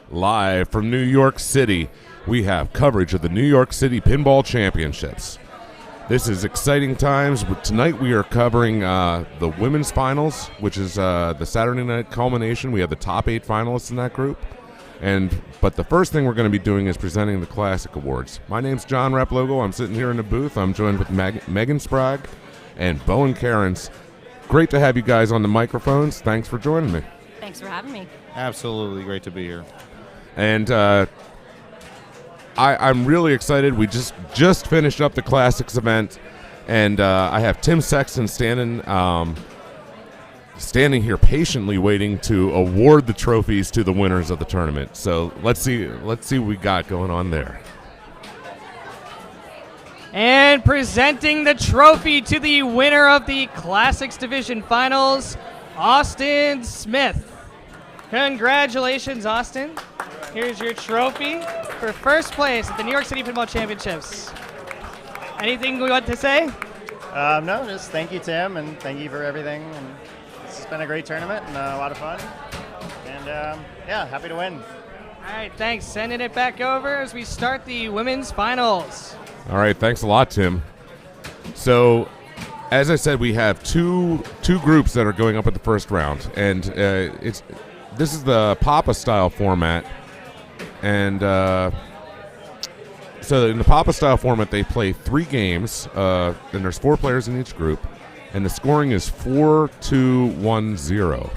Live from New York City, we have coverage of the New York City Pinball Championships. This is exciting times. Tonight we are covering the women's finals, which is the Saturday night culmination. We have the top 8 finalists in that group. But the first thing we're going to be doing is presenting the Classic Awards. My name's John Replogo. I'm sitting here in the booth. I'm joined with Megan Sprague and Bowen Cairns. Great to have you guys on the microphones. Thanks for joining me. Thanks for having me. Absolutely great to be here. And I'm really excited. We just finished up the Classics event, and I have Tim Sexton standing here patiently waiting to award the trophies to the winners of the tournament. So let's see what we got going on there. And presenting the trophy to the winner of the Classics Division Finals, Austin Smith. Congratulations, Austin. Here's your trophy for first place at the New York City Pinball Championships. Anything we want to say? No, just thank you, Tim, and thank you for everything. And it's been a great tournament and a lot of fun. And yeah, happy to win. All right, thanks. Sending it back over as we start the women's finals. All right, thanks a lot, Tim. So, as I said, we have two groups that are going up at the first round, and this is the Papa style format. And so in the Papa style format, they play 3 games, and there's 4 players in each group, and the scoring is 4-2-1-0.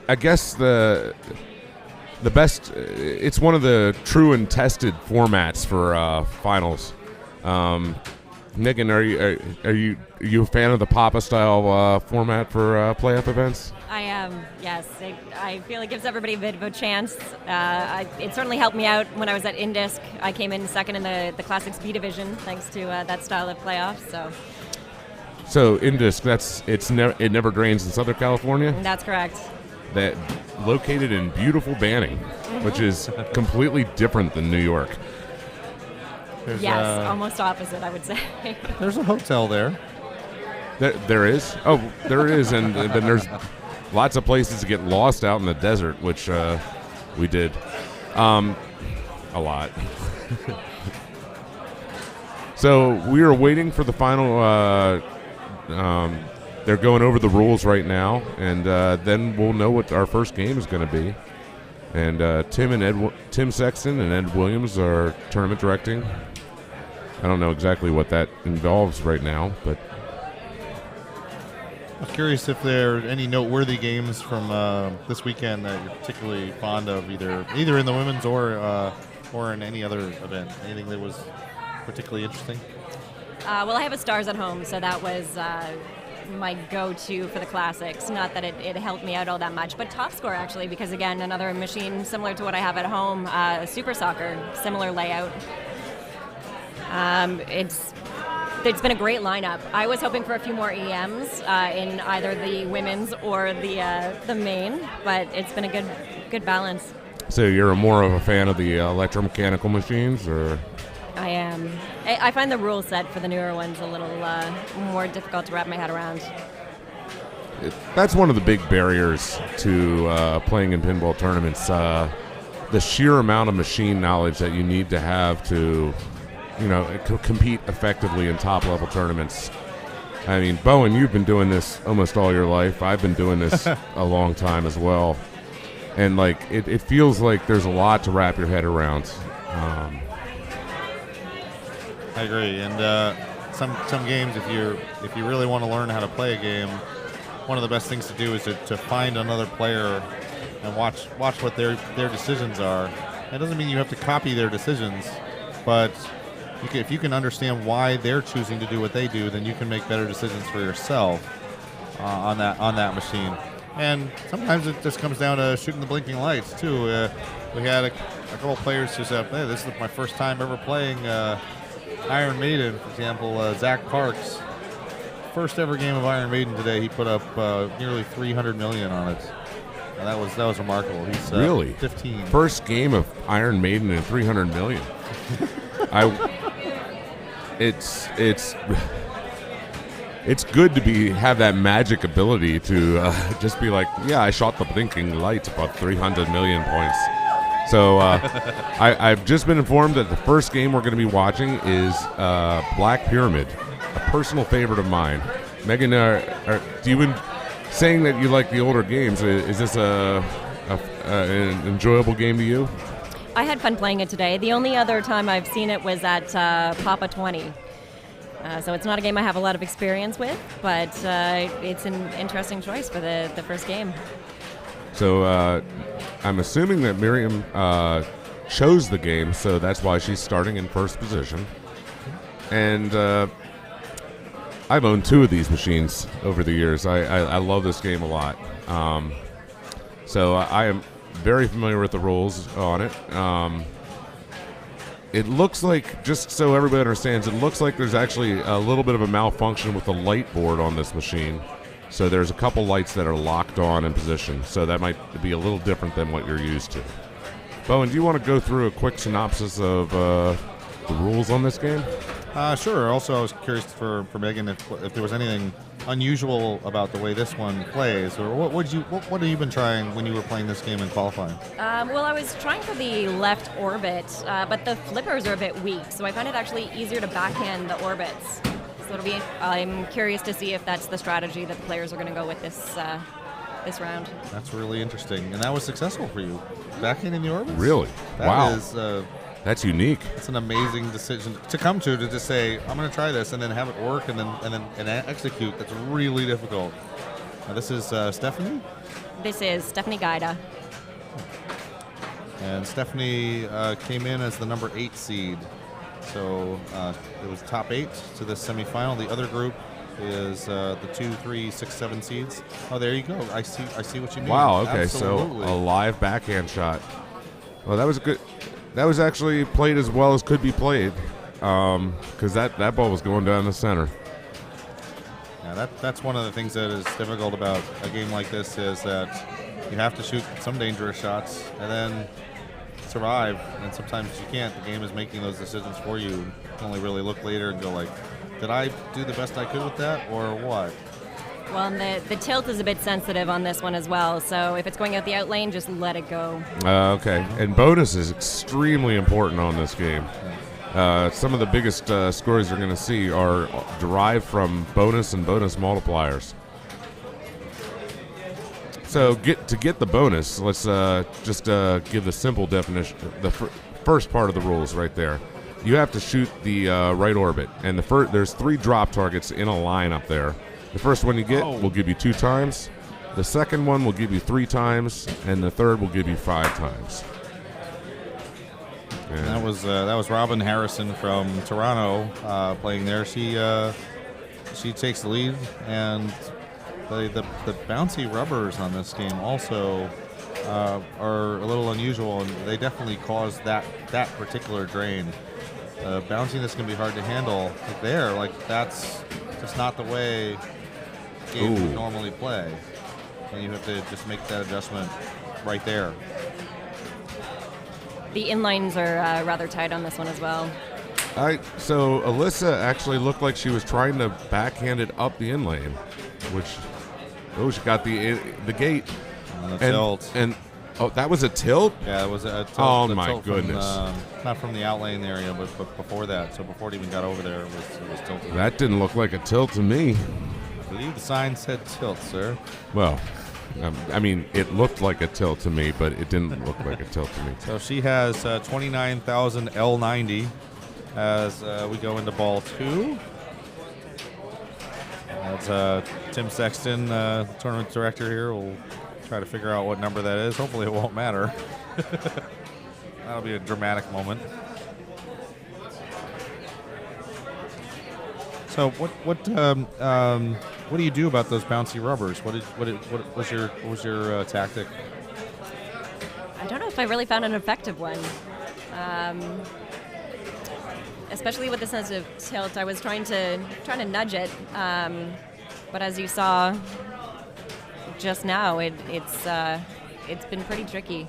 I guess the best, it's one of the true and tested formats for finals. Megan, are you a fan of the Papa style format for playoff events? I am, yes. I feel it gives everybody a bit of a chance. It certainly helped me out when I was at Indisc. I came in second in the Classics B division thanks to that style of playoffs. So Indisc, it never drains in Southern California? That's correct. That located in beautiful Banning, which is completely different than New York. Yes, almost opposite, I would say. There's a hotel there. There is? Oh, there is, and then there's lots of places to get lost out in the desert, which we did a lot. So we are waiting for the final. They're going over the rules right now, and then we'll know what our first game is going to be. And Tim Sexton and Ed Williams are tournament directing. I don't know exactly what that involves right now, but I'm curious if there are any noteworthy games from this weekend that you're particularly fond of, either in the women's or in any other event. Anything that was particularly interesting? Well, I have a Stars at home, so that was my go-to for the Classics. Not that it helped me out all that much, but Top Score actually, because again, another machine similar to what I have at home, Super Soccer, similar layout. It's been a great lineup. I was hoping for a few more EMs in either the women's or the main, but it's been a good balance. So you're more of a fan of the electromechanical machines, or? I am. I find the rule set for the newer ones a little more difficult to wrap my head around. That's one of the big barriers to playing in pinball tournaments. The sheer amount of machine knowledge that you need to have to, compete effectively in top-level tournaments. I mean, Bowen, you've been doing this almost all your life. I've been doing this a long time as well. And, it feels like there's a lot to wrap your head around. I agree, and some games, if you really want to learn how to play a game, one of the best things to do is to find another player and watch what their decisions are. That doesn't mean you have to copy their decisions, but if you can understand why they're choosing to do what they do, then you can make better decisions for yourself on that machine. And sometimes it just comes down to shooting the blinking lights too. We had a couple players who said, "Hey, this is my first time ever playing Iron Maiden." For example, Zach Parks, first ever game of Iron Maiden today. He put up nearly 300 million on it. And that was remarkable. He's really 15. First game of Iron Maiden and 300 million. it's good to have that magic ability to just be like, yeah, I shot the blinking light about 300 million points. So I've just been informed that the first game we're going to be watching is Black Pyramid, a personal favorite of mine. Megan, do you saying that you like the older games? Is this an enjoyable game to you? I had fun playing it today. The only other time I've seen it was at Papa 20. So it's not a game I have a lot of experience with, but it's an interesting choice for the first game. So I'm assuming that Miriam chose the game, so that's why she's starting in first position. And I've owned 2 of these machines over the years. I love this game a lot. So I am very familiar with the rules on it. It looks like, just so everybody understands, it looks like there's actually a little bit of a malfunction with the light board on this machine. So there's a couple lights that are locked on in position. So that might be a little different than what you're used to. Bowen, do you want to go through a quick synopsis of the rules on this game? Sure. Also, I was curious for Megan if there was anything unusual about the way this one plays, or what have you been trying when you were playing this game in qualifying? Well, I was trying for the left orbit, but the flippers are a bit weak, so I find it actually easier to backhand the orbits. So I'm curious to see if that's the strategy that the players are going to go with this round. That's really interesting, and that was successful for you, backhanding the orbits. Really? Wow. That is. That's unique. It's an amazing decision to come to just say, I'm going to try this and then have it work and then execute. That's really difficult. Now, this is Stephanie? This is Stephanie Gyda. And Stephanie came in as the number 8 seed. So it was top 8 to this semifinal. The other group is the 2, 3, 6, 7 seeds. Oh, there you go. I see what you mean. Wow, okay. Absolutely. So a live backhand shot. Well, that was good. That was actually played as well as could be played, because that ball was going down the center. Yeah, that's one of the things that is difficult about a game like this is that you have to shoot some dangerous shots and then survive, and sometimes you can't. The game is making those decisions for you. You can only really look later and go like, did I do the best I could with that, or what? Well, and the tilt is a bit sensitive on this one as well, so if it's going out the out lane, just let it go. Okay, and bonus is extremely important on this game. Some of the biggest scores you're going to see are derived from bonus and bonus multipliers. So to get the bonus, let's just give the simple definition, the first part of the rules right there. You have to shoot the right orbit, and there's 3 drop targets in a line up there. The first one you get will give you 2 times. The second one will give you 3 times, and the third will give you 5 times. And that was Robin Harrison from Toronto playing there. She takes the lead, and the bouncy rubbers on this game also are a little unusual, and they definitely cause that particular drain. Bounciness can be hard to handle. That's just not the way games would normally play, and you have to just make that adjustment right there. The inlines are rather tight on this one as well. So Alyssa actually looked like she was trying to backhand it up the inlane, which she got the gate And the tilt. And that was a tilt? Yeah, it was a tilt. Oh the my tilt goodness! Not from the outlane area, but before that. So before it even got over there, it was tilted. That didn't look like a tilt to me. I believe the sign said tilt, sir. Well, I mean, it looked like a tilt to me, but it didn't look like a tilt to me. So she has 29,000 L90 as we go into ball 2. That's Tim Sexton, tournament director here, will try to figure out what number that is. Hopefully it won't matter. That'll be a dramatic moment. So what do you do about those bouncy rubbers? What was your tactic? I don't know if I really found an effective one. Especially with the sense of tilt, I was trying to nudge it, but as you saw just now, it's been pretty tricky.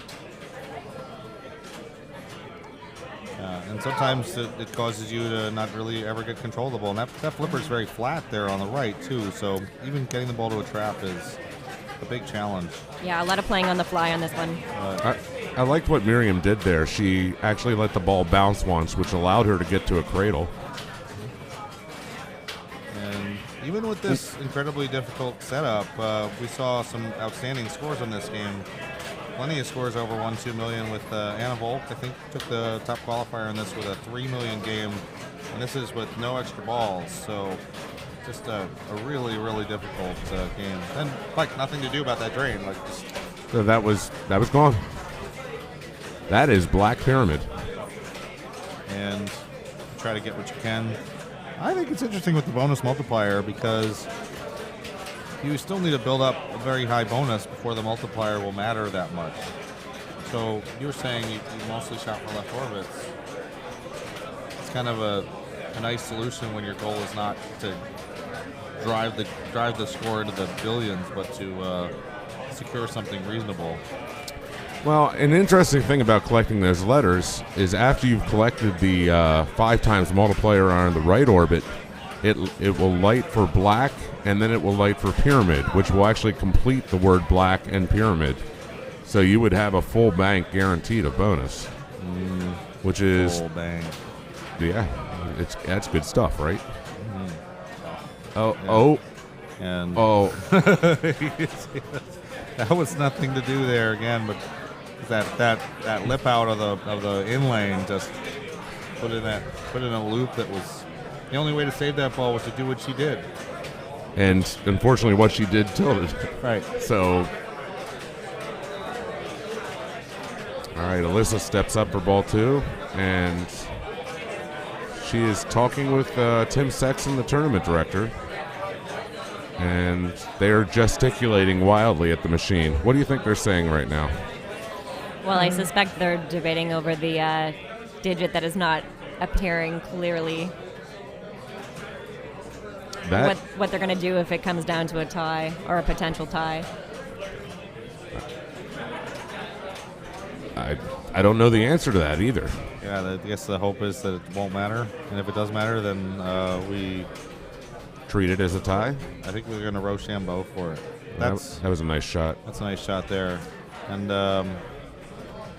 And sometimes it causes you to not really ever get control of the ball. And that flipper is very flat there on the right, too. So even getting the ball to a trap is a big challenge. Yeah, a lot of playing on the fly on this one. I liked what Miriam did there. She actually let the ball bounce once, which allowed her to get to a cradle. And even with this incredibly difficult setup, we saw some outstanding scores on this game. Plenty of scores over 1-2 million with Anna Volk. I think took the top qualifier in this with a 3 million game, and this is with no extra balls. So just a really, really difficult game. And like nothing to do about that drain. Like just So that was gone. That is Black Pyramid. And try to get what you can. I think it's interesting with the bonus multiplier because you still need to build up a very high bonus before the multiplier will matter that much. So you were saying you mostly shot for left orbits. It's kind of a nice solution when your goal is not to drive the score into the billions, but to secure something reasonable. Well, an interesting thing about collecting those letters is after you've collected the 5 times multiplier on the right orbit, it will light for black, and then it will light for pyramid, which will actually complete the word black and pyramid. So you would have a full bank guaranteed of bonus, which is Full bang. yeah, that's good stuff, right? Yeah. Oh. That was nothing to do there again, but that lip out of the inlane just put in a loop that was the only way to save that ball was to do what she did. And unfortunately, what she did tilted. Right. So, all right, Alyssa steps up for ball 2, and she is talking with Tim Sexton, the tournament director, and they are gesticulating wildly at the machine. What do you think they're saying right now? Well, I suspect they're debating over the digit that is not appearing clearly. What they're going to do if it comes down to a tie or a potential tie. I don't know the answer to that either. Yeah, I guess the hope is that it won't matter, and if it does matter, then we Treat it as a tie. I think we're going to Rochambeau for it. That was a nice shot. That's a nice shot there, and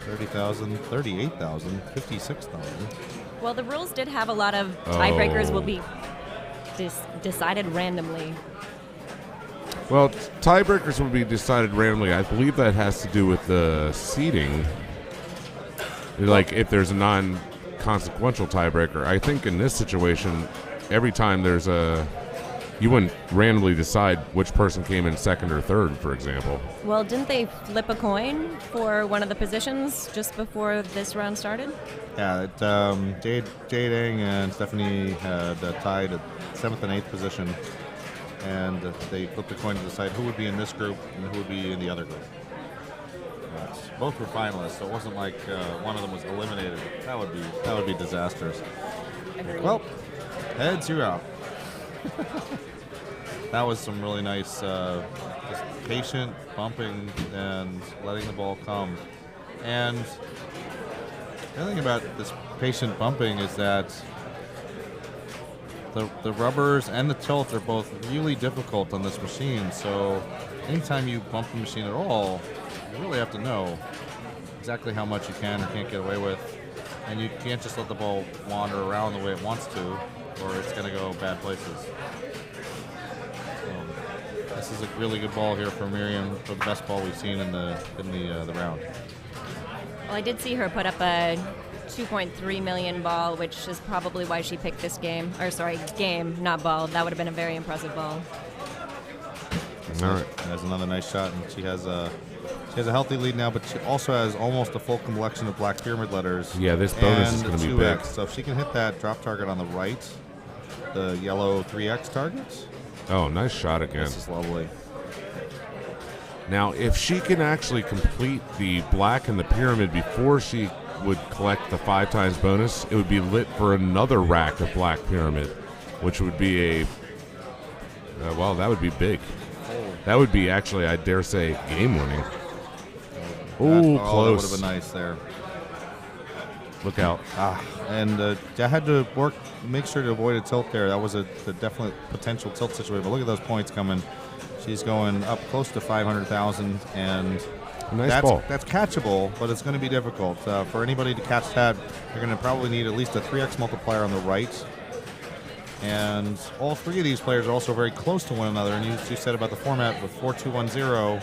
30,000, 38,000, 56,000. Well, the rules did have a lot of tiebreakers will be decided randomly. Well, tiebreakers will be decided randomly. I believe that has to do with the seeding. Like if there's a non-consequential tiebreaker. I think in this situation, every time there's you wouldn't randomly decide which person came in second or third, for example. Well, didn't they flip a coin for one of the positions just before this round started? Yeah, Jade Eng and Stephanie had tied at 7th and 8th position, and they flipped a coin to decide who would be in this group and who would be in the other group. Both were finalists, so it wasn't like one of them was eliminated. That would be disastrous. Agreed. Well, heads, you're out. That was some really nice, just patient bumping and letting the ball come. And the other thing about this patient bumping is that the rubbers and the tilt are both really difficult on this machine. So anytime you bump the machine at all, you really have to know exactly how much you can and can't get away with. And you can't just let the ball wander around the way it wants to, or it's going to go bad places. So this is a really good ball here for Miriam, for the best ball we've seen in the round. Well, I did see her put up a 2.3 million ball, which is probably why she picked this game. Or sorry, game, not ball. That would have been a very impressive ball. All right. That's another nice shot, and she has a healthy lead now, but she also has almost a full collection of black pyramid letters. Yeah, this bonus is going to be big. 2x. So if she can hit that drop target on the right, the yellow 3x target. Oh, nice shot again. This is lovely. Now, if she can actually complete the black and the pyramid before she would collect the 5 times bonus, it would be lit for another rack of black pyramid, which would be well, that would be big. That would be actually, I dare say, game winning. Ooh, close. That would have been nice there. Look out. And I had to make sure to avoid a tilt there. That was a definite potential tilt situation. But look at those points coming. She's going up close to 500,000, and Nice ball. that's catchable, but it's going to be difficult. For anybody to catch that, you're going to probably need at least a 3x multiplier on the right. And all three of these players are also very close to one another. And you said about the format with 4-2-1-0,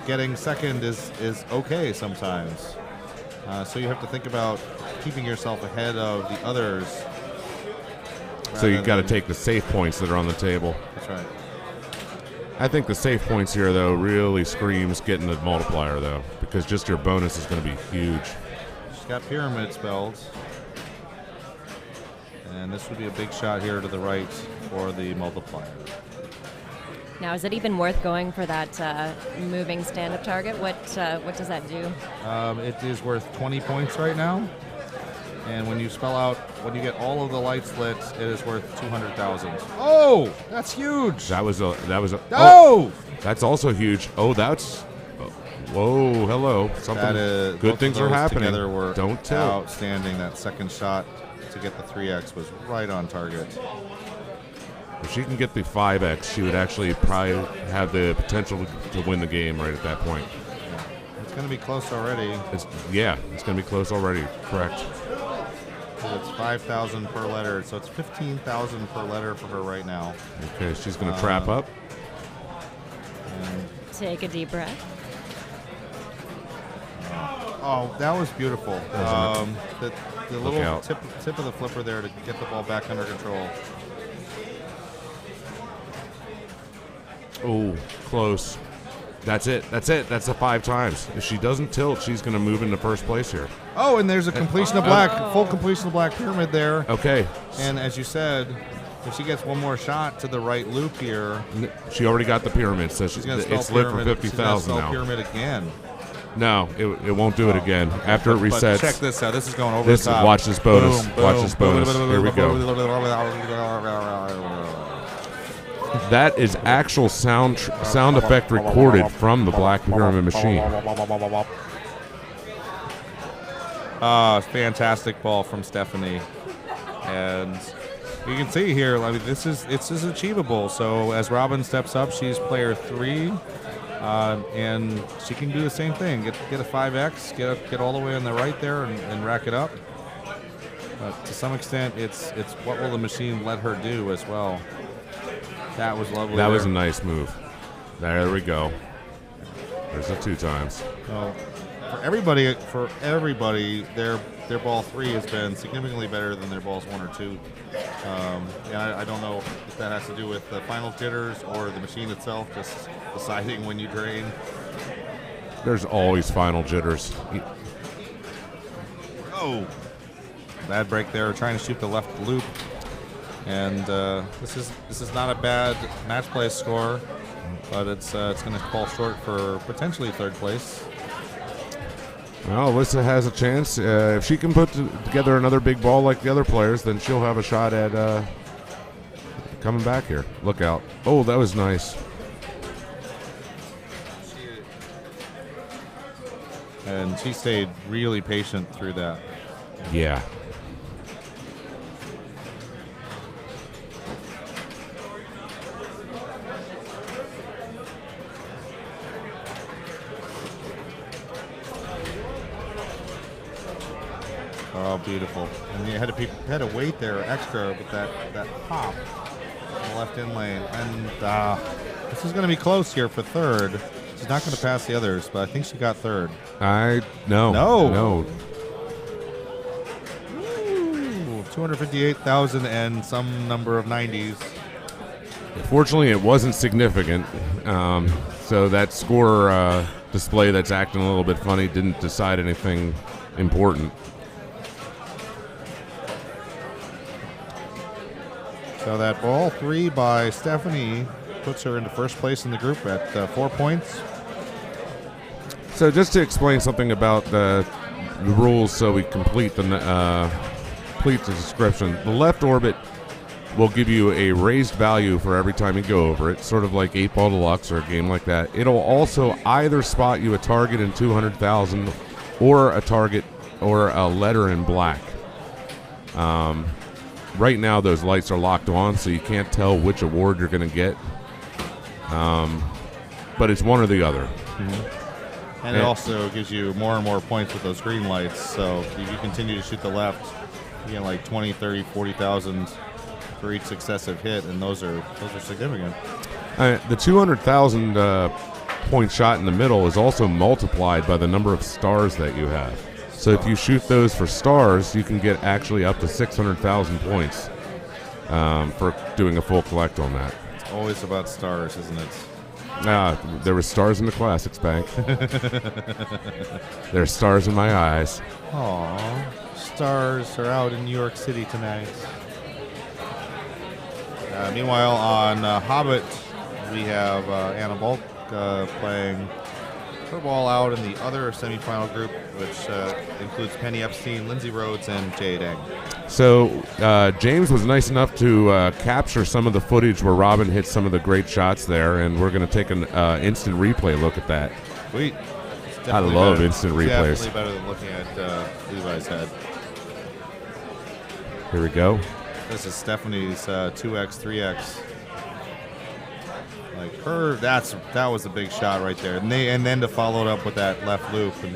getting second is okay sometimes. So you have to think about keeping yourself ahead of the others. So you got to take the safe points that are on the table. That's right. I think the safe points here, though, really screams getting the multiplier, though, because just your bonus is going to be huge. She's got pyramid spells. And this would be a big shot here to the right for the multiplier. Now, is it even worth going for that moving stand-up target? What does that do? It is worth 20 points right now. And when you when you get all of the lights lit, it is worth 200,000. Oh, that's huge. That was a. Oh! That's also huge. Oh, that's. Whoa, hello. Something. Good things are happening. Together were Don't tilt. outstanding. That second shot to get the 3x was right on target. If she can get the 5x, she would actually probably have the potential to win the game right at that point. Yeah. It's going to be close already. It's going to be close already. Correct. So it's 5,000 per letter, so it's 15,000 per letter for her right now. Okay, she's going to trap up. Take a deep breath. Oh, that was beautiful. The little tip of the flipper there to get the ball back under control. Oh, close. That's it. That's the 5 times. If she doesn't tilt, she's going to move into first place here. Oh, and there's a completion of black, full completion of black pyramid there. Okay. And as you said, if she gets one more shot to the right loop here, she already got the pyramid, so she's going to it's lit for 50,000 now. Pyramid again. No, it won't do it again. After it resets. But check this out. This is going over the top. Watch this bonus. Boom, watch this bonus. Here we go. That is actual sound effect recorded from the Black Pyramid machine. Fantastic ball from Stephanie, and you can see here. I mean, this is achievable. So as Robin steps up, she's player 3, and she can do the same thing. Get a 5x, get all the way on the right there, and rack it up. But to some extent, it's what will the machine let her do as well. That was lovely. That was a nice move. There we go. There's the 2 times. So for everybody, their ball 3 has been significantly better than their balls 1 or 2. I don't know if that has to do with the final jitters or the machine itself just deciding when you drain. There's always final jitters. Oh, bad break there, trying to shoot the left loop. And this is not a bad match play score, but it's going to fall short for potentially 3rd place. Well, Alyssa has a chance. If she can put together another big ball like the other players, then she'll have a shot at coming back here. Look out. Oh, that was nice. And she stayed really patient through that. Yeah. Oh, beautiful. And you had to wait there extra with that pop in the left in lane. And this is going to be close here for 3rd. She's not going to pass the others, but I think she got 3rd. No. Ooh, 258,000 and some number of 90s. Fortunately, it wasn't significant. So that score display that's acting a little bit funny didn't decide anything important. So that ball 3 by Stephanie puts her into first place in the group at 4 points. So just to explain something about the rules so we complete the description. The left orbit will give you a raised value for every time you go over it, sort of like 8 Ball Deluxe or a game like that. It'll also either spot you a target in 200,000 or a target or a letter in black. Right now, those lights are locked on, so you can't tell which award you're going to get. But it's one or the other. And it also gives you more and more points with those green lights. So if you continue to shoot the left, you get like 20, 30, 40,000 for each successive hit, and those are significant. The 200,000 point shot in the middle is also multiplied by the number of stars that you have. So if you shoot those for stars, you can get actually up to 600,000 points for doing a full collect on that. It's always about stars, isn't it? There were stars in the Classics Bank. There are stars in my eyes. Aww, stars are out in New York City tonight. Meanwhile, on Hobbit, we have Anna Bulk playing her ball out in the other semifinal group, which includes Penny Epstein, Lindsay Rhodes, and Jade Eng. So James was nice enough to capture some of the footage where Robin hit some of the great shots there, and we're going to take an instant replay look at that. Sweet. I love instant replays. Definitely better than looking at Levi's head. Here we go. This is Stephanie's 2x, 3x. Like her, that was a big shot right there, and then to follow it up with that left loop, and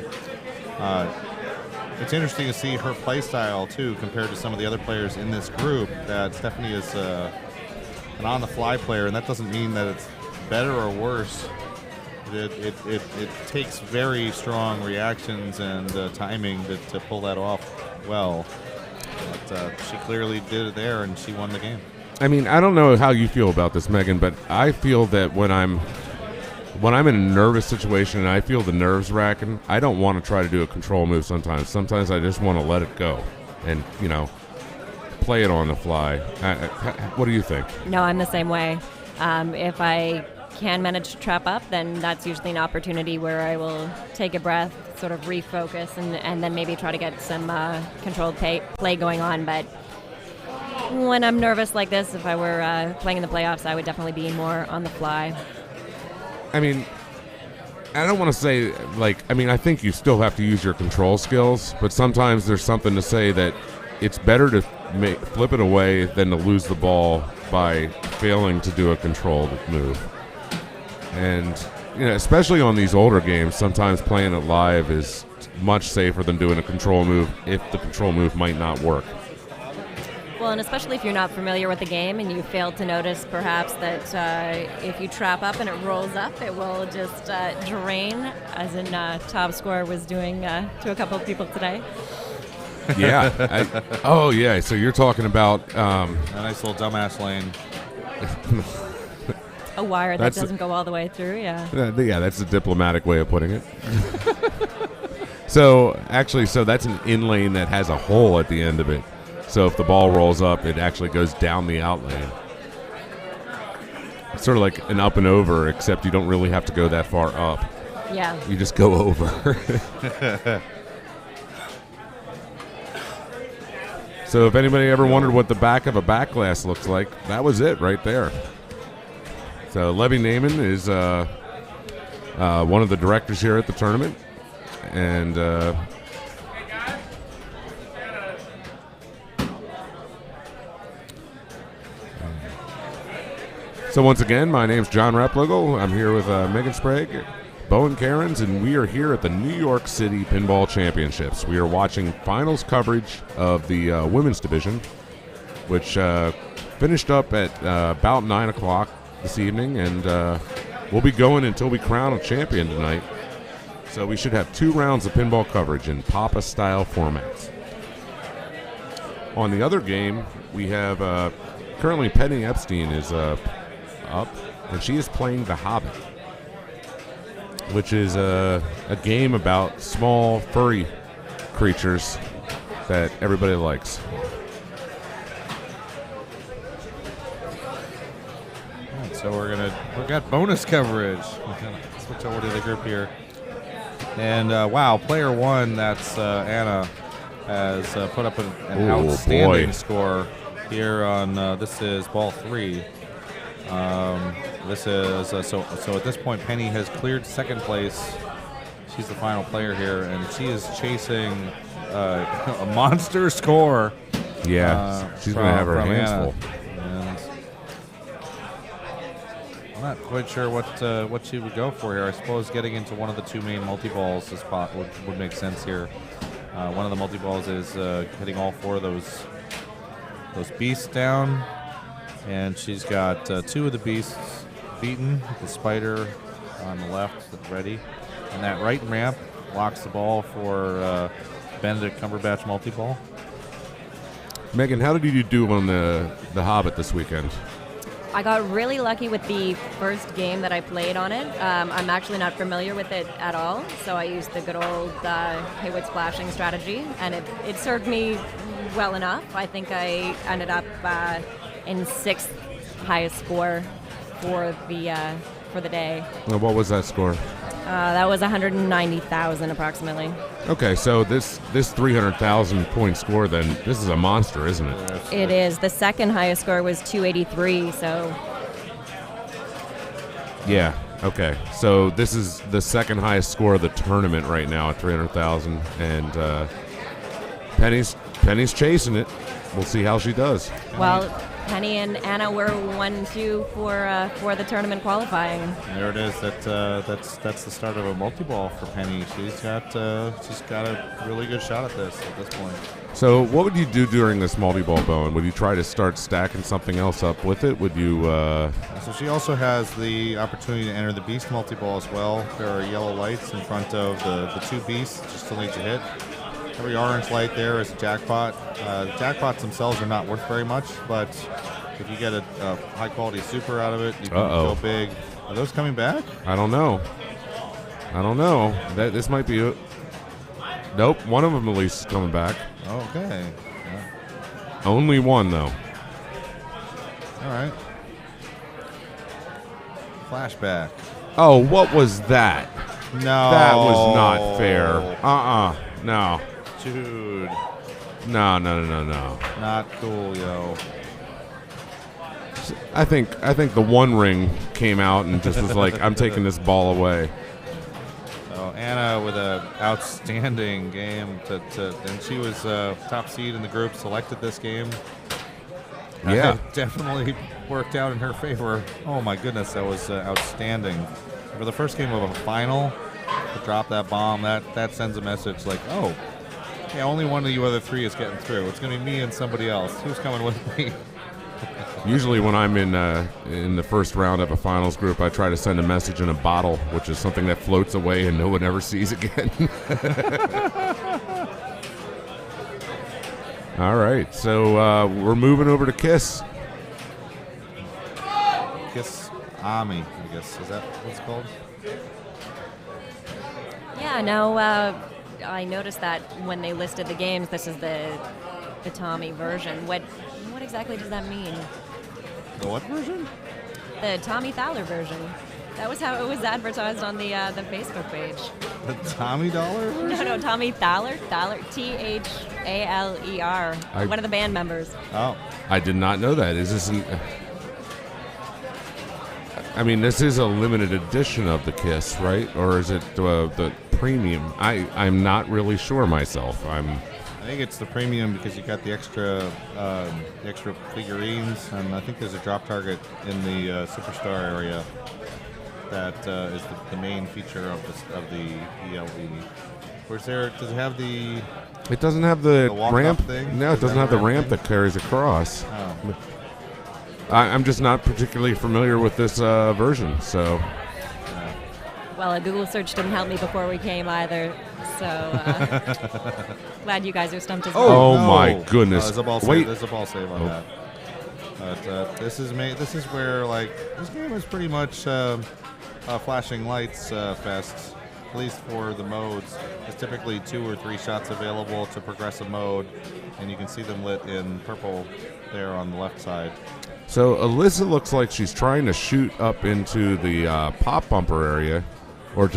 it's interesting to see her play style too compared to some of the other players in this group. That Stephanie is an on-the-fly player, and that doesn't mean that it's better or worse. It takes very strong reactions and timing to pull that off well. But she clearly did it there, and she won the game. I mean, I don't know how you feel about this, Megan, but I feel that when I'm in a nervous situation and I feel the nerves racking, I don't want to try to do a control move sometimes. Sometimes I just want to let it go and, play it on the fly. What do you think? No, I'm the same way. If I can manage to trap up, then that's usually an opportunity where I will take a breath, sort of refocus, and then maybe try to get some controlled play going on. But when I'm nervous like this, if I were playing in the playoffs, I would definitely be more on the fly. I mean, I don't want to say, I think you still have to use your control skills, but sometimes there's something to say that it's better to flip it away than to lose the ball by failing to do a controlled move. And, especially on these older games, sometimes playing it live is much safer than doing a control move if the control move might not work. Well, and especially if you're not familiar with the game and you fail to notice perhaps that if you trap up and it rolls up, it will just drain, as in Top Score was doing to a couple of people today. Yeah. Yeah. So you're talking about a nice little dumbass lane. A wire that doesn't go all the way through, yeah. Yeah, that's a diplomatic way of putting it. So that's an in lane that has a hole at the end of it. So if the ball rolls up, it actually goes down the out lane. It's sort of like an up and over, except you don't really have to go that far up. Yeah. You just go over. So if anybody ever wondered what the back of a back glass looks like, that was it right there. So Levy Naiman is one of the directors here at the tournament. And so once again, my name's John Replogle. I'm here with Megan Sprague, Bowen Cairns, and we are here at the New York City Pinball Championships. We are watching finals coverage of the women's division, which finished up at about 9 o'clock this evening, and we'll be going until we crown a champion tonight. So we should have 2 rounds of pinball coverage in Papa-style formats. On the other game, we have currently Penny Epstein is up, and she is playing The Hobbit, which is a game about small, furry creatures that everybody likes. All right, so we got bonus coverage. We're gonna switch over to the group here. And wow, player 1, that's Anna, has put up an outstanding score here on this is ball 3. This is so at this point Penny has cleared second place. She's the final player here, and she is chasing a monster score. Yeah, she's going to have her hands Anna. full. And I'm not quite sure what she would go for here. I suppose getting into one of the two main multi-balls is spot would make sense here. One of the multi-balls is hitting all four of those beasts down. And she's got two of the beasts beaten, the spider on the left that's ready. And that right ramp locks the ball for Benedict Cumberbatch multi-ball. Megan, how did you do on the Hobbit this weekend? I got really lucky with the first game that I played on it. I'm actually not familiar with it at all, so I used the good old Haywood splashing strategy, and it served me well enough. I think I ended up in sixth highest score for the day. Well, what was that score? That was 190,000 approximately. Okay, so this 300,000 point score, then this is a monster, isn't it? It is. The second highest score was 283, so Yeah. Okay. So this is the second highest score of the tournament right now at 300,000, and Penny's chasing it. We'll see how she does. well, Penny and Anna were 1-2 for the tournament qualifying. There it is. That's the start of a multi-ball for Penny. She's got a really good shot at this point. So what would you do during this multi-ball, Bowen? Would you try to start stacking something else up with it? Would you? So she also has the opportunity to enter the beast multi-ball as well. There are yellow lights in front of the two beasts. Just still need to hit. Every orange light there is a jackpot. The jackpots themselves are not worth very much, but if you get a high-quality super out of it, you can go big. Are those coming back? I don't know. This might be. Nope. One of them at least is coming back. Okay. Yeah. Only one though. All right. Flashback. Oh, what was that? No. That was not fair. No. Dude. No. Not cool, yo. I think the One Ring came out and just was like, I'm taking this ball away. So Anna with an outstanding game, and she was top seed in the group, selected this game. Yeah. It definitely worked out in her favor. Oh my goodness, that was outstanding. For the first game of a final, to drop that bomb, that sends a message like, oh, yeah, only one of you other three is getting through. It's going to be me and somebody else. Who's coming with me? Usually when I'm in the first round of a finals group, I try to send a message in a bottle, which is something that floats away and no one ever sees again. All right, so we're moving over to Kiss. Kiss Ami, I guess. Is that what it's called? Yeah, no, I noticed that when they listed the games, this is the Tommy version. What exactly does that mean? The what version? The Tommy Thaler version. That was how it was advertised on the Facebook page. The Tommy Dollar version? No, Tommy Thaler. Thaler, Thaler. One of the band members. Oh. I did not know that. Is this I mean, this is a limited edition of the Kiss, right? Or is it the premium? I'm not really sure myself. I think it's the premium because you got the extra figurines, and I think there's a drop target in the Superstar area that is the main feature of the ELV. Does it have the? It doesn't have the ramp thing? No, it doesn't have the ramp that carries across. Oh. I'm just not particularly familiar with this version, so. Well, a Google search didn't help me before we came either, so glad you guys are stumped as well. Oh no. my goodness! There's a ball save. Wait. There's a ball save on that. But this is where this game is pretty much flashing lights fest. At least for the modes, there's typically 2 or 3 shots available to progressive mode, and you can see them lit in purple there on the left side. So Alyssa looks like she's trying to shoot up into the pop bumper area, or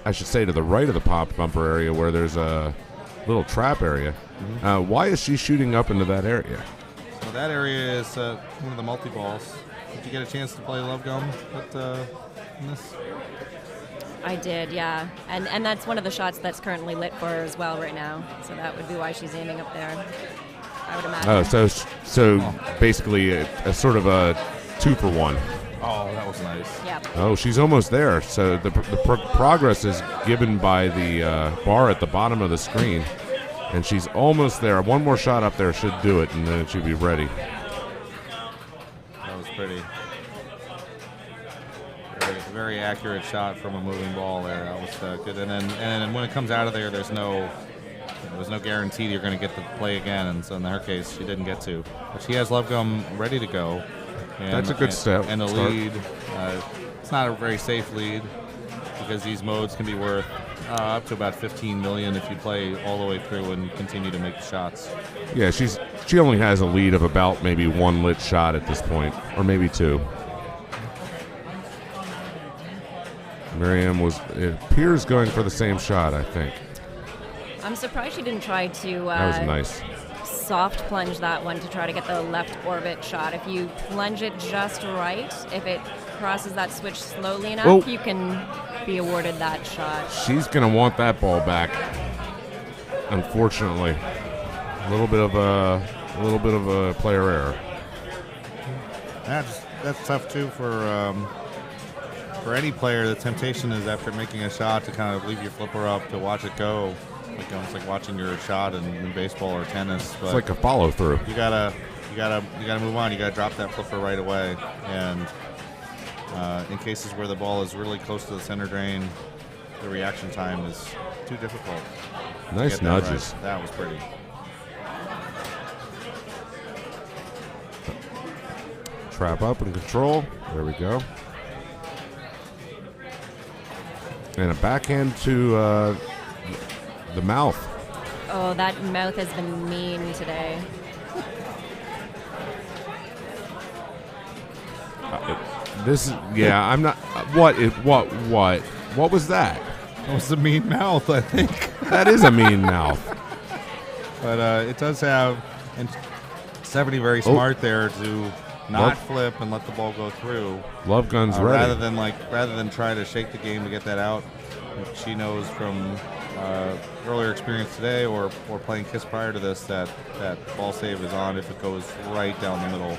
I should say to the right of the pop bumper area where there's a little trap area. Mm-hmm. Why is she shooting up into that area? So that area is one of the multi-balls. Did you get a chance to play Love Gum in this? I did, yeah. And that's one of the shots that's currently lit for her as well right now. So that would be why she's aiming up there, I would imagine. Oh, so basically a sort of a 2-for-1. Oh, that was nice. Yeah. Oh, she's almost there. So the progress is given by the bar at the bottom of the screen. And she's almost there. One more shot up there should do it, and then it should be ready. That was pretty. Very accurate shot from a moving ball there. That was good. And then when it comes out of there, there's no guarantee you're going to get to play again. And so in her case, she didn't get to. But she has Love Gum ready to go. And, That's a good step. And the start. lead, it's not a very safe lead because these modes can be worth up to about 15 million if you play all the way through and continue to make shots. Yeah, she only has a lead of about maybe 1 lit shot at this point, or maybe 2. Miriam it appears going for the same shot, I think. I'm surprised she didn't try to That was nice. soft plunge that one to try to get the left orbit shot. If you plunge it just right, if it crosses that switch slowly enough, Oh. you can be awarded that shot. She's going to want that ball back, unfortunately. A little bit of a player error. That's tough too for any player. The temptation is after making a shot to kind of leave your flipper up to watch it go, like almost like watching your shot in baseball or tennis. But It's like a follow through. you gotta move on. You gotta drop that flipper right away. And in cases where the ball is really close to the center drain, the reaction time is too difficult. to Nice get that nudges. right. That was pretty. Trap up and control. There we go. And a backhand to the mouth. Oh, that mouth has been mean today. I'm not. What was that? That was a mean mouth, I think. That is a mean mouth. But it does have, and Stephanie very smart there to not flip and let the ball go through. Love Gun's ready. Rather than try to shake the game to get that out. She knows from earlier experience today or playing Kiss prior to this that ball save is on if it goes right down the middle.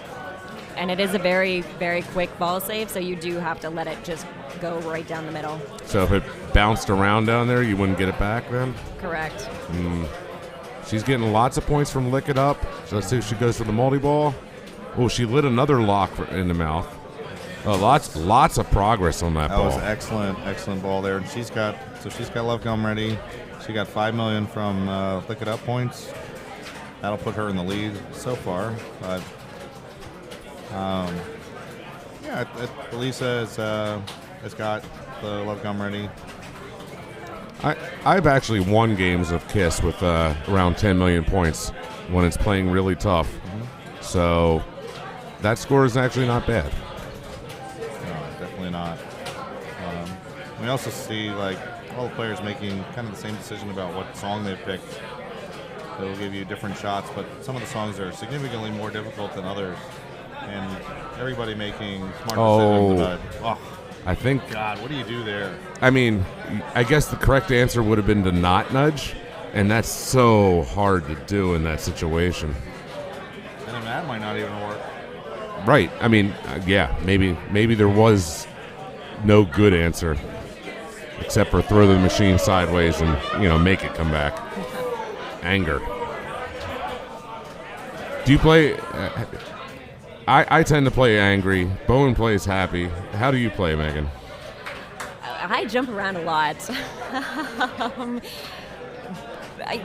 And it is a very, very quick ball save, so you do have to let it just go right down the middle. So if it bounced around down there, you wouldn't get it back then? Correct. She's getting lots of points from Lick It Up. So let's see if she goes for the multi-ball. Oh, she lit another lock in the mouth. Lots of progress on that ball. That was excellent ball there. And she's got Love Gum ready. She got 5 million from Lick It Up points. That'll put her in the lead so far. But Elisa has got the Love Gum ready. I've actually won games of Kiss with around 10 million points when it's playing really tough. Mm-hmm. So that score is actually not bad. No, definitely not. We also see like all the players making kind of the same decision about what song they picked. They will give you different shots, but some of the songs are significantly more difficult than others. And everybody making smart decisions about, I think, God, what do you do there? I mean, I guess the correct answer would have been to not nudge, and that's so hard to do in that situation. And then that might not even work. Right. I mean, maybe there was no good answer except for throw the machine sideways and, make it come back. Anger. Do you play... I tend to play angry. Bowen plays happy. How do you play, Megan? I jump around a lot. It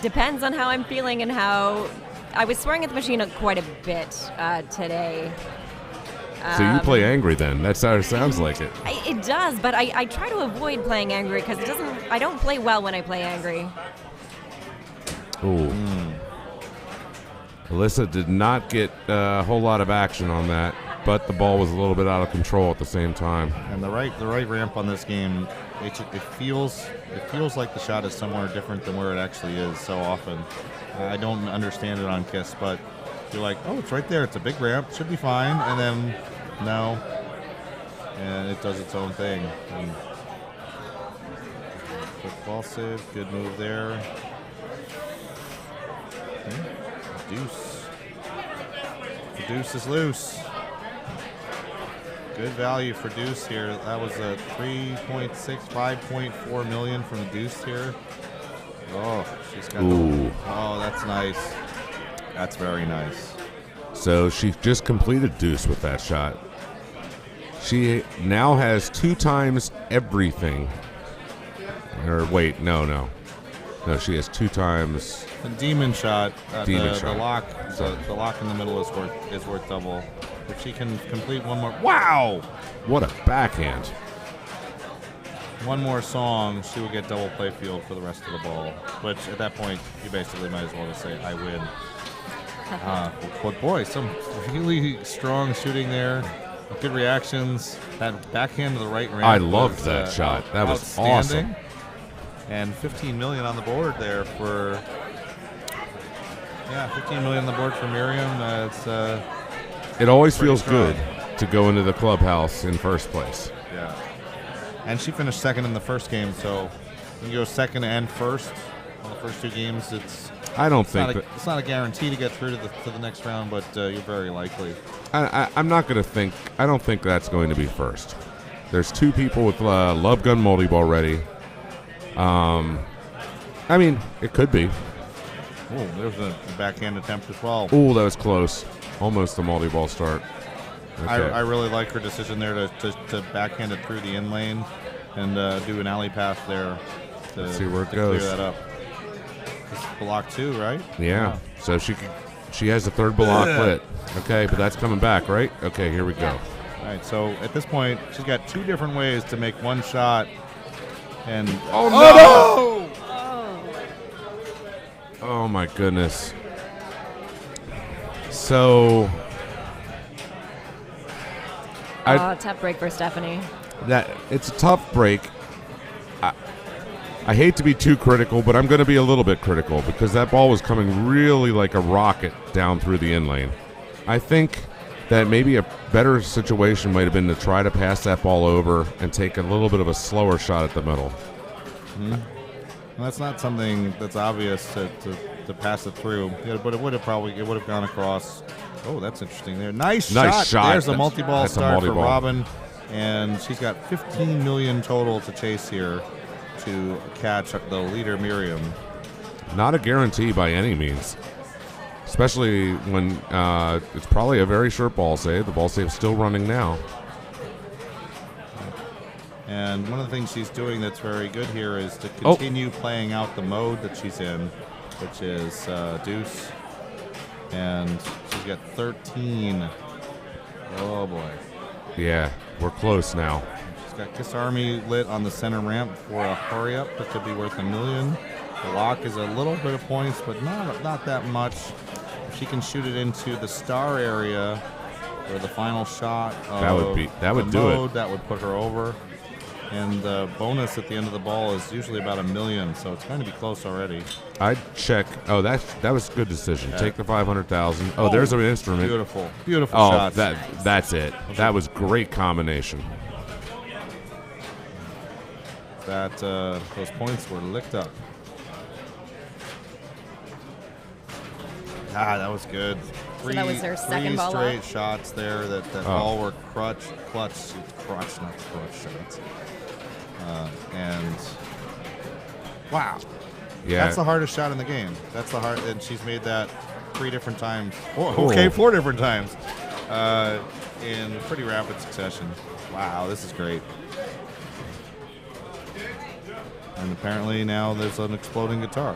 depends on how I'm feeling and how... I was swearing at the machine quite a bit today. So you play angry then? That's how it sounds like it. It does, but I try to avoid playing angry because I don't play well when I play angry. Ooh. Alyssa did not get a whole lot of action on that, but the ball was a little bit out of control at the same time. And the right ramp on this game, it feels like the shot is somewhere different than where it actually is so often. I don't understand it on Kiss, but you're like, oh, it's right there. It's a big ramp. Should be fine. And then No. And it does its own thing. And quick ball save. Good move there. Okay. Deuce. The deuce is loose. Good value for deuce here. That was a 3.6, 5.4 million from the deuce here. Oh, she's got oh, that's nice. That's very nice. So she just completed deuce with that shot. She now has 2 times everything. Or wait, no, she has 2 times. The demon shot. Demon shot. The lock in the middle is worth double. If she can complete one more, wow! What a backhand! One more song, she will get double play field for the rest of the ball. Which at that point, you basically might as well just say, "I win." But boy, some really strong shooting there. Good reactions. That backhand to the right ramp. I loved that shot. That was awesome. And 15 million on the board there for. Yeah, 15 million on the board for Miriam. It always feels strong. good to go into the clubhouse in first place. Yeah. And she finished second in the first game, so you can go second and first on the first 2 games. It's not a guarantee to get through to the next round, but you're very likely. I'm not going to think. I don't think that's going to be first. There's 2 people with Love Gun multi-ball ready. I mean, it could be. Oh, there's a backhand attempt as well. Oh, that was close. Almost a multi-ball start. Okay. I really like her decision there to backhand it through the in lane and do an alley pass there to see where it clear goes. that up. It's block 2, right? Yeah. So she has the 3rd block lit. Okay, but that's coming back, right? Okay, here we go. All right, so at this point, she's got 2 different ways to make one shot. And oh my goodness. So tough break for Stephanie. It's a tough break. I hate to be too critical, but I'm going to be a little bit critical because that ball was coming really like a rocket down through the in lane. I think that maybe a better situation might have been to try to pass that ball over and take a little bit of a slower shot at the middle. Mm-hmm. Well, that's not something that's obvious to pass it through, but it would have gone across. Oh, that's interesting there. Nice shot. There's a multi-ball start for Robin, and she's got 15 million total to chase here to catch the leader, Miriam. Not a guarantee by any means, especially when it's probably a very short ball save. The ball save's still running now. And one of the things she's doing that's very good here is to continue playing out the mode that she's in, which is deuce. And she's got 13. Oh, boy. Yeah, we're close now. She's got Kiss Army lit on the center ramp for a hurry-up that could be worth $1 million. The lock is a little bit of points, but not that much. If she can shoot it into the star area or the final shot of that would do it. That would put her over. And the bonus at the end of the ball is usually about $1 million, so it's going to be close already. I'd check. Oh, that was a good decision. Yeah. Take the 500,000. Oh, there's an instrument. Beautiful shots. That's it. That was great combination. Those points were licked up. That was good. So that was her second ball straight up? Shots there that all were crotch shots. And wow, yeah, that's the hardest shot in the game. And she's made that 3 different times. 4 different times in pretty rapid succession. Wow, this is great. And apparently now there's an exploding guitar.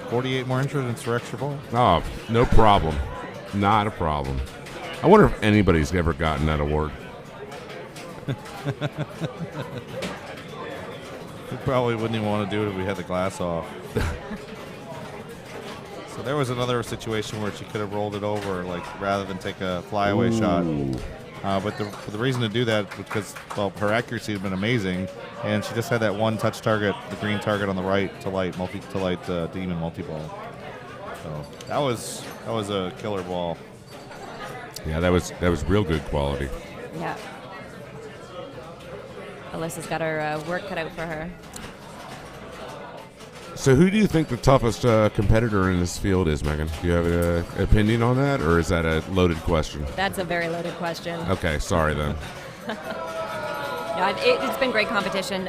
48 more entrants for extra ball. Oh, no problem. Not a problem. I wonder if anybody's ever gotten that award. We probably wouldn't even want to do it if we had the glass off. So there was another situation where she could have rolled it over, rather than take a flyaway shot. But the reason to do that was because her accuracy has been amazing, and she just had that one touch target, the green target on the right to light demon multi-ball. So that was a killer ball. Yeah, that was real good quality. Yeah. Alyssa's got her work cut out for her. So who do you think the toughest competitor in this field is, Megan? Do you have an opinion on that, or is that a loaded question? That's a very loaded question. Okay, sorry then. Yeah, it's been great competition.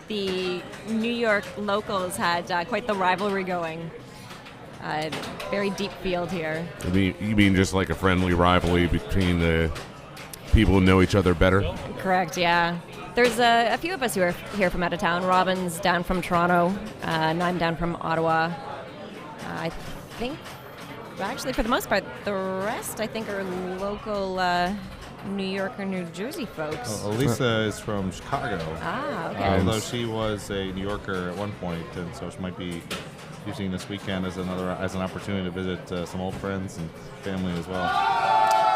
The New York locals had quite the rivalry going. Very deep field here. You mean just like a friendly rivalry between the people who know each other better? Correct, yeah. There's a few of us who are here from out of town. Robin's down from Toronto, and I'm down from Ottawa. I think, actually, for the most part, the rest, I think, are local New York or New Jersey folks. Elisa is from Chicago. Ah, okay. Although she was a New Yorker at one point, and so she might be using this weekend as an opportunity to visit some old friends and family as well.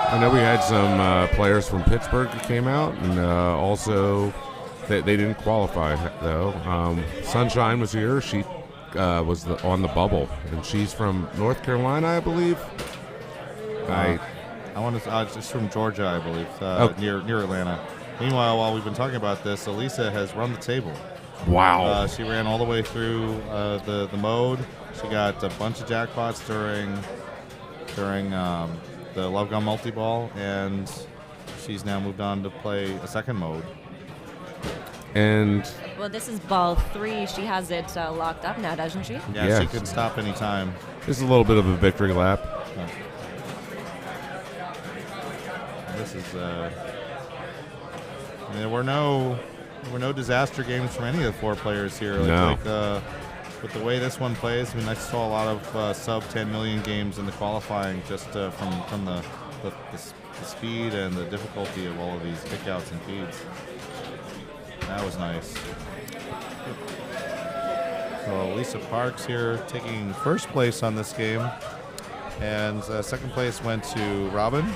I know we had some players from Pittsburgh that came out, and also they didn't qualify, though. Sunshine was here. She was on the bubble, and she's from North Carolina, I believe. I want to. Just from Georgia, I believe, near Atlanta. Meanwhile, while we've been talking about this, Elisa has run the table. Wow. She ran all the way through the mode. She got a bunch of jackpots during the Love Gun multi-ball, and she's now moved on to play a second mode. And well, this is ball 3. She has it locked up now, doesn't she? Yeah, she can stop any time. This is a little bit of a victory lap. This is there were no disaster games from any of the 4 players here. With the way this one plays, I mean, I saw a lot of sub 10 million games in the qualifying just from the speed and the difficulty of all of these kickouts and feeds. That was nice. So Lisa Parks here taking first place on this game, and second place went to Robin.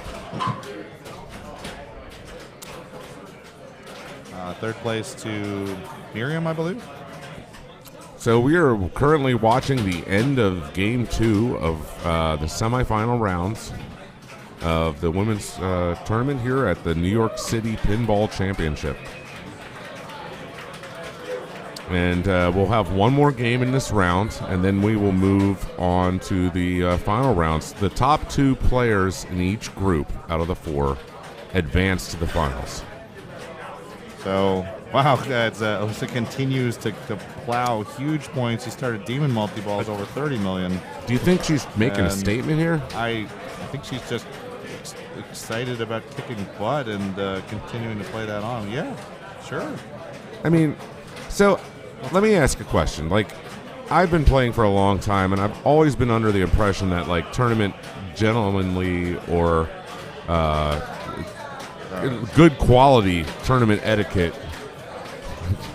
Third place to Miriam, I believe. So we are currently watching the end of Game 2 of the semifinal rounds of the women's tournament here at the New York City Pinball Championship. And we'll have one more game in this round, and then we will move on to the final rounds. The top 2 players in each group out of the 4 advance to the finals. So, wow, Alyssa continues to plow huge points. She started Demon Multi-Balls over 30 million. Do you think she's making a statement here? I think she's just excited about kicking butt and continuing to play that on. Yeah, sure. I mean, so let me ask a question. Like, I've been playing for a long time, and I've always been under the impression that, like, tournament gentlemanly or good quality tournament etiquette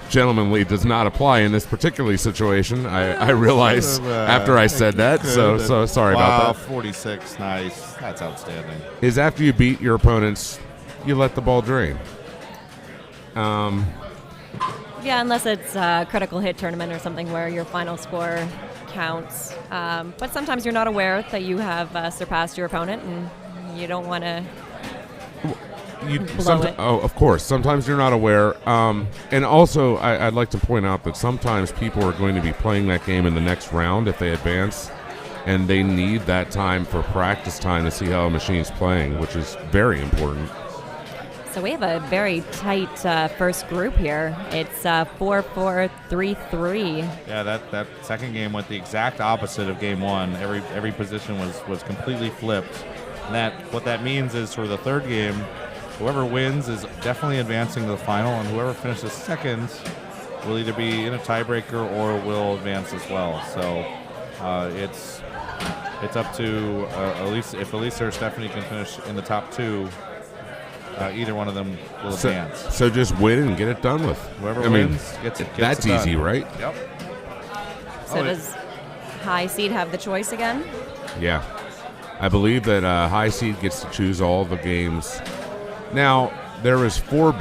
gentlemanly does not apply in this particular situation. I realize after I said that, so sorry about that. 46, nice. That's outstanding. Is after you beat your opponents, you let the ball drain. Yeah, unless it's a critical hit tournament or something where your final score counts. But sometimes you're not aware that you have surpassed your opponent, and you don't want to blow it. Oh, of course. Sometimes you're not aware. And also, I'd like to point out that sometimes people are going to be playing that game in the next round if they advance, and they need that time for practice time to see how a machine's playing, which is very important. So we have a very tight first group here. It's 4-4-3-3. Yeah, that second game went the exact opposite of game 1. Every position was completely flipped. And what that means is for the third game, whoever wins is definitely advancing to the final, and whoever finishes second will either be in a tiebreaker or will advance as well. So it's up to Elisa. If Elisa or Stephanie can finish in the top 2, either one of them will advance. So just win and get it done with. Whoever wins gets that's it done. easy, right? Yep. So does high seed have the choice again? Yeah. I believe that high seed gets to choose all the games. Now, there is 4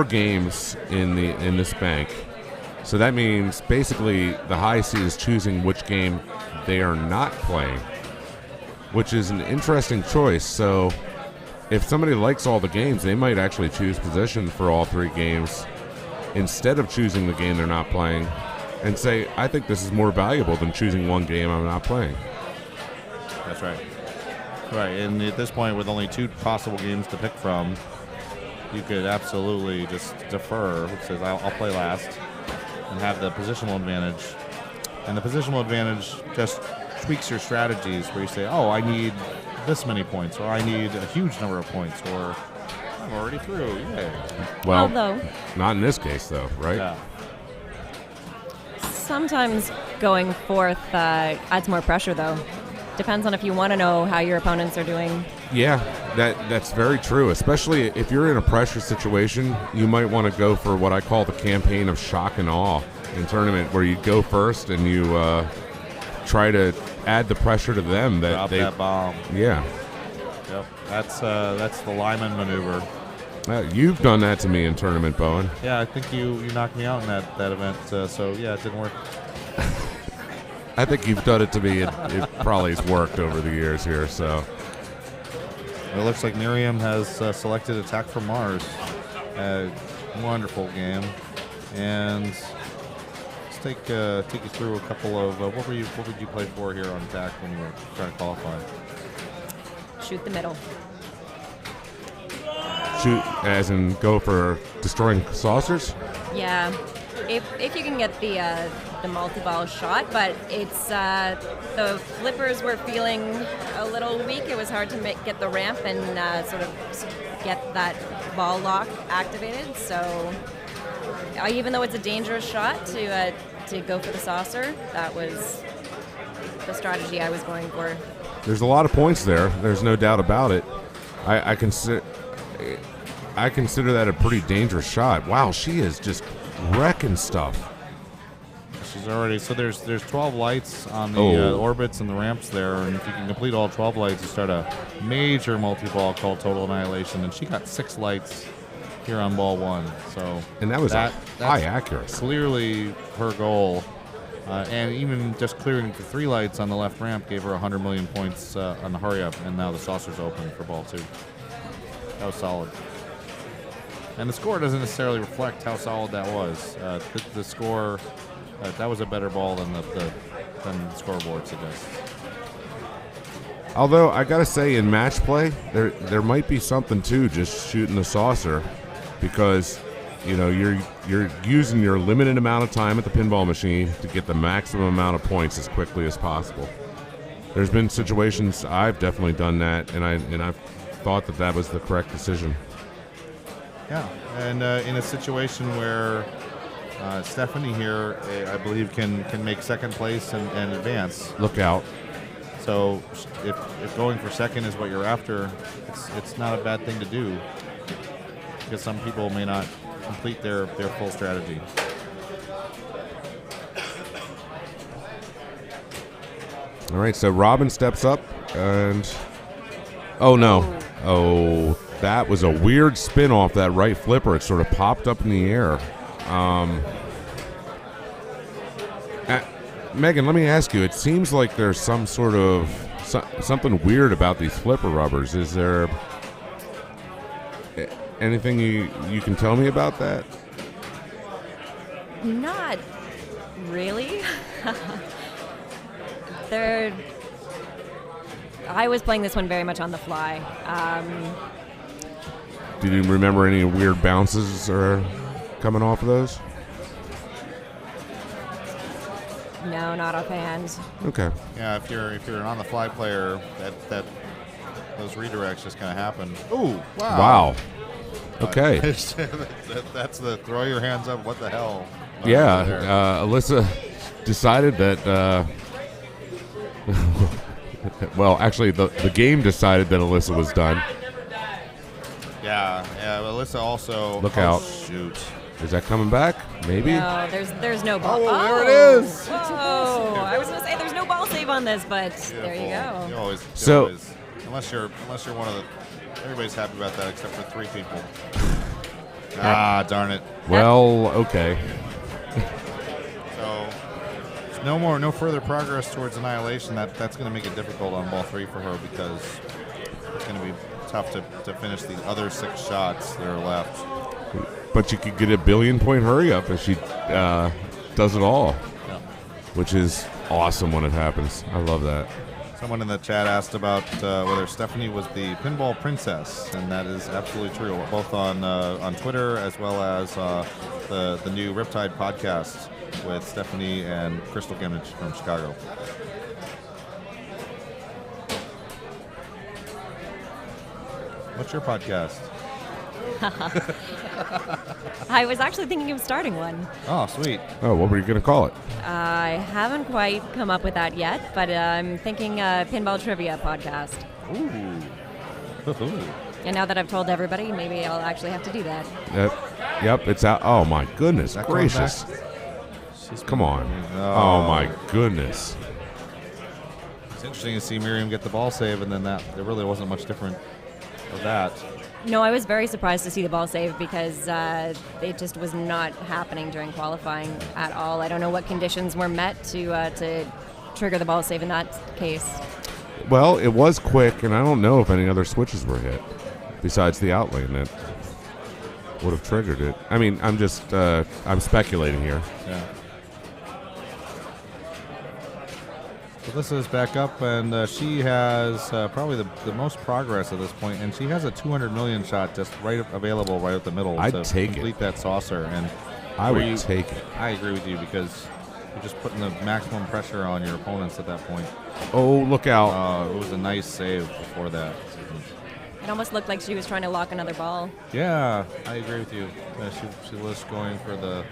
games in this bank. So that means basically the high seed is choosing which game they are not playing. which is an interesting choice. So if somebody likes all the games, they might actually choose position for all 3 games instead of choosing the game they're not playing and say, I think this is more valuable than choosing one game I'm not playing. That's right. Right, and at this point, with only 2 possible games to pick from, you could absolutely just defer, which says I'll play last, and have the positional advantage. And the positional advantage just tweaks your strategies where you say, oh, I need this many points, or I need a huge number of points, or I'm already through, yay. Well, Although, not in this case, though, right? Yeah. sometimes going fourth adds more pressure, though. Depends on if you want to know how your opponents are doing. Yeah, that's very true. Especially if you're in a pressure situation, you might want to go for what I call the campaign of shock and awe in tournament, where you go first and you try to add the pressure to them. Drop that bomb. Yeah. Yep. That's the Lyman maneuver. You've done that to me in tournament, Bowen. Yeah, I think you knocked me out in that event. So yeah, it didn't work. I think you've done it to me. It probably has worked over the years here. So It looks like Miriam has selected Attack from Mars. Wonderful game, and let's take you through a couple of what would you play for here on Attack when you were trying to qualify? Shoot the middle. shoot, as in go for destroying saucers. Yeah, if you can get the multi-ball shot, but it's the flippers were feeling a little weak. It was hard to get the ramp and sort of get that ball lock activated. So even though it's a dangerous shot to go for the saucer, that was the strategy I was going for. There's a lot of points there. There's no doubt about it. I consider that a pretty dangerous shot. Wow, she is just wrecking stuff. She's already there's 12 lights on the orbits and the ramps there, and if you can complete all 12 lights, you start a major multi-ball called Total Annihilation, and she got 6 lights here on ball 1. So And that was high accuracy. Clearly her goal, and even just clearing the 3 lights on the left ramp gave her 100 million points on the hurry up, and now the saucer's open for ball 2. That was solid. And the score doesn't necessarily reflect how solid that was. The score, that was a better ball than the scoreboard suggests. Although I gotta say, in match play, there might be something to just shooting the saucer, because you're using your limited amount of time at the pinball machine to get the maximum amount of points as quickly as possible. There's been situations I've definitely done that, and I've thought that was the correct decision. Yeah, and in a situation where Stephanie here, I believe, can make second place and advance. Look out. So if going for second is what you're after, it's not a bad thing to do, because some people may not complete their full strategy. All right, so Robin steps up, and oh no. Oh, that was a weird spin off that right flipper. It sort of popped up in the air. Megan, let me ask you. It seems like there's some sort of something weird about these flipper rubbers. Is there anything you can tell me about that? Not really. I was playing this one very much on the fly. Do you remember any weird bounces or coming off of those? No, not offhand. Okay. Yeah, if you're an on the fly player, that those redirects just kind of happen. Ooh, wow. Okay. That's the throw your hands up. What the hell? Yeah, Alyssa decided that. Well, actually, the game decided that Alyssa was done. Yeah. Alyssa also. Look out! Shoot. Is that coming back? Maybe. No, there's no ball. Oh, there it is. Whoa! I was gonna say there's no ball save on this, but there you go. You always, unless you're one of the. Everybody's happy about that except for 3 people. Darn it. Well, okay. So no further progress towards annihilation, that's going to make it difficult on ball 3 for her, because it's going to be tough to finish the other 6 shots that are left. But you could get a billion-point hurry-up if she does it all, which is awesome when it happens. I love that. Someone in the chat asked about whether Stephanie was the pinball princess, and that is absolutely true, both on Twitter as well as the new Riptide podcast with Stephanie and Crystal Kimmage from Chicago. What's your podcast? I was actually thinking of starting one. Oh, sweet. Oh, what were you going to call it? I haven't quite come up with that yet, but I'm thinking Pinball Trivia podcast. Ooh. And now that I've told everybody, maybe I'll actually have to do that. Yep, it's out. Oh, my goodness gracious. Come on. Oh, my goodness. It's interesting to see Miriam get the ball save, and then there really wasn't much different of that. No, I was very surprised to see the ball save, because it just was not happening during qualifying at all. I don't know what conditions were met to trigger the ball save in that case. Well, it was quick, and I don't know if any other switches were hit besides the outlane that would have triggered it. I mean, I'm speculating here. Yeah. So this is back up, and she has probably the most progress at this point, and she has a 200 million shot just available right up the middle I'd to take complete that saucer. And I would take it. I agree with you, because you're just putting the maximum pressure on your opponents at that point. Oh, look out. It was a nice save before that. It almost looked like she was trying to lock another ball. Yeah, I agree with you. She was going for the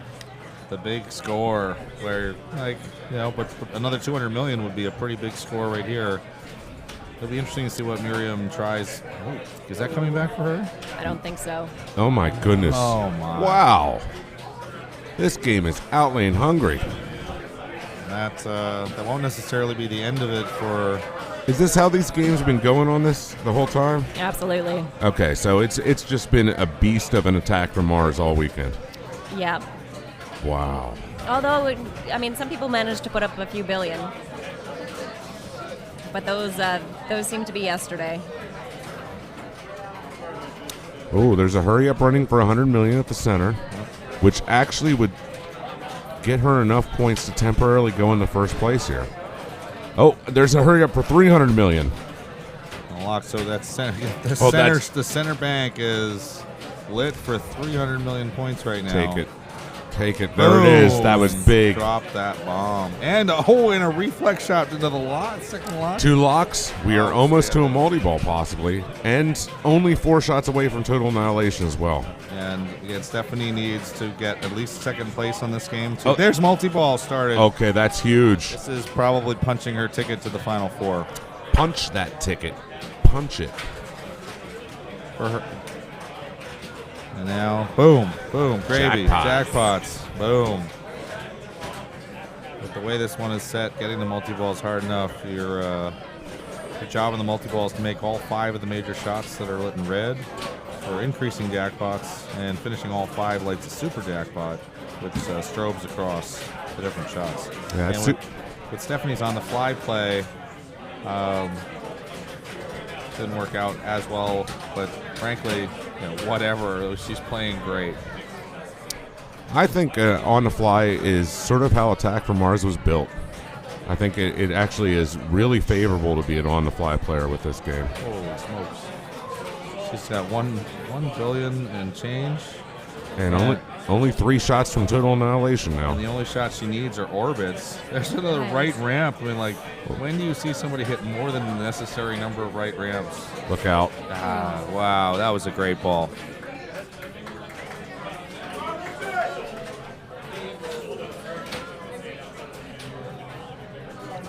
big score, where, but another 200 million would be a pretty big score right here. It'll be interesting to see what Miriam tries. Oh, is that coming back for her? I don't think so. Oh, my goodness. Oh, my. Wow. This game is outlane hungry. That won't necessarily be the end of it for... Is this how these games have been going on this the whole time? Absolutely. Okay, so it's just been a beast of an attack from Mars all weekend. Yeah. Wow. Although, some people managed to put up a few billion. But those seem to be yesterday. Oh, there's a hurry-up running for 100 million at the center, which actually would get her enough points to temporarily go into first place here. Oh, there's a hurry-up for 300 million. Unlocked, so that's the center bank is lit for 300 million points right now. Take it. There it is. That was big. Drop that bomb. And a reflex shot into the second lock. 2 locks. We are almost to a multi-ball possibly. And only 4 shots away from total annihilation as well. And again, Stephanie needs to get at least second place on this game. So there's multi-ball started. Okay, that's huge. This is probably punching her ticket to the Final Four. Punch that ticket. Punch it. For her. And now, boom, gravy, jackpots, boom. But the way this one is set, getting the multi-ball is hard enough. Your job in the multi-ball is to make all 5 of the major shots that are lit in red, or increasing jackpots, and finishing all 5 lights a super jackpot, which strobes across the different shots. Yeah, and with Stephanie's on the fly play, didn't work out as well, but frankly, whatever, she's playing great. I think on the fly is sort of how Attack from Mars was built. I think it actually is really favorable to be an on the fly player with this game. Holy smokes. She's got 1 billion and change. And only 3 shots from total annihilation now. And the only shots she needs are orbits. There's another right ramp. When do you see somebody hit more than the necessary number of right ramps? Look out. Wow, that was a great ball.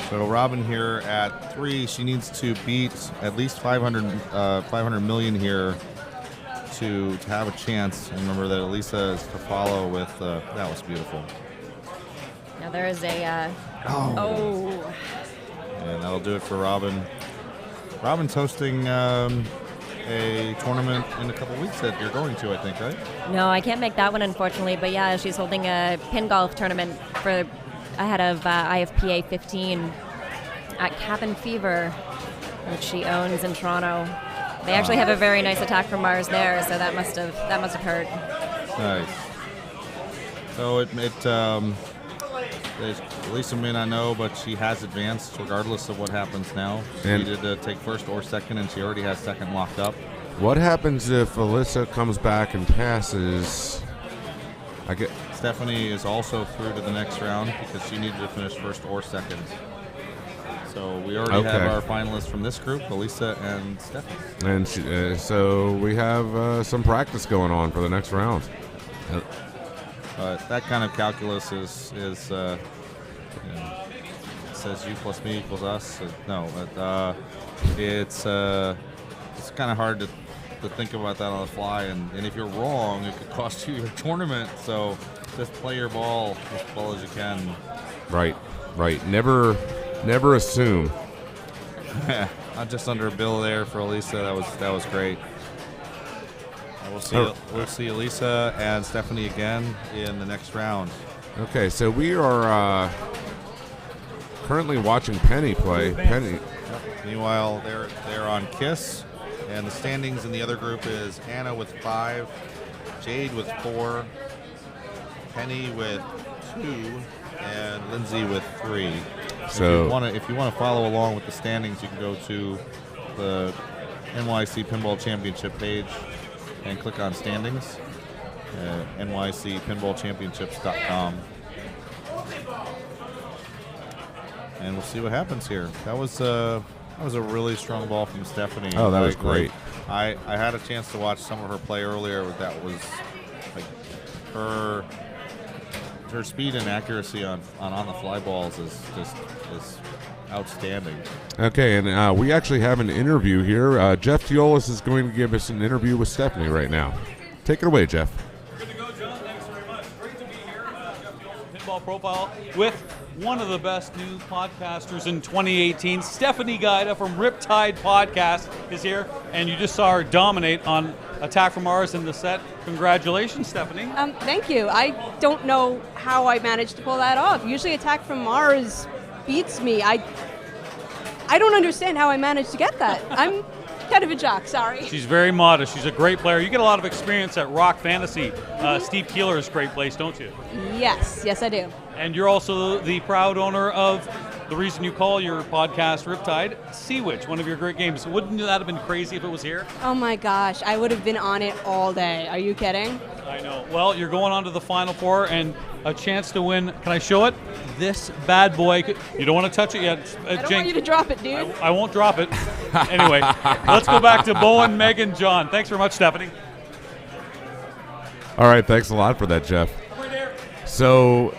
So Robin here at 3, she needs to beat at least 500 million here to have a chance. And remember that Elisa is to follow with, that was beautiful. Now there is a, And that'll do it for Robin. Robin's hosting a tournament in a couple weeks that you're going to, I think, right? No, I can't make that one, unfortunately. But yeah, she's holding a pin golf tournament for ahead of IFPA 15 at Cabin Fever, which she owns in Toronto. They actually have a very nice attack from Mars there, so that must have hurt. Nice. So Lisa may not know, but she has advanced regardless of what happens now. She And- needed to take first or second, and she already has second locked up. What happens if Alyssa comes back and passes? Stephanie is also through to the next round because she needed to finish first or second. So we already have our finalists from this group, Elisa and Stephanie. And so we have some practice going on for the next round. But that kind of calculus is it says you plus me equals us. It's kind of hard to think about that on the fly. And if you're wrong, it could cost you your tournament. So just play your ball as well as you can. Right. Never assume. Not just under a bill there for Elisa. That was great. We'll see Elisa and Stephanie again in the next round. Okay, so we are currently watching Penny play. Penny. Meanwhile, they're on Kiss, and the standings in the other group is Anna with 5, Jade with 4, Penny with 2, and Lindsay with 3. So if you want to follow along with the standings, you can go to the NYC Pinball Championship page and click on standings, nycpinballchampionships.com. And we'll see what happens here. That was a really strong ball from Stephanie. Oh, that was great. I had a chance to watch some of her play earlier. That was like her speed and accuracy on the fly balls is outstanding. Okay, and we actually have an interview here. Jeff Teolis is going to give us an interview with Stephanie right now. Take it away, Jeff. Good to go, John. Thanks very much. Great to be here. Jeff Teolis, Pinball Profile, with one of the best new podcasters in 2018. Stephanie Gyda from Riptide Podcast is here, and you just saw her dominate on Attack from Mars in the set. Congratulations, Stephanie. Thank you. I don't know how I managed to pull that off. Usually Attack from Mars beats me. I don't understand how I managed to get that. I'm kind of a jock, sorry. She's very modest. She's a great player. You get a lot of experience at Rock Fantasy. Steve Keeler's great place, don't you? Yes, I do. And you're also the proud owner of the reason you call your podcast Riptide, Sea Witch, one of your great games. Wouldn't that have been crazy if it was here? Oh my gosh, I would have been on it all day. Are you kidding? I know. Well, you're going on to the Final Four and a chance to win. Can I show it? This bad boy. You don't want to touch it yet. I don't want you to drop it, dude. I won't drop it. Anyway, let's go back to Bowen, Megan, John. Thanks very much, Stephanie. All right, thanks a lot for that, Jeff. So,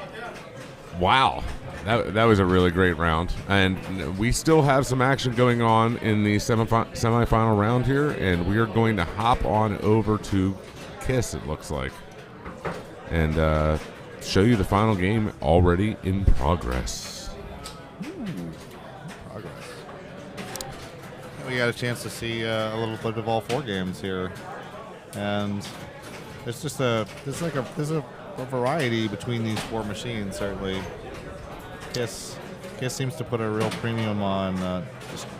wow. That was a really great round. And we still have some action going on in the semifinal round here, and we are going to hop on over to Kiss, it looks like, and show you the final game already in progress. We got a chance to see a little bit of all 4 games here, and there's a variety between these 4 machines. Certainly, Kiss seems to put a real premium on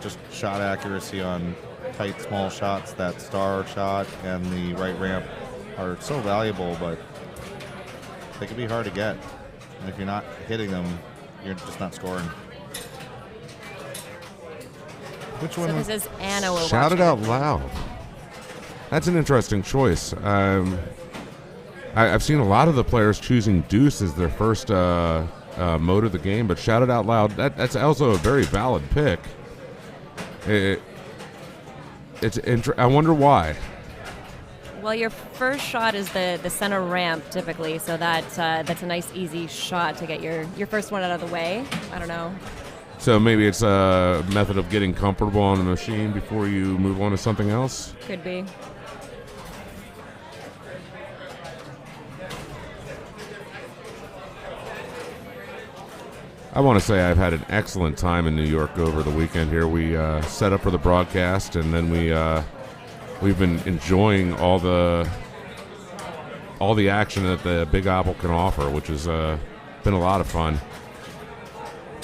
just shot accuracy on tight, small shots. That star shot and the right ramp are so valuable, but they can be hard to get. And if you're not hitting them, you're just not scoring. Which one? So this is Anna. We're Shout it watching. out loud. That's an interesting choice. I've seen a lot of the players choosing Deuce as their first mode of the game, but shout it out loud. That's also a very valid pick. I wonder why. Well, your first shot is the center ramp typically, so that's a nice easy shot to get your first one out of the way. I don't know. So maybe it's a method of getting comfortable on the machine before you move on to something else? Could be. I want to say I've had an excellent time in New York over the weekend here. We set up for the broadcast, and then we've been enjoying all the action that the Big Apple can offer, which has been a lot of fun.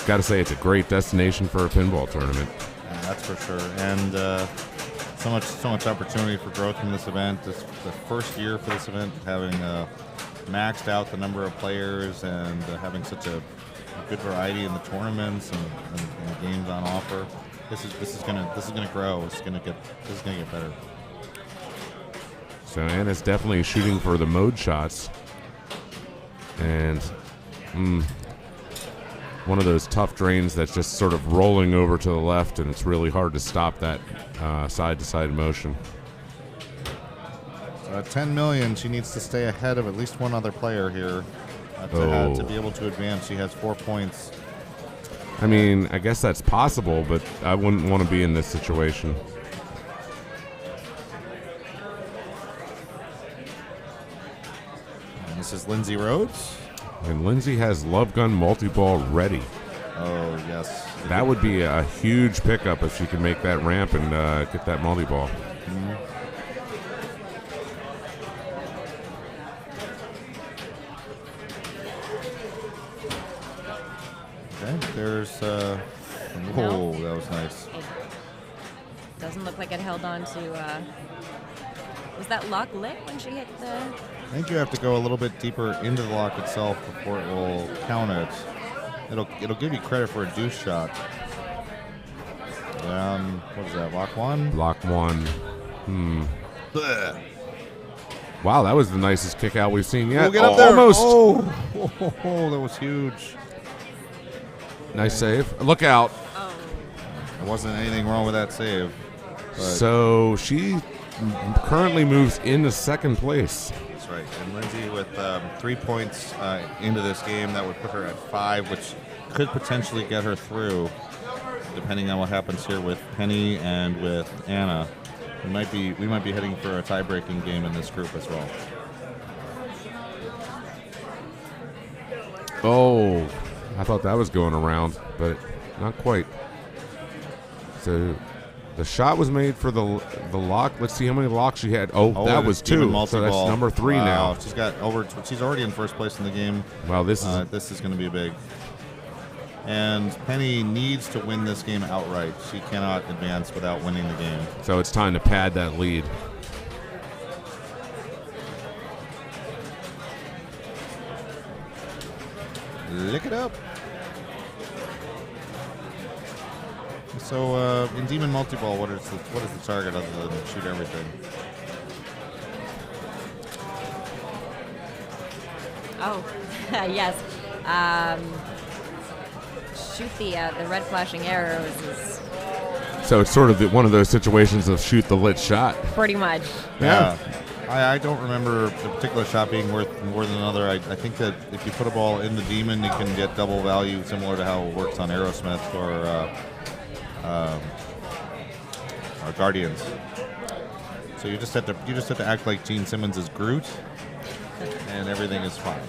got to say it's a great destination for a pinball tournament. Yeah, that's for sure. And so much opportunity for growth in this event. This the first year for this event, having maxed out the number of players and having such a good variety in the tournaments and the games on offer. This is gonna grow. This is gonna get better. So Anna's definitely shooting for the mode shots, and one of those tough drains that's just sort of rolling over to the left, and it's really hard to stop that side-to-side motion. So at 10 million, she needs to stay ahead of at least one other player here to be able to advance. She has 4 points. I mean, I guess that's possible, but I wouldn't want to be in this situation. And this is Lindsay Rhodes. And Lindsay has Love Gun multi-ball ready. Oh, yes. That would be a huge pickup if she can make that ramp and get that multi-ball. Okay, there's... whoa, that was nice. It doesn't look like it held on to... was that lock lit when she hit the... I think you have to go a little bit deeper into the lock itself before it will count it. It'll give you credit for a deuce shot. What is that, lock one? Lock one. Blech. Wow, that was the nicest kick out we've seen yet. Oh, get up there. Almost. Oh, that was huge. Nice save. Look out. There wasn't anything wrong with that save. But So she currently moves into second place. that's right. And Lindsay with 3 points into this game, that would put her at 5, which could potentially get her through, depending on what happens here with Penny and with Anna. We might be heading for a tie-breaking game in this group as well. Oh, I thought that was going around, but not quite. So the shot was made for the lock. Let's see how many locks she had. Oh, that was 2. So that's number 3 Wow. now. She's already in first place in the game. Wow, this This is going to be big. And Penny needs to win this game outright. She cannot advance without winning the game. so it's time to pad that lead. Lick it up. So in Demon Multiball, what is the target other than shoot everything? Oh, yes. Shoot the red flashing arrows is So it's sort of one of those situations of shoot the lit shot. pretty much. Yeah. I don't remember the particular shot being worth more than another. I think that if you put a ball in the Demon, you can get double value, similar to how it works on Aerosmith or Guardians. So you just have to act like Gene Simmons is Groot, and everything is fine.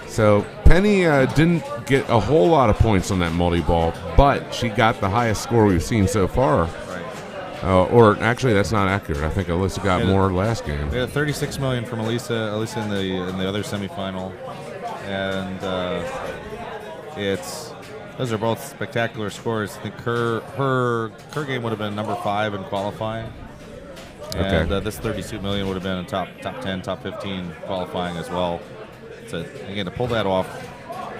So Penny didn't get a whole lot of points on that multi-ball, but she got the highest score we've seen so far. Right. Or actually, that's not accurate. I think Alyssa got more last game. We had 36 million from Alyssa in the other semifinal, and those are both spectacular scores. I think her game would have been number 5 in qualifying, and this 32 million would have been a top 10, top 15 qualifying as well. So again, to pull that off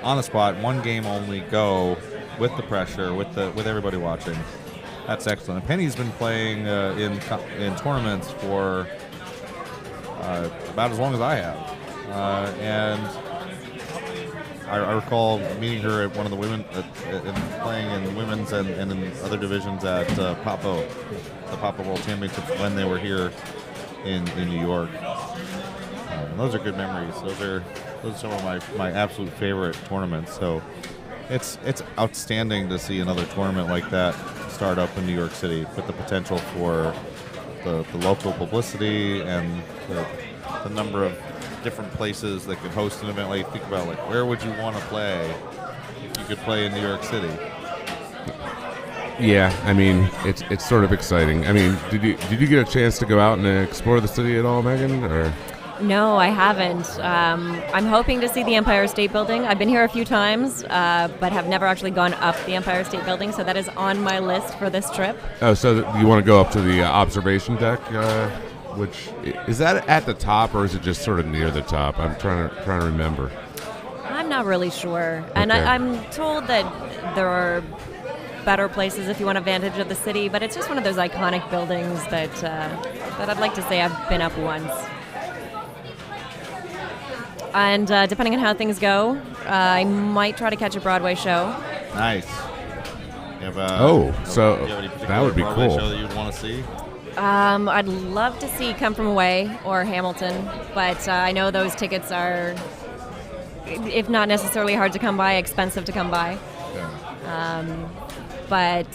on the spot, one game only, go with the pressure, with everybody watching. That's excellent. And Penny's been playing in tournaments for about as long as I have, and I recall meeting her at one of the women, playing in women's and in other divisions at the Papa World Championships when they were here in New York. And those are good memories. Those are some of my absolute favorite tournaments. So it's outstanding to see another tournament like that start up in New York City, with the potential for the local publicity and the number of different places that could host an event. Like, think about, like, where would you want to play if you could play in New York City? Yeah, I mean, it's sort of exciting. I mean, did you get a chance to go out and explore the city at all, Megan? Or No, I haven't. I'm hoping to see the Empire State Building. I've been here a few times, but have never actually gone up the Empire State Building, so that is on my list for this trip. Oh, so you want to go up to the observation deck, which is that at the top or is it just sort of near the top? I'm trying to remember. I'm not really sure. And Okay. I'm told that there are better places if you want a vantage of the city, but it's just one of those iconic buildings that I'd like to say I've been up once. And depending on how things go, I might try to catch a Broadway show. Nice. You have, so do you have any that particular would be Broadway cool. show that you'd want to see? I'd love to see Come From Away or Hamilton, but I know those tickets are, if not necessarily hard to come by, expensive to come by. But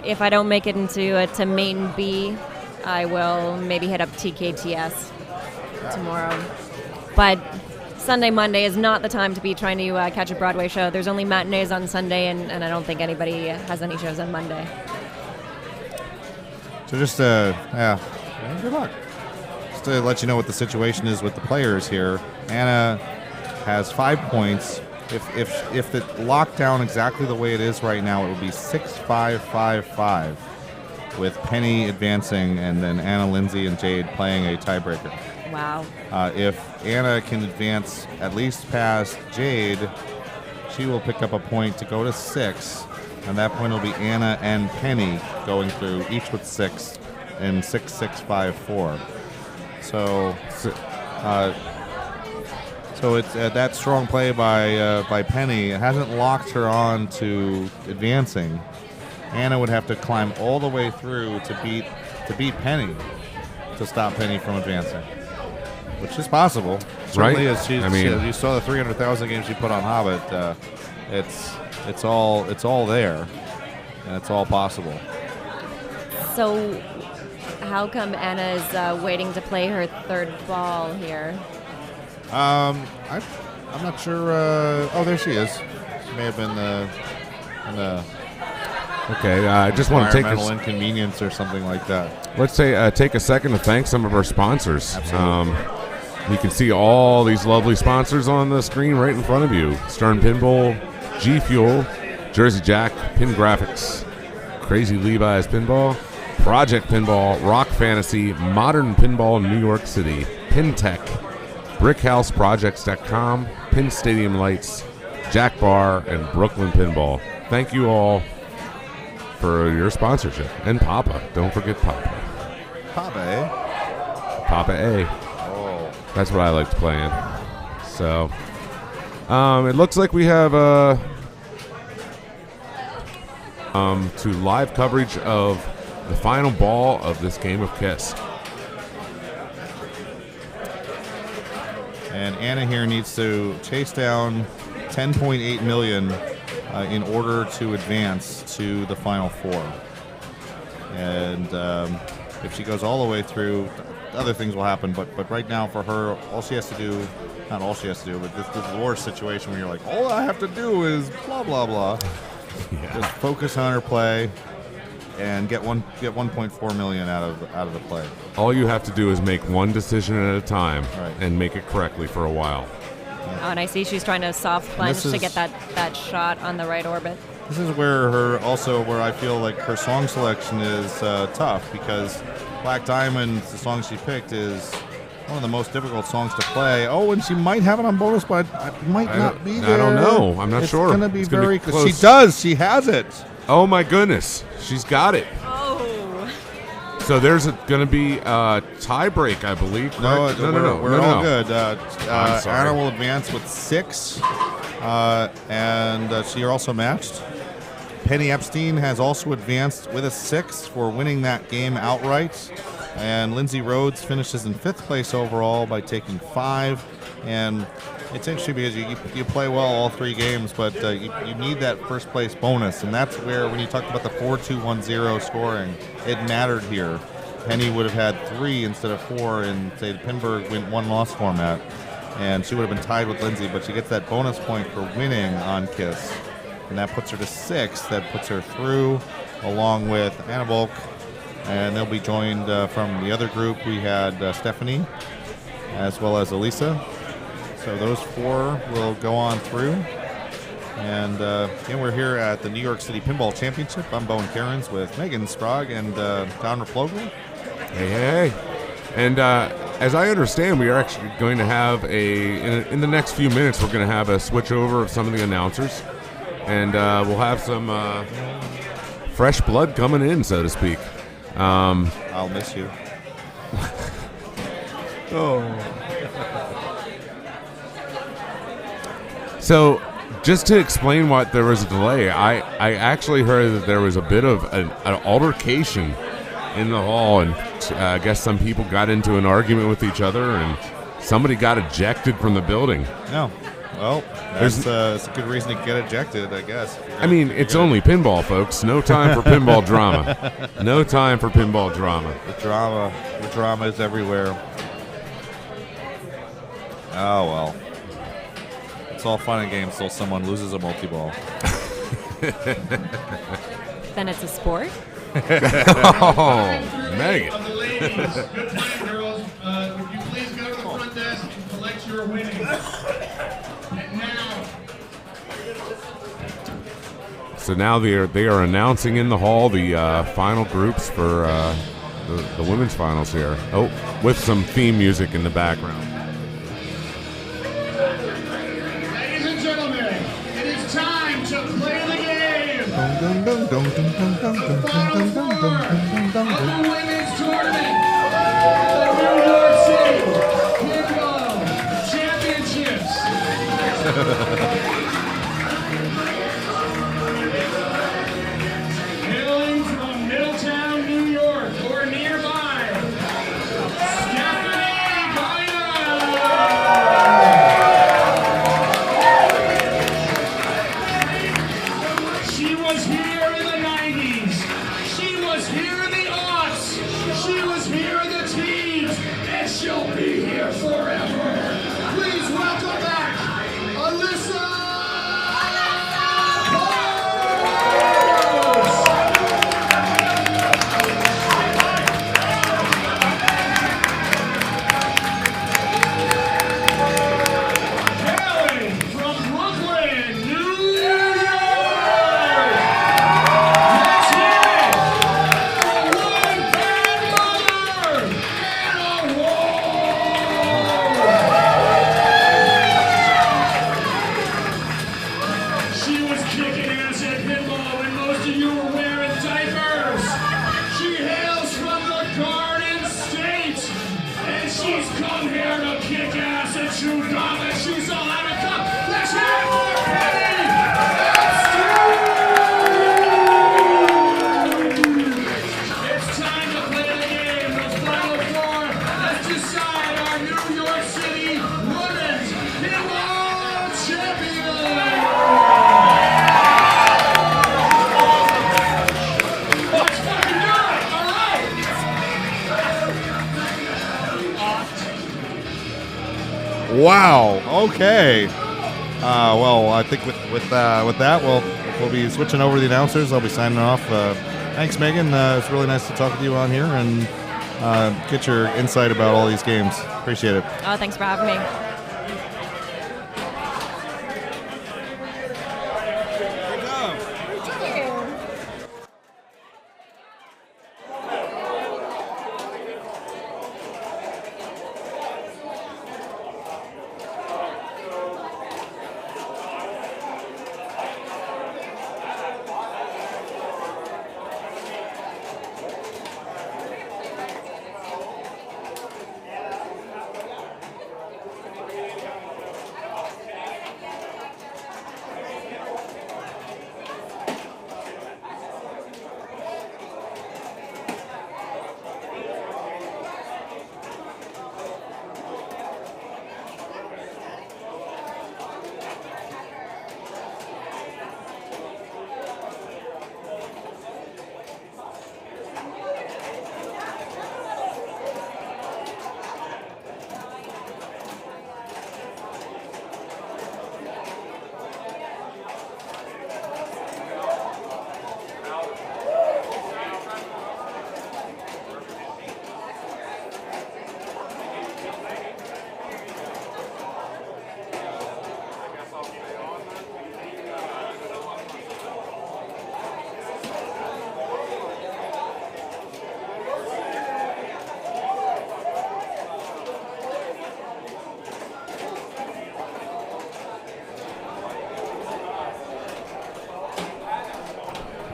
if I don't make it to Main B, I will maybe hit up TKTS tomorrow. But Sunday, Monday is not the time to be trying to catch a Broadway show. There's only matinees on Sunday, and I don't think anybody has any shows on Monday. So just, good luck. Just to let you know what the situation is with the players here. Anna has 5 points. If it locked down exactly the way it is right now, it would be 6-5-5-5 with Penny advancing and then Anna, Lindsay, and Jade playing a tiebreaker. Wow. If Anna can advance at least past Jade, she will pick up a point to go to 6. And that point will be Anna and Penny going through, each with 6, and 6-6-5-4. So it's that strong play by Penny. It hasn't locked her on to advancing. Anna would have to climb all the way through to beat Penny to stop Penny from advancing, which is possible. Certainly Right. is. You saw the 300,000 games she put on Hobbit. It's all there, and it's all possible. So how come Anna is waiting to play her third ball here? I'm not sure. There she is. She may have been in the Okay, I just want to take environmental this. inconvenience or something like that. Let's take a second to thank some of our sponsors. Absolutely. You can see all these lovely sponsors on the screen right in front of you. Stern Pinball, G Fuel, Jersey Jack, Pin Graphics, Crazy Levi's Pinball, Project Pinball, Rock Fantasy, Modern Pinball New York City, PinTech, BrickHouseProjects.com, Pin Stadium Lights, Jack Bar, and Brooklyn Pinball. Thank you all for your sponsorship. And Papa. Don't forget Papa. Papa, eh? Papa A. Oh. That's what I like to play in. So, it looks like we have to live coverage of the final ball of this game of Kiss. And Anna here needs to chase down 10.8 million in order to advance to the final 4. And if she goes all the way through, other things will happen. But right now for her, all she has to do, not all she has to do, but this is the worst situation where you're like, all I have to do is blah, blah, blah. Yeah. Just focus on her play and get 1.4 million out of the play. All you have to do is make one decision at a time Right. and make it correctly for a while. Oh, and I see she's trying to soft plunge this to is- get that shot on the right orbit. This is where I feel like her song selection is tough, because Black Diamond, the song she picked, is one of the most difficult songs to play. Oh, and she might have it on bonus, but it might not be there. I don't know. I'm not it's sure. It's going to be It's gonna be very close. She does. She has it. Oh my goodness, she's got it. Oh. So there's going to be a tie break, I believe. Correct? No. We're all good. I'm sorry. Anna will advance with 6, and she are also matched. Penny Epstein has also advanced with a 6 for winning that game outright. And Lindsay Rhodes finishes in 5th place overall by taking 5. And it's interesting because you play well all 3 games, but you need that first place bonus. And that's where, when you talked about the 4-2-1-0 scoring, it mattered here. Penny would have had 3 instead of 4 in, say, the Pinburg win-1-loss format. And she would have been tied with Lindsay, but she gets that bonus point for winning on Kiss. And that puts her to 6. That puts her through, along with Anna Volk. And they'll be joined from the other group. We had Stephanie as well as Elisa. So those 4 will go on through. And again, we're here at the New York City Pinball Championship. I'm Bowen Cairns with Megan Sprague and Don Raplogle. Hey. And as I understand, we are actually going to have in the next few minutes, we're going to have a switch over of some of the announcers. And we'll have some fresh blood coming in, so to speak. I'll miss you. So, just to explain why there was a delay, I actually heard that there was a bit of an altercation in the hall, and I guess some people got into an argument with each other, and somebody got ejected from the building. No. Well, that's a good reason to get ejected, I guess. I mean, it's only pinball, folks. No time for pinball drama. No time for pinball drama. The drama is everywhere. Oh, well. It's all fun and games until someone loses a multi-ball. Then it's a sport. Oh, Megan. Of the ladies, good time, girls. Would you please go to the front desk and collect your winnings? And now. So now they are announcing in the hall the final groups for the women's finals here. Oh, with some theme music in the background. Ladies and gentlemen, it is time to play the game. The final 4 of the women's tournament. The New York City Pinball Championships. Hailing from Middletown, New York, or nearby, Stephanie Gyda. She was here in the 90s. She was here in the aughts. She was here in the teens. And she'll be here forever. Please welcome back Alyssa. Hailing from Brooklyn, New York. Let's hear it for one bad mother, Anna Wall. She was kicking ass at pinball when most of you were wearing diapers. She hails from the Garden State, and she's come here to kick ass and chew gum, and she's all out of cup. Let's hear it for Penny and Stu! It's time to play the game. The final 4. Let's decide our New York City Women's Pinball Champion. Let's fucking do it! All right! Wow. Okay. Well, I think with that, we'll be switching over to the announcers. I'll be signing off. Thanks, Megan. It's really nice to talk with you on here and get your insight about all these games. Appreciate it. Oh, thanks for having me.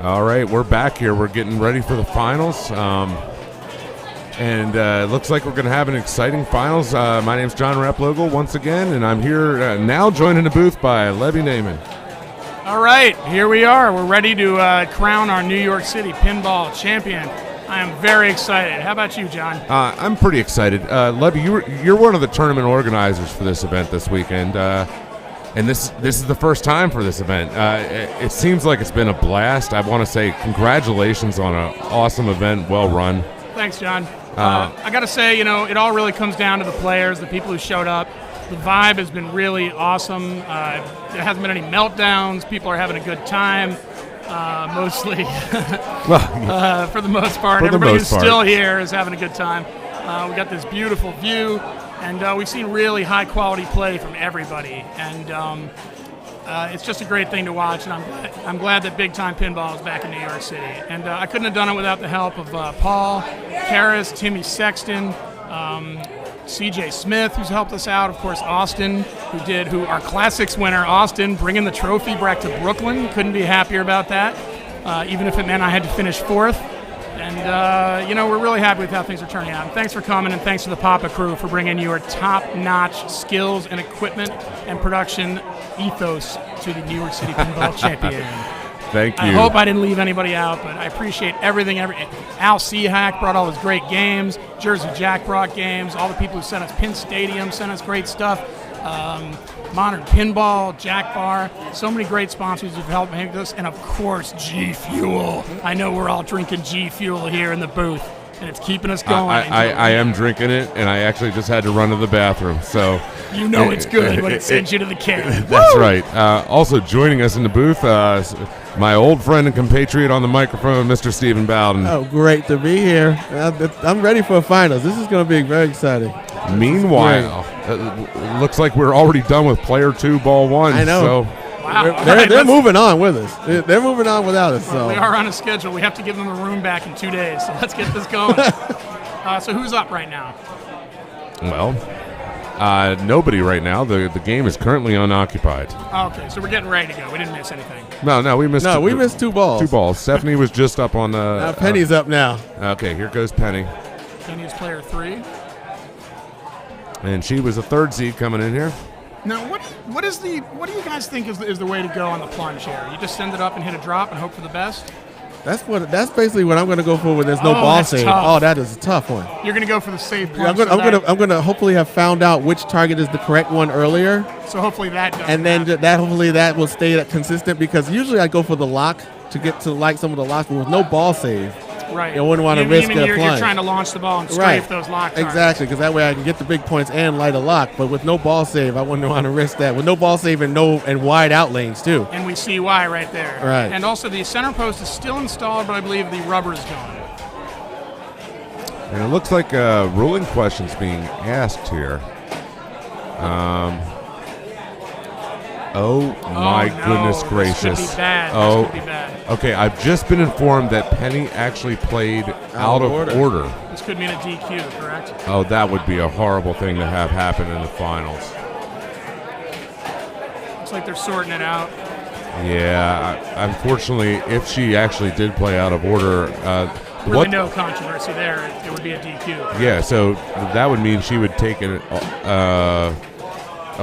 All right, we're back here. We're getting ready for the finals. And it looks like we're going to have an exciting finals. My name's John Raplogle once again, and I'm here now joined in the booth by Levy Naiman. All right, here we are. We're ready to crown our New York City Pinball champion. I am very excited. How about you, John? I'm pretty excited. Levy, you're one of the tournament organizers for this event this weekend. And this is the first time for this event. It seems like it's been a blast. I want to say congratulations on an awesome event, well run. Thanks, John. I got to say, it all really comes down to the players, the people who showed up. The vibe has been really awesome. There hasn't been any meltdowns. People are having a good time, mostly. For the most part. Everybody who's still here is having a good time. We got this beautiful view. And we've seen really high-quality play from everybody, and it's just a great thing to watch. And I'm glad that Big Time Pinball is back in New York City. And I couldn't have done it without the help of Paul, Karras, Timmy Sexton, C.J. Smith, who's helped us out. Of course, Austin, who our Classics winner, Austin, bringing the trophy back to Brooklyn. Couldn't be happier about that, even if it meant I had to finish fourth. And, we're really happy with how things are turning out. And thanks for coming, and thanks to the Papa crew for bringing your top-notch skills and equipment and production ethos to the New York City Pinball Champion. Thank you. I hope I didn't leave anybody out, but I appreciate everything. Al Seahack brought all his great games. Jersey Jack brought games. All the people who sent us Pin Stadium sent us great stuff. Modern Pinball, Jack Bar, so many great sponsors who've helped make this, and of course G Fuel. I know we're all drinking G Fuel here in the booth, and it's keeping us going. I am drinking it, and I actually just had to run to the bathroom, so it's good when it sends you to the can. That's right. Also joining us in the booth, my old friend and compatriot on the microphone, Mr. Stephen Bowden. Oh, great to be here. I'm ready for a finals. This is going to be very exciting. Meanwhile, it looks like we're already done with player 2, ball 1. I know. So Wow. They're moving on with us. They're moving on without us. So we are on a schedule. We have to give them the room back in 2 days. So let's get this going. So who's up right now? Well, nobody right now. The game is currently unoccupied. Okay, so we're getting ready to go. We didn't miss anything. No, we missed. We missed 2 balls. 2 balls. Stephanie was just up on the. Now Penny's up now. Okay, here goes Penny. Penny is player 3. And she was a 3rd seed coming in here. Now, what do you guys think is the way to go on the plunge here? You just send it up and hit a drop and hope for the best? That's basically what I'm going to go for when there's no ball save. Tough. Oh, that is a tough one. You're going to go for the safe plunge. I'm going to hopefully have found out which target is the correct one earlier. So hopefully that doesn't and then happen. hopefully that will stay consistent, because usually I go for the lock to get to like some of the locks, but with no ball save. Right. You wouldn't want to risk a plunge. You're trying to launch the ball and strafe those lock targets. Exactly, because that way I can get the big points and light a lock. But with no ball save, I wouldn't want to risk that. With no ball save and wide out lanes too. And we see why right there. Right. And also the center post is still installed, but I believe the rubber is gone. And it looks like ruling questions being asked here. Goodness gracious. This could be bad. Oh, this could be bad. Okay, I've just been informed that Penny actually played out of order. This could mean a DQ, correct? Oh, that would be a horrible thing to have happen in the finals. Looks like they're sorting it out. Yeah, unfortunately, if she actually did play out of order, really no controversy there. It would be a DQ. Yeah, so that would mean she would take a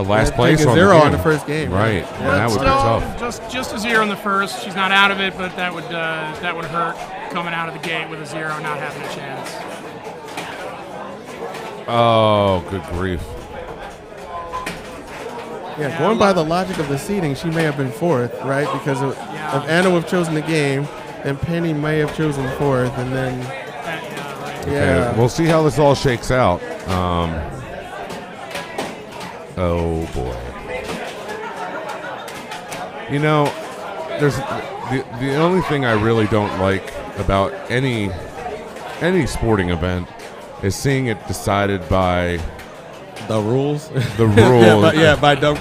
last place on 0 the game. on the first game. Right, and that would be tough. Just a 0 in the first. She's not out of it, but that would hurt coming out of the gate with a 0, not having a chance. Oh, good grief. Yeah, going by the logic of the seeding, she may have been 4th, right? Because if Anna would have chosen the game, then Penny may have chosen 4th, and then Okay, we'll see how this all shakes out. Oh boy. There's the only thing I really don't like about any sporting event is seeing it decided by the rules. The rules. by the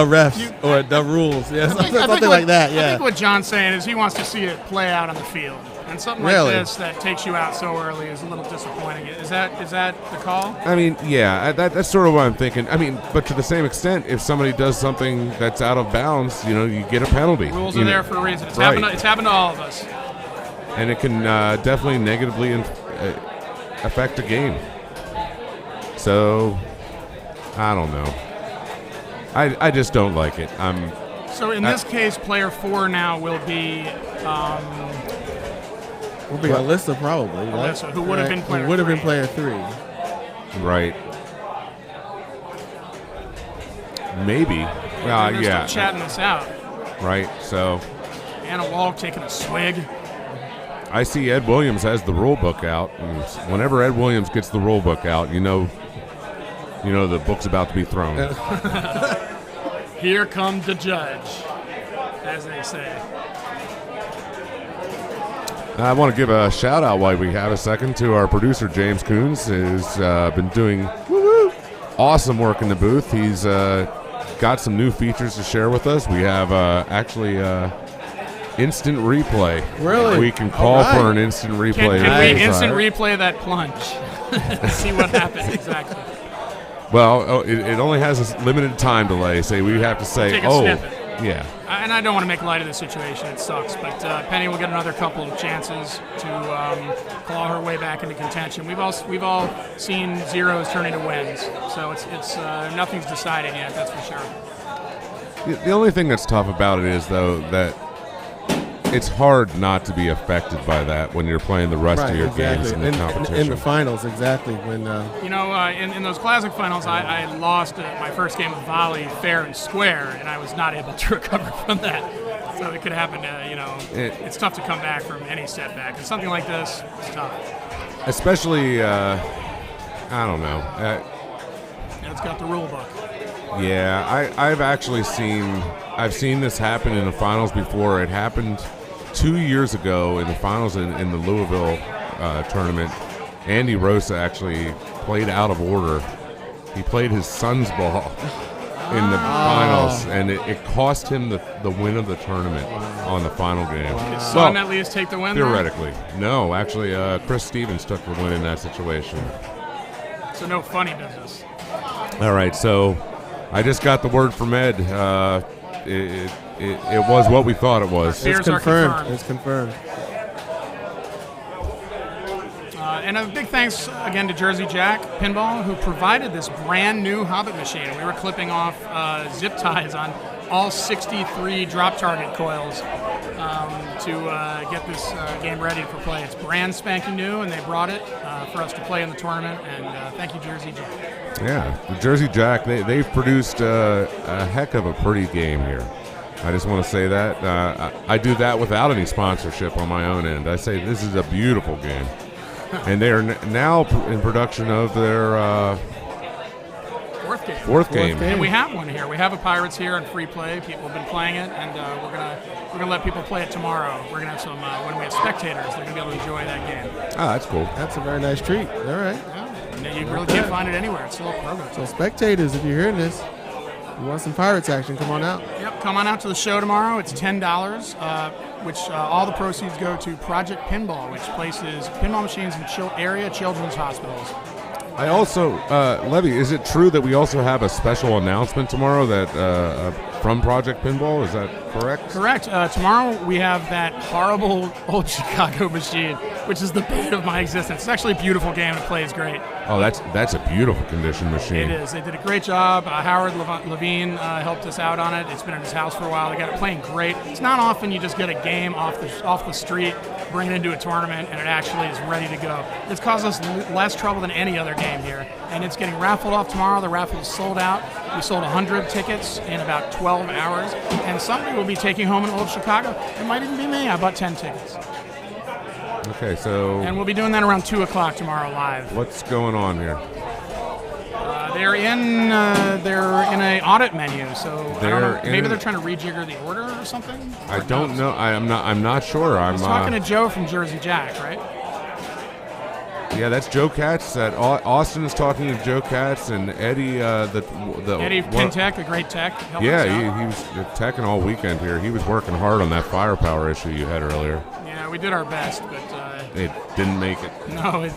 refs or the rules. Yeah, something like that. Yeah. I think what John's saying is he wants to see it play out on the field. And something Really? like this that takes you out so early is a little disappointing. Is that the call? I mean, yeah, that's sort of what I'm thinking. I mean, but to the same extent, if somebody does something that's out of bounds, you get a penalty. Rules You are know, there for a reason. It's right. happened to all of us. And it can definitely negatively affect a game. So, I don't know. I just don't like it. So in this case, player 4 now will be Alyssa probably. Right? Alyssa, who would have been player Who would have been 3. player 3. Right. Maybe. They're Yeah. still chatting this out. Right. So Anna Walk taking a swig. I see Ed Williams has the rule book out, and whenever Ed Williams gets the rule book out, you know the book's about to be thrown. Here comes the judge, as they say. I want to give a shout out while we have a second to our producer James Coons, who's been doing awesome work in the booth. He's got some new features to share with us. We have actually instant replay. Really? We can call All right. for an instant replay. Can Nice. we instant replay that plunge? See what happens exactly. Well, it only has a limited time delay, so we have to say, Take a snippet. yeah. And I don't want to make light of the situation. It sucks. But Penny will get another couple of chances to claw her way back into contention. We've all seen zeros turn into wins. So it's nothing's decided yet, that's for sure. The only thing that's tough about it is, though, that it's hard not to be affected by that when you're playing the rest of your games in the competition. In the finals, exactly. When In those classic finals, I lost my first game of volley fair and square, and I was not able to recover from that. So it could happen. It's tough to come back from any setback. And something like this, it's tough. Especially, I don't know. And it's got the rule book. Yeah, I've seen this happen in the finals before. It happened 2 years ago in the finals in the Louisville tournament. Andy Rosa actually played out of order. He played his son's ball in the finals, and it cost him the win of the tournament on the final game. Did son at least take the win? Theoretically. No, actually, Chris Stevens took the win in that situation. So no funny business. All right, so I just got the word from Ed. It was what we thought it was. Fears it's are confirmed. It's confirmed. And a big thanks again to Jersey Jack Pinball, who provided this brand new Hobbit machine. We were clipping off zip ties on all 63 drop target coils to get this game ready for play. It's brand spanking new, and they brought it for us to play in the tournament. And thank you, Jersey Jack. Yeah, the Jersey Jack, they've produced a heck of a pretty game here. I just want to say that. I do that without any sponsorship on my own end. I say this is a beautiful game. And they are now in production of their fourth game. And we have one here. We have a Pirates here in free play. People have been playing it, and we're gonna let people play it tomorrow. We're gonna have some when we have spectators, they're gonna be able to enjoy that game. Ah, that's cool. That's a very nice treat. All right. Yeah. You really can't find it anywhere. It's still a program. So spectators, if you're hearing this, you want some Pirates action, come on out. Yep, come on out to the show tomorrow. It's $10, which all the proceeds go to Project Pinball, which places pinball machines in area children's hospitals. I also, Levy, is it true that we also have a special announcement tomorrow that from Project Pinball? Is that correct? Correct. Tomorrow we have that horrible old Chicago machine, which is the bane of my existence. It's actually a beautiful game. It plays great. Oh, that's a beautiful condition machine. It is. They did a great job. Howard Levine helped us out on it. It's been in his house for a while. They got it playing great. It's not often you just get a game off the street, bring it into a tournament, and it actually is ready to go. It's caused us less trouble than any other game here, and it's getting raffled off tomorrow. The raffle is sold out. We sold 100 tickets in about 12 hours, and somebody will be taking home an old Chicago. It might even be me. I bought 10 tickets. Okay, so... And we'll be doing that around 2 o'clock tomorrow live. What's going on here? They're in a audit menu, so I don't know, maybe they're trying to rejigger the order or something. I don't know. I'm not sure. I was talking to Joe from Jersey Jack, right? Yeah, that's Joe Katz. That Austin is talking to Joe Katz and Eddie. Eddie Pintech, a great tech. Yeah, he was teching all weekend here. He was working hard on that firepower issue you had earlier. Yeah, Yeah, we did our best, but It didn't make it. no,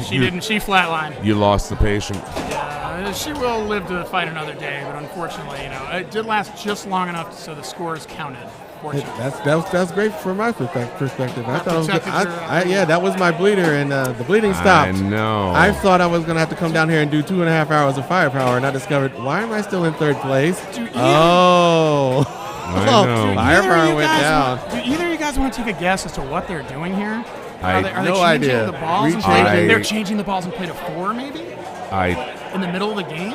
she didn't. She flatlined. You lost the patient. Yeah, she will live to fight another day, but unfortunately, it did last just long enough so the scores counted. Fortunately. That's great from my perspective. I thought it was good. Protected Yeah, that was my bleeder, and the bleeding stopped. I know. I thought I was going to have to come down here and do 2.5 hours of firepower, and I discovered, why am I still in third place? I know. Firepower went down. Do either of you guys want to take a guess as to what they're doing here? I- Are they no changing idea. the balls? And Rechanging. they're changing the balls and play to 4, maybe? In the middle of the game?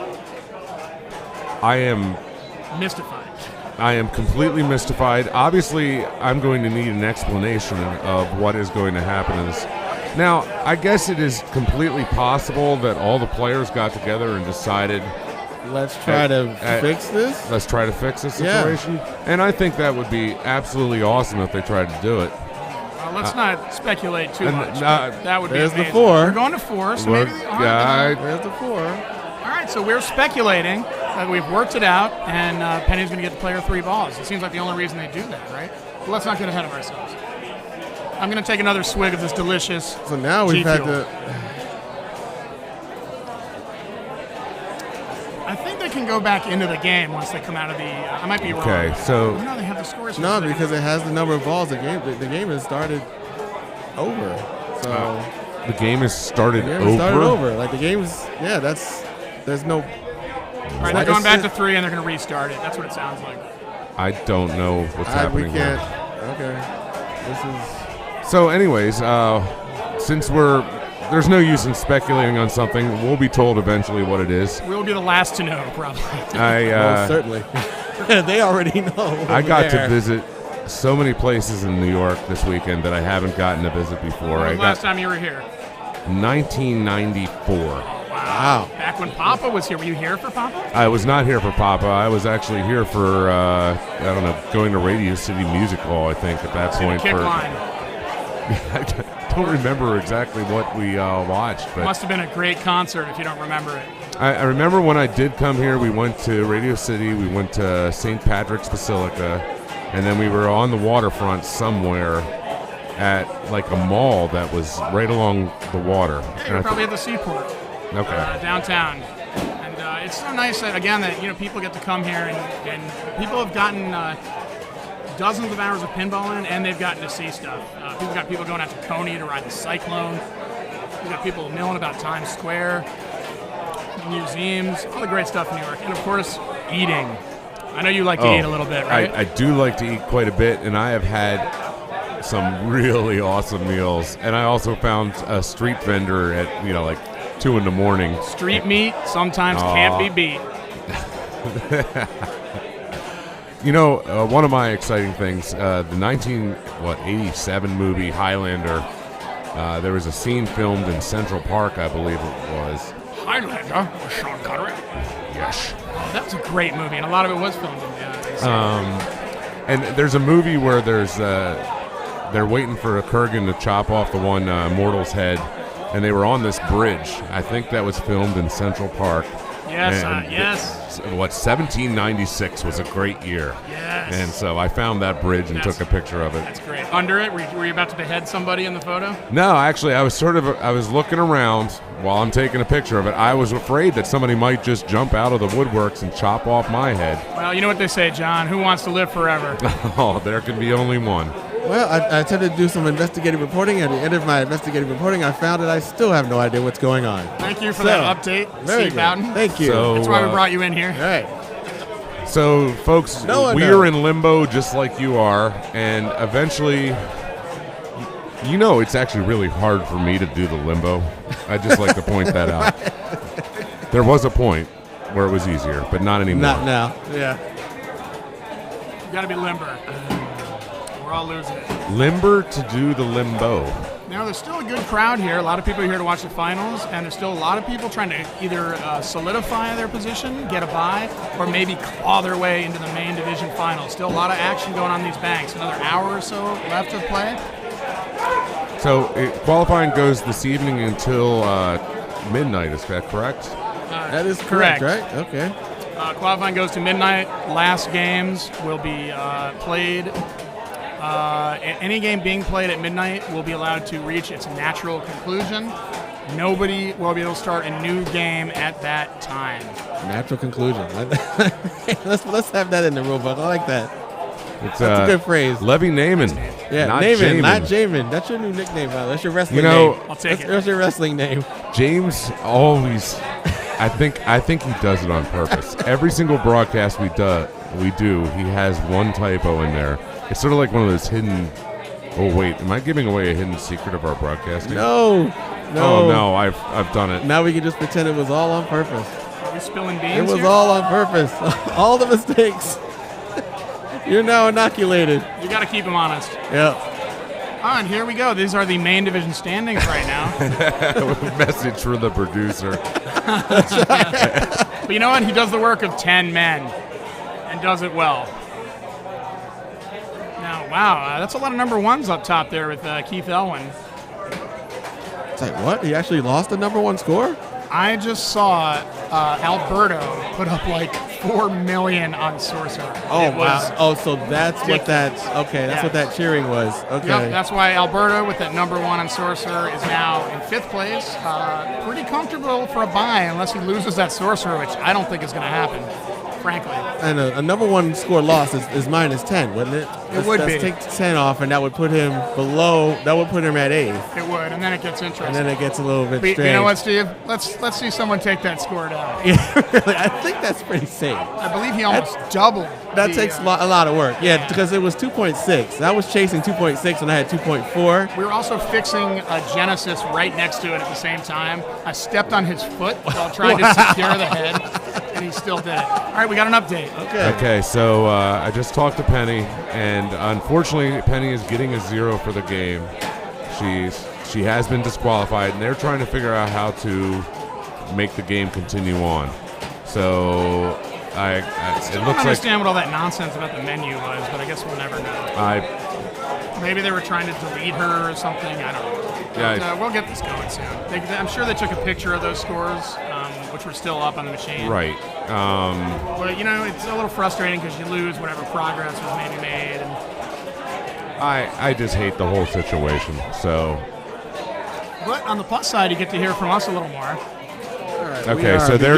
I am Mystified. completely mystified. Obviously, I'm going to need an explanation of what is going to happen in this. Now, I guess it is completely possible that all the players got together and decided, Let's try to fix this. let's try to fix this Yeah. situation. And I think that would be absolutely awesome if they tried to do it. Let's not speculate too much. That would be There's the amazing. 4. We're going to 4, so Look, maybe. There's the 4. All right, so we're speculating that we've worked it out, and Penny's going to get the player 3 balls. It seems like the only reason they do that, right? But let's not get ahead of ourselves. I'm going to take another swig of this delicious. So now we've had G-Fuel. to. I think they can go back into the game once they come out of the. I might be wrong. Okay, so No, they have the scores. for No, the- because it has the number of balls. The game has started over. So the game has started the game over. has started over. Like the game's there's no. All right, they're going back to 3, and they're going to restart it. That's what it sounds like. I don't know what's happening. We here. can't. Okay. This is. So, anyways, since there's no use in speculating on something, we'll be told eventually what it is. We'll be the last to know, probably. Well, certainly. They already know. I got to visit so many places in New York this weekend that I haven't gotten to visit before. When was the last time you were here? 1994. Wow. Back when Papa was here. Were you here for Papa? I was not here for Papa. I was actually here for, going to Radio City Music Hall, I think, at that point. Kick line. I don't remember exactly what we watched. But Must have been a great concert if you don't remember it. I remember when I did come here, we went to Radio City, we went to St. Patrick's Basilica, and then we were on the waterfront somewhere at like a mall that was right along the water. Yeah, you were probably at the Seaport. Okay. Downtown. And it's so nice that, again, that people get to come here and people have gotten dozens of hours of pinball in, and they've gotten to see stuff. We've got people going out to Coney to ride the Cyclone. We've got people milling about Times Square, museums, all the great stuff in New York. And, of course, eating. I know you like to eat a little bit, right? I do like to eat quite a bit, and I have had some really awesome meals. And I also found a street vendor at, like 2 in the morning. Street meat sometimes can't be beat. One of my exciting things, the 1987 movie Highlander, there was a scene filmed in Central Park, I believe it was. Highlander with Sean Connery. Yes. That was a great movie, and a lot of it was filmed in And there's a movie where they're waiting for a Kurgan to chop off the one mortal's head, and they were on this bridge. I think that was filmed in Central Park. Yes, And yes. 1796 was a great year. Yes. And so I found that bridge and took a picture of it. That's great. Under it, were you about to behead somebody in the photo? No, actually, I was looking around while I'm taking a picture of it. I was afraid that somebody might just jump out of the woodworks and chop off my head. Well, you know what they say, John. Who wants to live forever? Oh, there can be only one. Well, I attempted to do some investigative reporting. At the end of my investigative reporting, I found that I still have no idea what's going on. Thank you for that update, Very Steve good. Bowden. Thank you. So, That's why we brought you in here. All right. So, folks, we are in limbo just like you are, and eventually, it's actually really hard for me to do the limbo. I'd just like to point that out. There was a point where it was easier, but not anymore. Not now. Yeah. You got to be limber. We're all losing it. Limber to do the limbo. Now, there's still a good crowd here. A lot of people are here to watch the finals, and there's still a lot of people trying to either solidify their position, get a bye, or maybe claw their way into the main division finals. Still a lot of action going on these banks. Another hour or so left to play. So qualifying goes this evening until midnight, is that correct? That is correct, right? Okay. Qualifying goes to midnight. Last games will be played Any game being played at midnight will be allowed to reach its natural conclusion. Nobody will be able to start a new game at that time. Natural conclusion. let's have that in the rule book. I like that. It's That's a good phrase. Levy Naaman. Yeah, not Naaman, Jamin. not Jamin. That's your new nickname, man. That's your wrestling You know, name. I'll take That's your wrestling name. James always, I think he does it on purpose. Every single broadcast we do, he has one typo in there. It's sort of like one of those hidden. Oh wait, am I giving away a hidden secret of our broadcasting? No. Oh no, I've done it. Now we can just pretend it was all on purpose. Are we spilling beans It was here? all on purpose. All the mistakes. You're now inoculated. You got to keep them honest. Yeah. All right, here we go. These are the main division standings right now. Message for the producer. But you know what? He does the work of 10 men and does it well. Now, wow, that's a lot of number ones up top there with Keith Elwin. It's like, what? He actually lost a number 1 score? I just saw Alberto put up like 4 million on Sorcerer. Oh, It was wow. Oh, so that's what that, okay, that's Yeah. what that cheering was. Okay. Yep, that's why Alberto with that number 1 on Sorcerer is now in 5th place. Pretty comfortable for a bye unless he loses that Sorcerer, which I don't think is going to happen, frankly. And a number 1 score loss is minus 10, wouldn't it? Would be. Let's take 10 off, and that would put him below, that would put him at 8th. It would, and then it gets interesting. And then it gets a little bit But strange. you know what, Steve? Let's see someone take that score down. Yeah, really, I think that's pretty safe. I believe he almost doubled. That takes a lot of work. Yeah, because it was 2.6. I was chasing 2.6 and I had 2.4. We were also fixing a Genesis right next to it at the same time. I stepped on his foot while trying to secure the head, and he still did it. All right, we got an update. Okay, so I just talked to Penny, and unfortunately, Penny is getting a 0 for the game. She has been disqualified, and they're trying to figure out how to make the game continue on. So it Still looks don't like understand what all that nonsense about the menu was, but I guess we'll never know. Maybe they were trying to delete her or something. I don't know. Yeah, But, we'll get this going soon. I'm sure they took a picture of those scores, which were still up on the machine. right. But, you know, it's a little frustrating because you lose whatever progress was maybe made. And I just hate the whole situation. So but on the plus side, you get to hear from us a little more. okay, so they're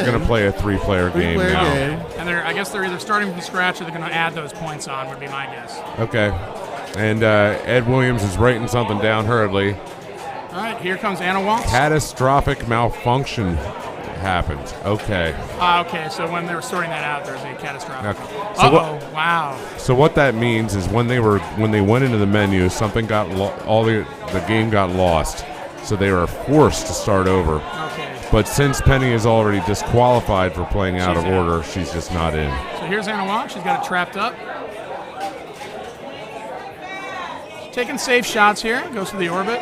gonna play a 3-player game now. And I guess they're either starting from scratch or they're going to add those points on, would be my guess. Okay, and Ed Williams is writing something down hurriedly. All right, here comes Anna Waltz. Catastrophic malfunction happened. Okay. Okay, so when they were sorting that out, there was a catastrophic. Okay. So Wow. So what that means is when they went into the menu, something got the game got lost, so they were forced to start over. Okay. But since Penny is already disqualified for playing out She's of out. order, she's just not in. So here's Anna Waltz. She's got it trapped up. She's taking safe shots here. Goes to the orbit.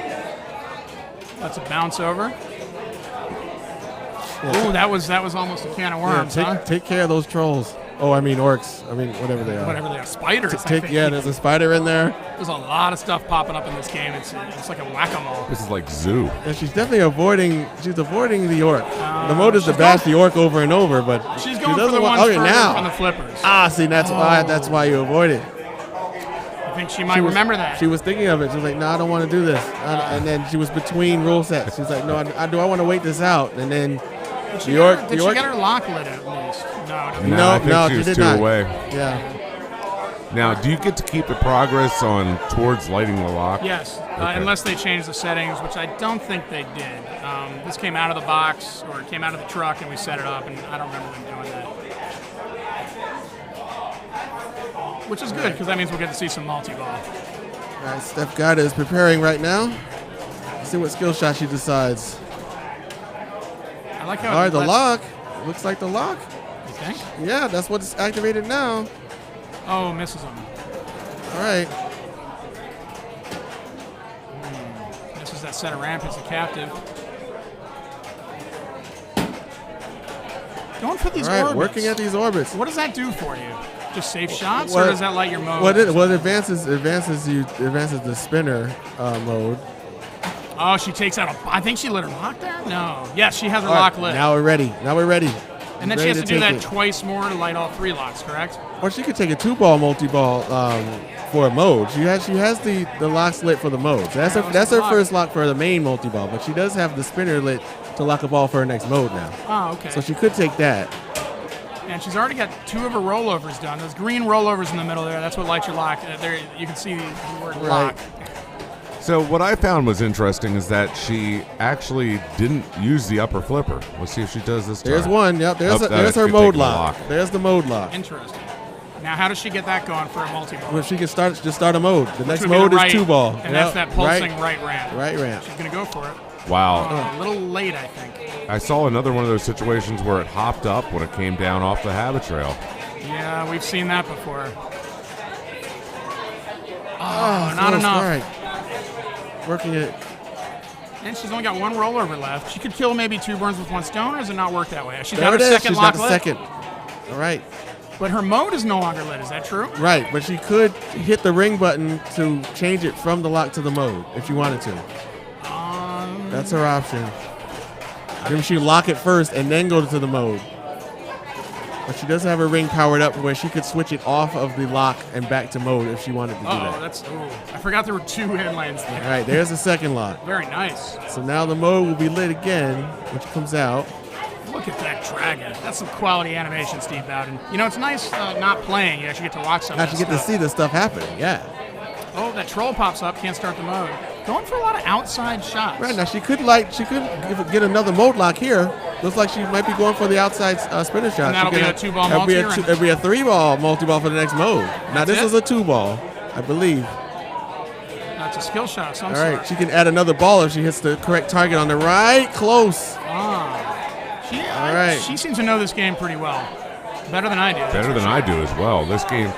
That's a bounce over. Ooh, that was almost a can of worms, Take care of those trolls. Oh, I mean orcs. I mean whatever they are. Whatever they are, spiders. I think. There's a spider in there. There's a lot of stuff popping up in this game. It's like a whack-a-mole. This is like zoo. And she's definitely avoiding. She's avoiding the orc. The mode is to bash the orc over and over, but She's she going for doesn't the want. ones Okay, further now on the flippers. see that's why you avoid it. I think she might remember that. She was thinking of it. She was like, "No, I don't want to do this." And then she was between rule sets. She's like, "No, I want to wait this out." And then Did she get her lock lit at least? No. I think she was did 2 not. away. Yeah. Now, do you get to keep the progress on towards lighting the lock? Yes, Okay. unless they change the settings, which I don't think they did. This came out of the box, or it came out of the truck, and we set it up, and I don't remember them doing that. Which is good, because that means we'll get to see some multi-ball. All right, Steph Gyda is preparing right now. Let's see what skill shot she decides. I like how All right, the lock. Looks like the lock. You think? Yeah, that's what's activated now. Oh, misses him. All right. This is that center ramp. It's a captive. Going for these All right, orbits. working at these orbits. What does that do for you? Just save shots, What- or does that light your mode? Well, it advances the spinner mode. Oh, she takes out I think she lit her lock there? No. Yes, she has her All right, lock lit. Now we're ready. And then she has to do that twice more to light all 3 locks, correct? Or she could take a 2-ball multi-ball for a mode. She has the lock lit for the modes. That's her first lock for the main multi-ball, but she does have the spinner lit to lock a ball for her next mode now. Oh, okay. So she could take that. And she's already got 2 of her rollovers done. Those green rollovers in the middle there, that's what lights your lock. There, you can see the word lock. So what I found was interesting is that she actually didn't use the upper flipper. Let's see if she does this time. There's one. Yep. There's her mode lock. There's the mode lock. Interesting. Now, how does she get that going for a multi-ball? Well, she can just start a mode. The next mode is 2-ball. And that's that pulsing right ramp. Right ramp. She's going to go for it. Wow. A little late, I think. I saw another one of those situations where it hopped up when it came down off the habit trail. Yeah, we've seen that before. Oh, not enough. All right. Working it. And she's only got 1 rollover left. She could kill maybe 2 birds with 1 stone, or does it not work that way? She's got her second lock lit. Second. All right. But her mode is no longer lit. Is that true? Right, but she could hit the ring button to change it from the lock to the mode if she wanted to. That's her option. Maybe she lock it first and then go to the mode. But she does have her ring powered up where she could switch it off of the lock and back to mode if she wanted to do that. I forgot there were 2 hit lanes there. All right, there's the second lock. Very nice. So now the mode will be lit again when she comes out. Look at that dragon. That's some quality animation, Steve Bowden. You know, it's nice not playing. You actually get to watch some of that Actually get to see the stuff happening, yeah. Oh, that troll pops up. Can't start the mode. Going for a lot of outside shots. Right, now she could get another mode lock here. Looks like she might be going for the outside spinner shot. And that'll be a 2-ball multi. It'll be a 3-ball multi-ball for the next mode. Now this is a 2-ball, I believe. That's a skill shot of some sort. All right, she can add another ball if she hits the correct target on the right. Close. All right. She seems to know this game pretty well. Better than I do. Better than I do as well. This game,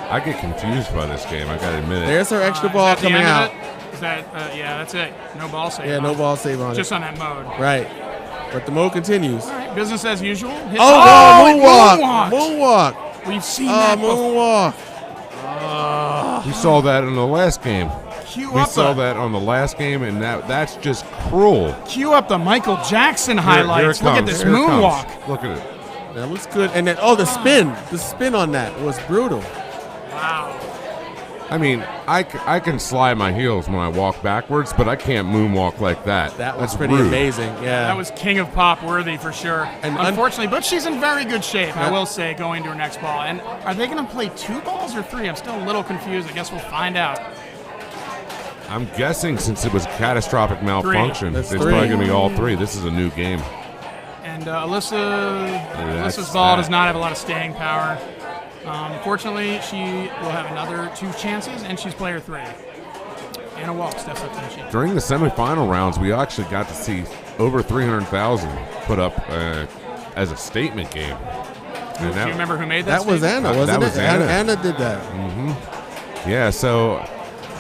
I get confused by this game, I gotta admit it. There's her extra ball coming out. Is that, yeah, that's it. No ball save. Yeah, no ball save on it. Just on that mode. Right. But the mode continues. All right, business as usual. Moonwalk. We've seen that moonwalk. We saw that in the last game. We saw that on the last game, and that's just cruel. Cue up the Michael Jackson highlights. Look at this moonwalk. Look at it. That looks good. And then, the spin. The spin on that was brutal. Wow. I mean, I can slide my heels when I walk backwards, but I can't moonwalk like that. That's pretty amazing. Yeah. That was King of Pop worthy for sure. And unfortunately, but she's in very good shape, I will say, going to her next ball. And are they going to play 2 balls or 3? I'm still a little confused. I guess we'll find out. I'm guessing since it was a catastrophic malfunction, it's probably going to be all 3. This is a new game. And Alyssa's ball does not have a lot of staying power. Fortunately, she will have another 2 chances, and she's player 3. Anna Walk steps up to the machine. During the semifinal rounds, we actually got to see over 300,000 put up as a statement game. Do you remember who made that? That was Anna, wasn't it? That was Anna. Anna did that. Mm-hmm. Yeah, so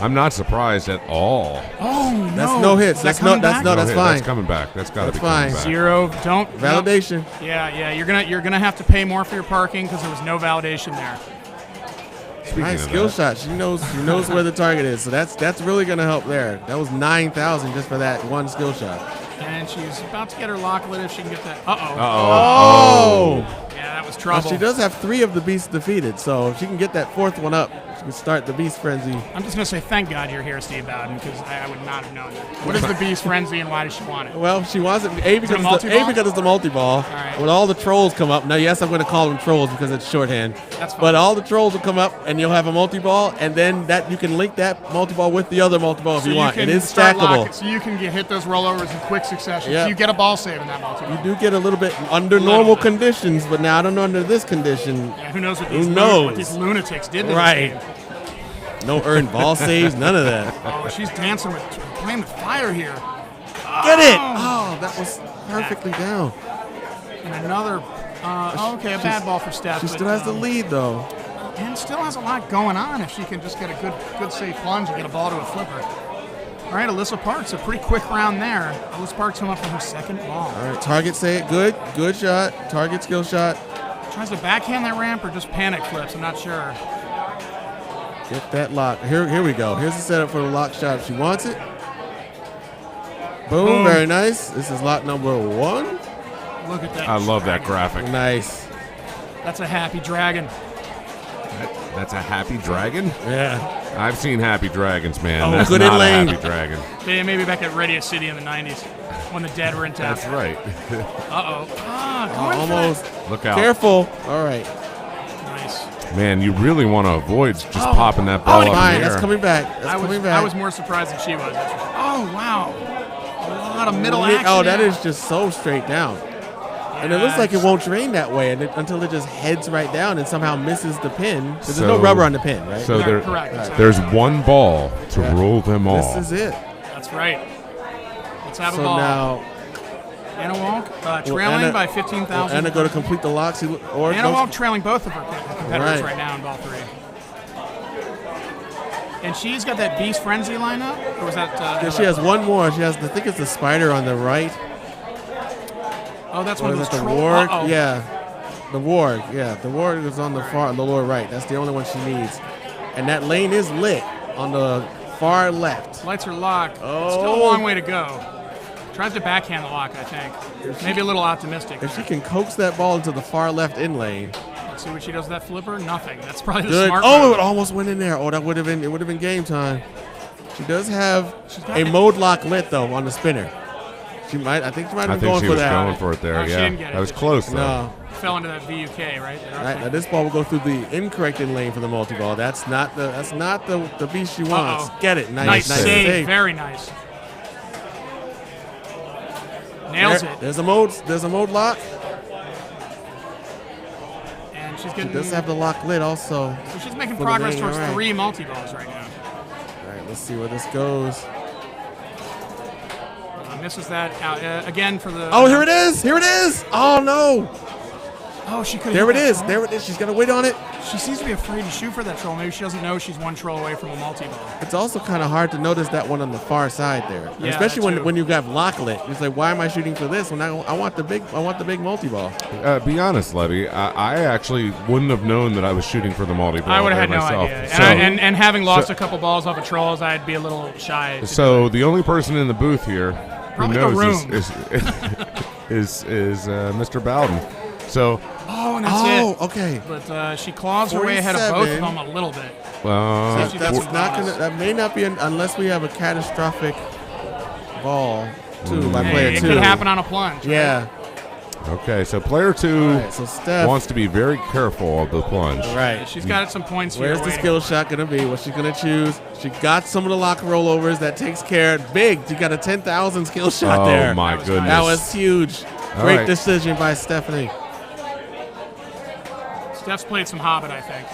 I'm not surprised at all. Oh no! That's no hits. That's fine. That's coming back. That's got to be coming back. 0. Don't validation. No. Yeah. You're gonna have to pay more for your parking because there was no validation there. Nice skill shot. She knows where the target is. So that's really gonna help there. That was 9,000 just for that one skill shot. And she's about to get her lock lit if she can get that. Oh. Yeah, that was trouble. Well, she does have 3 of the beasts defeated, so if she can get that 4th one up, she can start the beast frenzy. I'm just going to say thank God you're here, Steve Bowden, because I would not have known that. What is the beast frenzy and why does she want it? Well, she wants it because it's the multi-ball. Right. When all the trolls come up. Now, yes, I'm going to call them trolls because it's shorthand. That's fine. But all the trolls will come up, and you'll have a multi-ball, and then that you can link that multi-ball with the other multi-ball if you want. It is stackable. So you can hit those rollovers in quick succession. Yep. So you get a ball save in that multi-ball. You do get a little bit under normal conditions, but now I don't know under this condition. Yeah, who knows what these lunatics did to this game. No earned ball saves, none of that. Oh, she's dancing playing with fire here. Get it! Oh, that was perfectly down. And another, a bad ball for Steph. She still has the lead, though. And still has a lot going on if she can just get a good safe plunge and get a ball to a flipper. All right, Alyssa Parks, a pretty quick round there. Alyssa Parks come up for her 2nd ball. All right, target say it. Good shot. Target skill shot. Tries to backhand that ramp or just panic flips, I'm not sure. Get that lock. Here we go. Here's the setup for the lock shot if she wants it. Boom, very nice. This is lock number 1. Look at that. I love that dragon. graphic. Nice. That's a happy dragon. That's a happy dragon? Yeah. I've seen happy dragons, man. Oh, That's good not in a lane. happy dragon. Maybe back at Radio City in the 90s when the dead were in town. That's right. Uh-oh. Going for Almost. that. Look out. Careful. All right. Nice. Man, you really want to avoid just popping that ball up in the Fine. air. That's coming back. That's coming back. I was more surprised than she was. Oh, wow. A lot of middle action. Oh, that here. is just so straight down. And it looks like it won't drain that way until it just heads right down and somehow misses the pin. Because there's no rubber on the pin, right? So correct. there's one ball to rule them all. This is it. That's right. Let's have So a ball. now Anna Walk trailing by 15,000. Anna go to complete the locks. Or Anna Walk trailing both of her competitors right now in ball 3. And she's got that Beast Frenzy lineup? Or was that... Yeah, she has one more. She has, I think it's the spider on the right. Oh, that's Or one of is those it the troll- warg? Uh-oh. Yeah. The warg. Yeah, the warg is on the the lower right. That's the only one she needs. And that lane is lit on the far left. Lights are locked. Oh. Still a long way to go. Tries to backhand the lock, I think. Maybe a little optimistic. If she can coax that ball into the far left in lane. Let's see what she does with that flipper. Nothing. That's probably the Good. smart Oh, move. it almost went in there. Oh, that would have been game time. She does have a mode lock lit though on the spinner. I think she might have been going for that. I think she was going for it there, Oh, she yeah. didn't get it, That was did she? close, though. No. Fell into that VUK, right? All right, now this ball will go through the incorrect in lane for the multi-ball. That's not the beast she wants. Uh-oh. Get it. Nice Nice save. Very nice. Nails it. There's a mode lock. And she's She getting... does have the lock lit also. So she's making for the progress lane, towards all right. 3 multi-balls right now. All right, let's see where this goes. Misses that out again for the... Oh, here it is. Here it is. Oh, no. Oh, she could. There it is. There it is. She's going to wait on it. She seems to be afraid to shoot for that troll. Maybe she doesn't know she's one troll away from a multi-ball. It's also kind of hard to notice that one on the far side there, Yeah, especially that too. when you got lock lit. It's like, why am I shooting for this when I want the big multi-ball? Be honest, Levy. I actually wouldn't have known that I was shooting for the multi-ball. I would have had no myself. idea. So, And having lost a couple balls off of trolls, I'd be a little shy. So the only person in the booth here who Probably the knows room. is Mr. Bowden. So Oh, and that's it. Okay. But she claws her way ahead of both of 47. them a little bit. well, She got some bonus. That may not be unless we have a catastrophic ball too by Hey, player it 2. could happen on a plunge. right? Yeah. okay. So player 2 All right, so Steph. wants to be very careful of the plunge. Right. She's got some points here. Where's the waiting. skill shot gonna be? What's she gonna choose? She got some of the lock rollovers. That takes care. Big. You got a 10,000 skill shot Oh there. my goodness. That was huge. All Great right. decision by Stephanie. Steph's played some Hobbit, I think.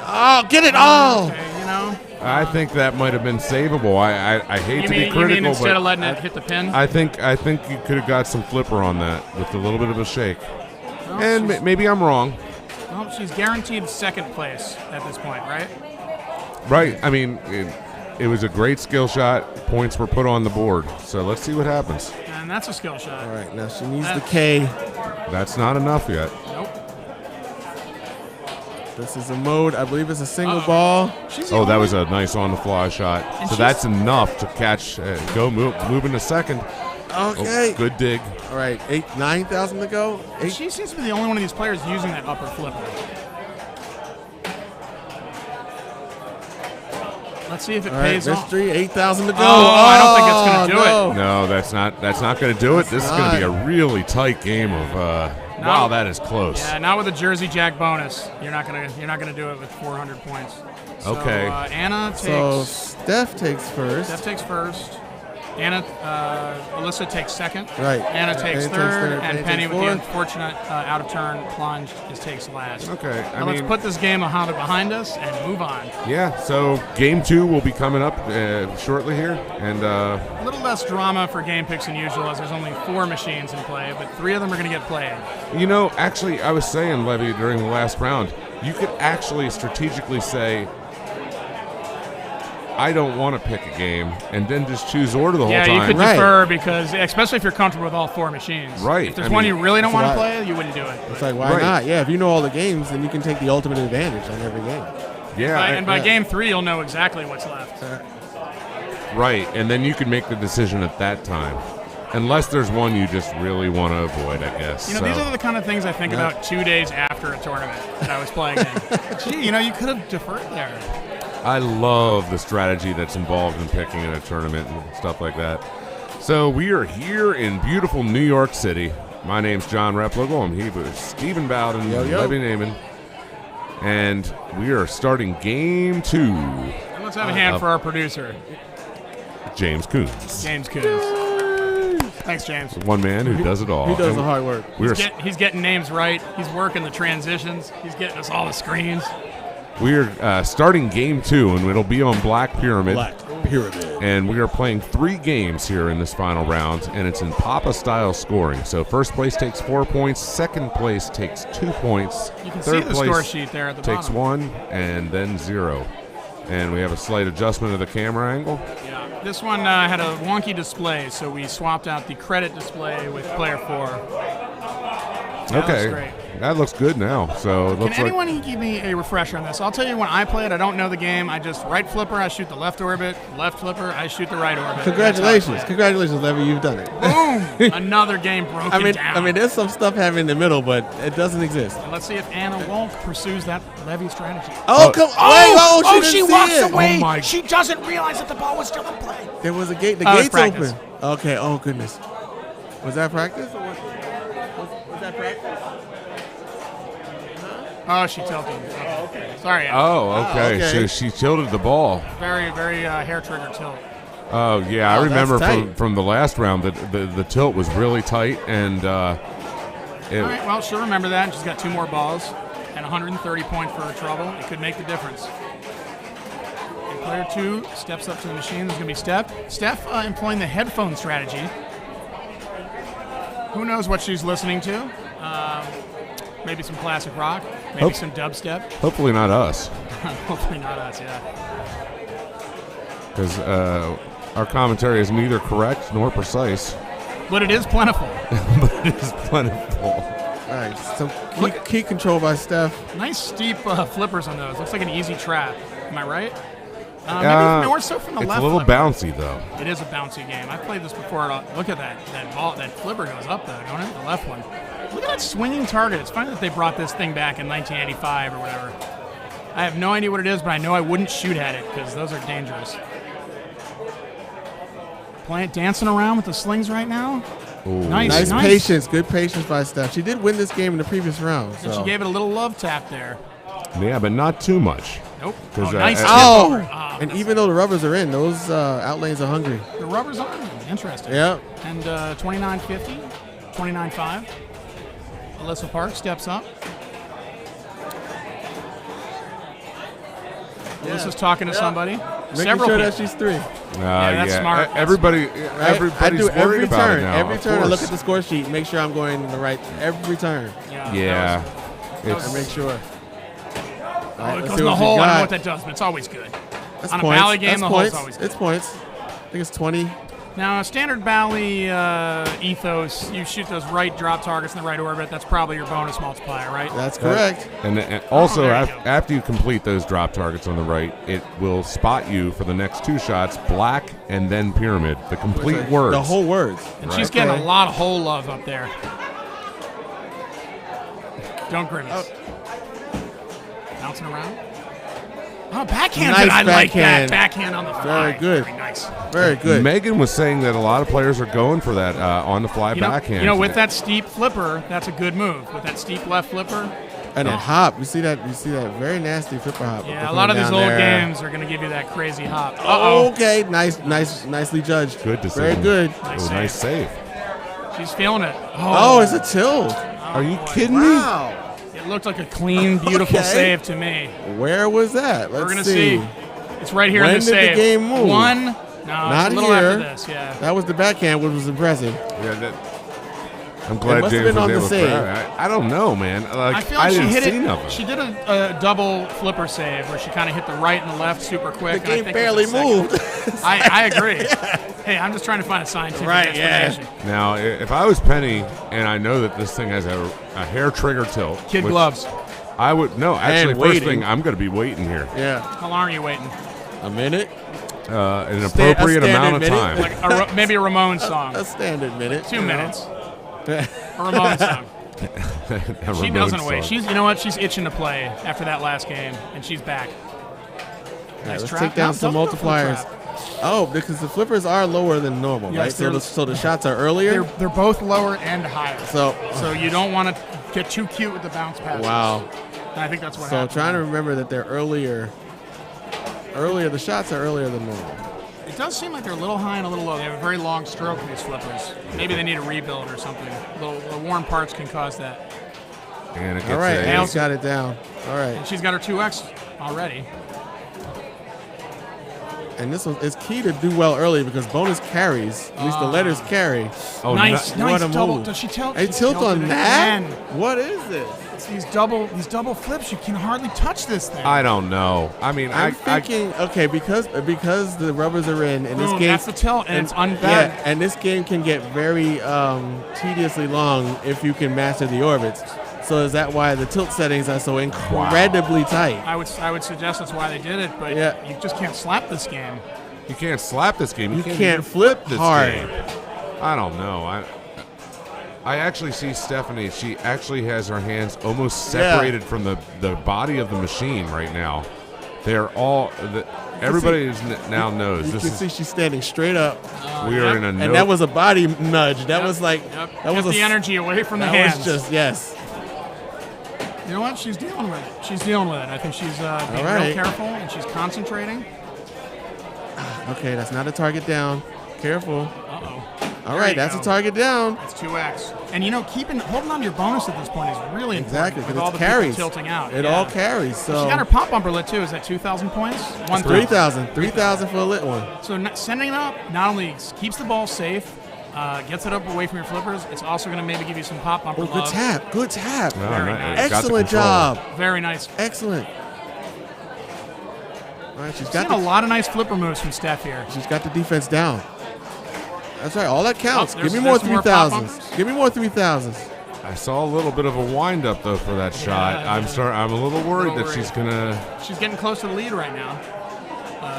Oh, get it all. Okay, you know. I think that might have been savable. I hate to be You critical, mean instead but of letting it hit the pin? I think you could have got some flipper on that with a little bit of a shake. Well, And she's- maybe I'm wrong. well, she's guaranteed second place at this point, right? Right. I mean, it was a great skill shot. Points were put on the board. So let's see what happens. And that's a skill shot. All right, now she needs the That's- K. That's not enough yet. Nope. This is a mode. I believe it's a single ball. She's the Oh, that only- was a nice on-the-fly shot. And So she's- that's enough to catch, move in a second. Okay. Oh, good dig. All right, 9,000 to go. She seems to be the only one of these players using that upper flipper. Let's see if it All right, pays off. mystery, 8,000 to go. Oh, I don't think it's gonna do no. it. No, that's not going to do it. This is going to be a really tight game of. Wow, that is close. Yeah, not with a Jersey Jack bonus. You're not gonna do it with 400 points. So, Okay. Anna takes. So Steph takes first. Steph takes first. Anna, Alyssa takes second. Right. Anna takes Anna third, Penny and Penny takes with the fourth. unfortunate out of turn plunge takes last. Okay, Now let's put this game of Hobbit behind us and move on. Yeah, so game 2 will be coming up shortly here, and A little less drama for game picks than usual, as there's only 4 machines in play, but 3 of them are going to get played. actually, I was saying, Levy, during the last round, you could actually strategically say, I don't want to pick a game, and then just choose order the whole Yeah, time. you could Right. defer because, especially if you're comfortable with all 4 machines. Right, If there's I one mean, you really don't want to that's play, you wouldn't do it. It's like, why Right. not? Yeah, if you know all the games, then you can take the ultimate advantage on every game. Yeah, And by yeah. game 3, you'll know exactly what's left. right, and then you can make the decision at that time. unless there's one you just really want to avoid, I guess. You know, these are the kind of things I think about 2 days after a tournament that I was playing in. Gee, you know, you could have deferred there. I love the strategy that's involved in picking in a tournament and stuff like that. So we are here in beautiful New York City. My name's John Replogle. I'm here with Stephen Bowden and Levy Naiman. And we are starting game 2. And let's have a hand for our producer, James Coons. James Coons. Thanks, James. One man who does it all. He does the hard work. He's getting names right. He's working the transitions. He's getting us all the screens. We are starting game 2, and it'll be on Black Pyramid. Black Pyramid. And we are playing 3 games here in this final round, and it's in Papa-style scoring. So first place takes 4 points, second place takes 2 points, You can third see the place score sheet there at the takes bottom. 1, and then 0. And we have a slight adjustment of the camera angle. Yeah, this one had a wonky display, so we swapped out the credit display with player 4. Yeah, Okay, that's great. that looks good now. So it looks Can like anyone give me a refresher on this? I'll tell you, when I play it, I don't know the game. I just right flipper, I shoot the left orbit. Left flipper, I shoot the right orbit. Congratulations, congratulations, Levy, you've done it. Boom! Another game broken down. I mean, there's some stuff happening in the middle, but it doesn't exist. And let's see if Anna Wolk pursues that Levy strategy. Oh, come on! She didn't walks see it. away. Oh my- She doesn't realize that the ball was still in play. There was a gate. The Oh, it's gate's practice. open. Okay. Oh goodness. Was that practice? Or was that practice? Oh, she tilted. Oh, okay. Sorry, Anna. oh, okay. okay. She tilted the ball. Very, very hair trigger tilt. Oh yeah, I Oh, that's remember tight. from the last round that the tilt was really tight, and All right, well, she'll remember that. She's got 2 more balls and 130 points for her trouble. It could make the difference. And player 2 steps up to the machine. There's going to be Steph. Steph employing the headphone strategy. Who knows what she's listening to? Maybe some classic rock. Maybe some dubstep. hopefully not us, Hopefully not us, yeah. because our commentary is neither correct nor precise, But it is plentiful. but it is plentiful. All right. Some key control by Steph. Nice steep flippers on those. Looks like an easy trap. Am I right? Maybe more so from the It's left. a little flipper. bouncy though. It is a bouncy game. I've played this before. Look at that ball. That flipper goes up though, don't it? The left one. Look at that swinging target. It's funny that they brought this thing back in 1985 or whatever. I have no idea what it is, but I know I wouldn't shoot at it because those are dangerous. Dancing around with the slings right now. Ooh. Nice. Nice patience. Good patience by Steph. She did win this game in the previous round. And So. she gave it a little love tap there. Yeah, but not too much. Nope. 'Cause, Nice. Oh! tip. And even though the rubbers are in, those outlanes are hungry. The rubber's on. Interesting. Yeah. And 29.50, 29.5. Alyssa Park steps up. Alyssa's talking to somebody. Making Several sure people. that she's 3. that's smart. Everybody's I worried do every about turn. it now. Every of turn I look course. at the score sheet, make sure I'm going in the right every turn. Yeah, I make sure. Oh, All right, it let's goes see in the what you hole. I don't know got. what that does, but it's always good. That's On a points. Bally game, That's the hole's points. always good. It's points. I think it's 20. Now, a standard Bally ethos, you shoot those right drop targets in the right orbit. That's probably your bonus multiplier, right? That's correct. and also there you go. after you complete those drop targets on the right, it will spot you for the next 2 shots, black and then pyramid, the complete words. The whole words. And she's getting a lot of hole love up there. Don't grimace. Bouncing around. Oh, backhand. Nice I like that. backhand. Backhand on the fly. Very good. Very nice. Very good. Megan was saying that a lot of players are going for that on the fly backhand. With that steep flipper, that's a good move. With that steep left flipper. And a hop. You see that very nasty flipper hop. Yeah, a lot of these old games are going to give you that crazy hop. Oh, okay. Nicely judged. Good decision. Very good. Nice save. She's feeling it. Oh, it's a tilt. Are you kidding Wow. It looked like a clean, beautiful Okay. save to me. Where was that? We're Let's going to see. see. It's right here When in the did the save. game move? One. No, Not it's a little here. after this, yeah. That was the backhand, which was impressive. Yeah, I'm glad must have James been on was the able to. save. I don't know, man. Like, I feel like she didn't hit see it. nothing. She did a double flipper save where she kind of hit the right and the left super quick. The and I game think barely it was a second. moved. I agree. Hey, I'm just trying to find a scientific explanation. Now, if I was Penny and I know that this thing has a hair trigger tilt, Kid which gloves. I would no. Actually, And first waiting. thing I'm going to be waiting here. Yeah. How long are you waiting? A minute. an appropriate amount of minute. time. Like maybe a Ramones song. A standard minute. 2 minutes. A Ramones song. She doesn't wait. She's, you know what? She's itching to play after that last game, and she's back. Let's trap. take down No, some don't go for the multipliers. trap. Oh, because the flippers are lower than normal, Yes, right? So the shots are earlier. They're both lower and higher. So you don't want to get too cute with the bounce passes. wow. And I think that's what So happened. trying to remember that they're earlier. Earlier, the shots are earlier than normal. It does seem like they're a little high and a little low. They have a very long stroke, these flippers. Maybe they need a rebuild or something. Little warm parts can cause that. And it gets All right, a- Hale's got it down. All right. And she's got her 2X already. And this one is key to do well early because bonus carries. At least the letters carry. Oh, Nice, What nice a double. move. Does she tilt? A She tilt tilted on it that? again. What is this? It's these double flips. You can hardly touch this thing. I don't know. I mean, I'm thinking, okay, because the rubbers are in, and this Boom, game that's the tilt, and it's undone. Yeah, and this game can get very tediously long if you can master the orbits. So is that why the tilt settings are so incredibly tight? I would suggest that's why they did it, but Yeah. you just can't slap this game. You can't slap this game. You can't can't even flip this hard. game. I don't know. I actually see Stephanie. She actually has her hands almost separated from the body of the machine right now. They're all. Everybody now knows You this can is. see she's standing straight up, We are in a. and that was a body nudge. That was like Yep. that was Get a the energy away from the that hands. was just yes. You know what? She's dealing with it. She's dealing with it. I think she's being All right. real careful and she's concentrating. Okay, that's not a target down. Careful. Uh-oh. All There right, you that's go. a target down. That's 2X. And you know, holding on to your bonus at this point is really Exactly, important with because all it the carries. people tilting out. It Yeah. all carries. So She got her pop bumper lit too. Is that 2,000 points? 3,000 for a lit one. So sending it up not only keeps the ball safe, gets it up away from your flippers, it's also going to maybe give you some pop bumper Oh, good love. tap. Good tap. No, Very no, nice. got the Excellent control. job. Very nice. Excellent. All right, she's Seeing got a the, lot of nice flipper moves from Steph here. she's got the defense down. That's right. All that counts. Oh, Give me there's more some more pop 3,000s. bumpers. Give me more 3,000s. I saw a little bit of a wind up though for that shot. I'm a little worried that she's gonna. She's getting close to the lead right now.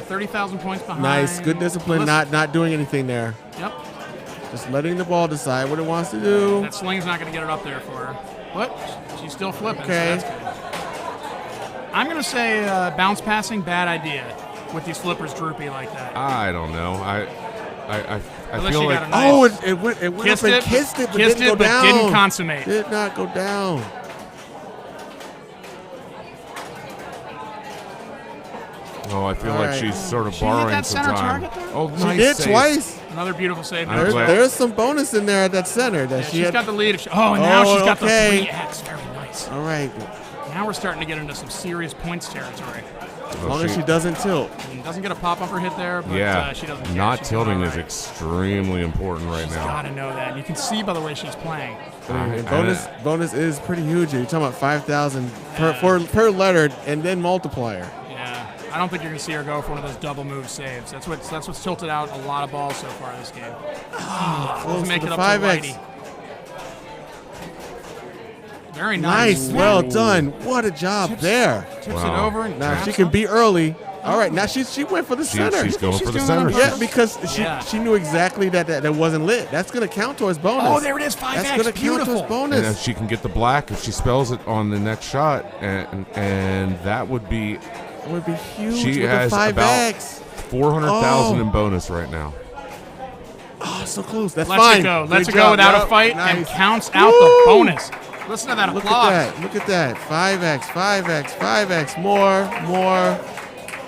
30,000 points behind. Nice. Good discipline. Listen- Not doing anything there. Yep. Just letting the ball decide what it wants to do. That sling's not going to get it up there for her. But she's still flipping. Okay. So that's good. I'm going to say bounce passing, bad idea with these flippers droopy like that. I don't know. I Unless feel you like. got a nice- Oh, it went Kissed up and it, kissed it, but kissed didn't it, go but down. didn't consummate. Did not go down. Oh, I feel All like right. she's sort of She hit borrowing that some center time. target there? Oh, She nice did save. twice. Another beautiful save. I'm There's, glad. there's some bonus in there at that center that Yeah, she she's had. got the lead. Oh, and now Oh, she's got okay. the 3X. Very nice. All right. Now we're starting to get into some serious points territory. As long as she doesn't tilt. And doesn't get a pop bumper hit there, but Yeah, she doesn't care. not She's doing tilting all is right. extremely important right She's now. got to know that. You can see by the way she's playing. And bonus is pretty huge. You're talking about 5,000 per letter and then multiplier. Yeah, I don't think you're gonna see her go for one of those double move saves. That's what's tilted out a lot of balls so far this game. Close Make to it the up 5X. to righty. Very nice. Nice, well done. What a job there. Tips Wow. it over and Now traps she can up. be early. All right, now she went for the center. She's going She's for the doing center. that on Yeah, purpose. because Yeah. she knew exactly that wasn't lit. That's going to count towards bonus. Oh, there it is. 5X. That's going to count Beautiful. towards bonus. And if she can get the black, if she spells it on the next shot, and that would be. It would be huge She with has the 5X. about 400,000 Oh. in bonus right now. Oh, so close. That's Lets fine. it go. Good Lets it job. go without Yep, a fight and nice. counts out Woo! the bonus. Listen to that Look applause. at that. Look at that. 5X, 5X, 5X. More.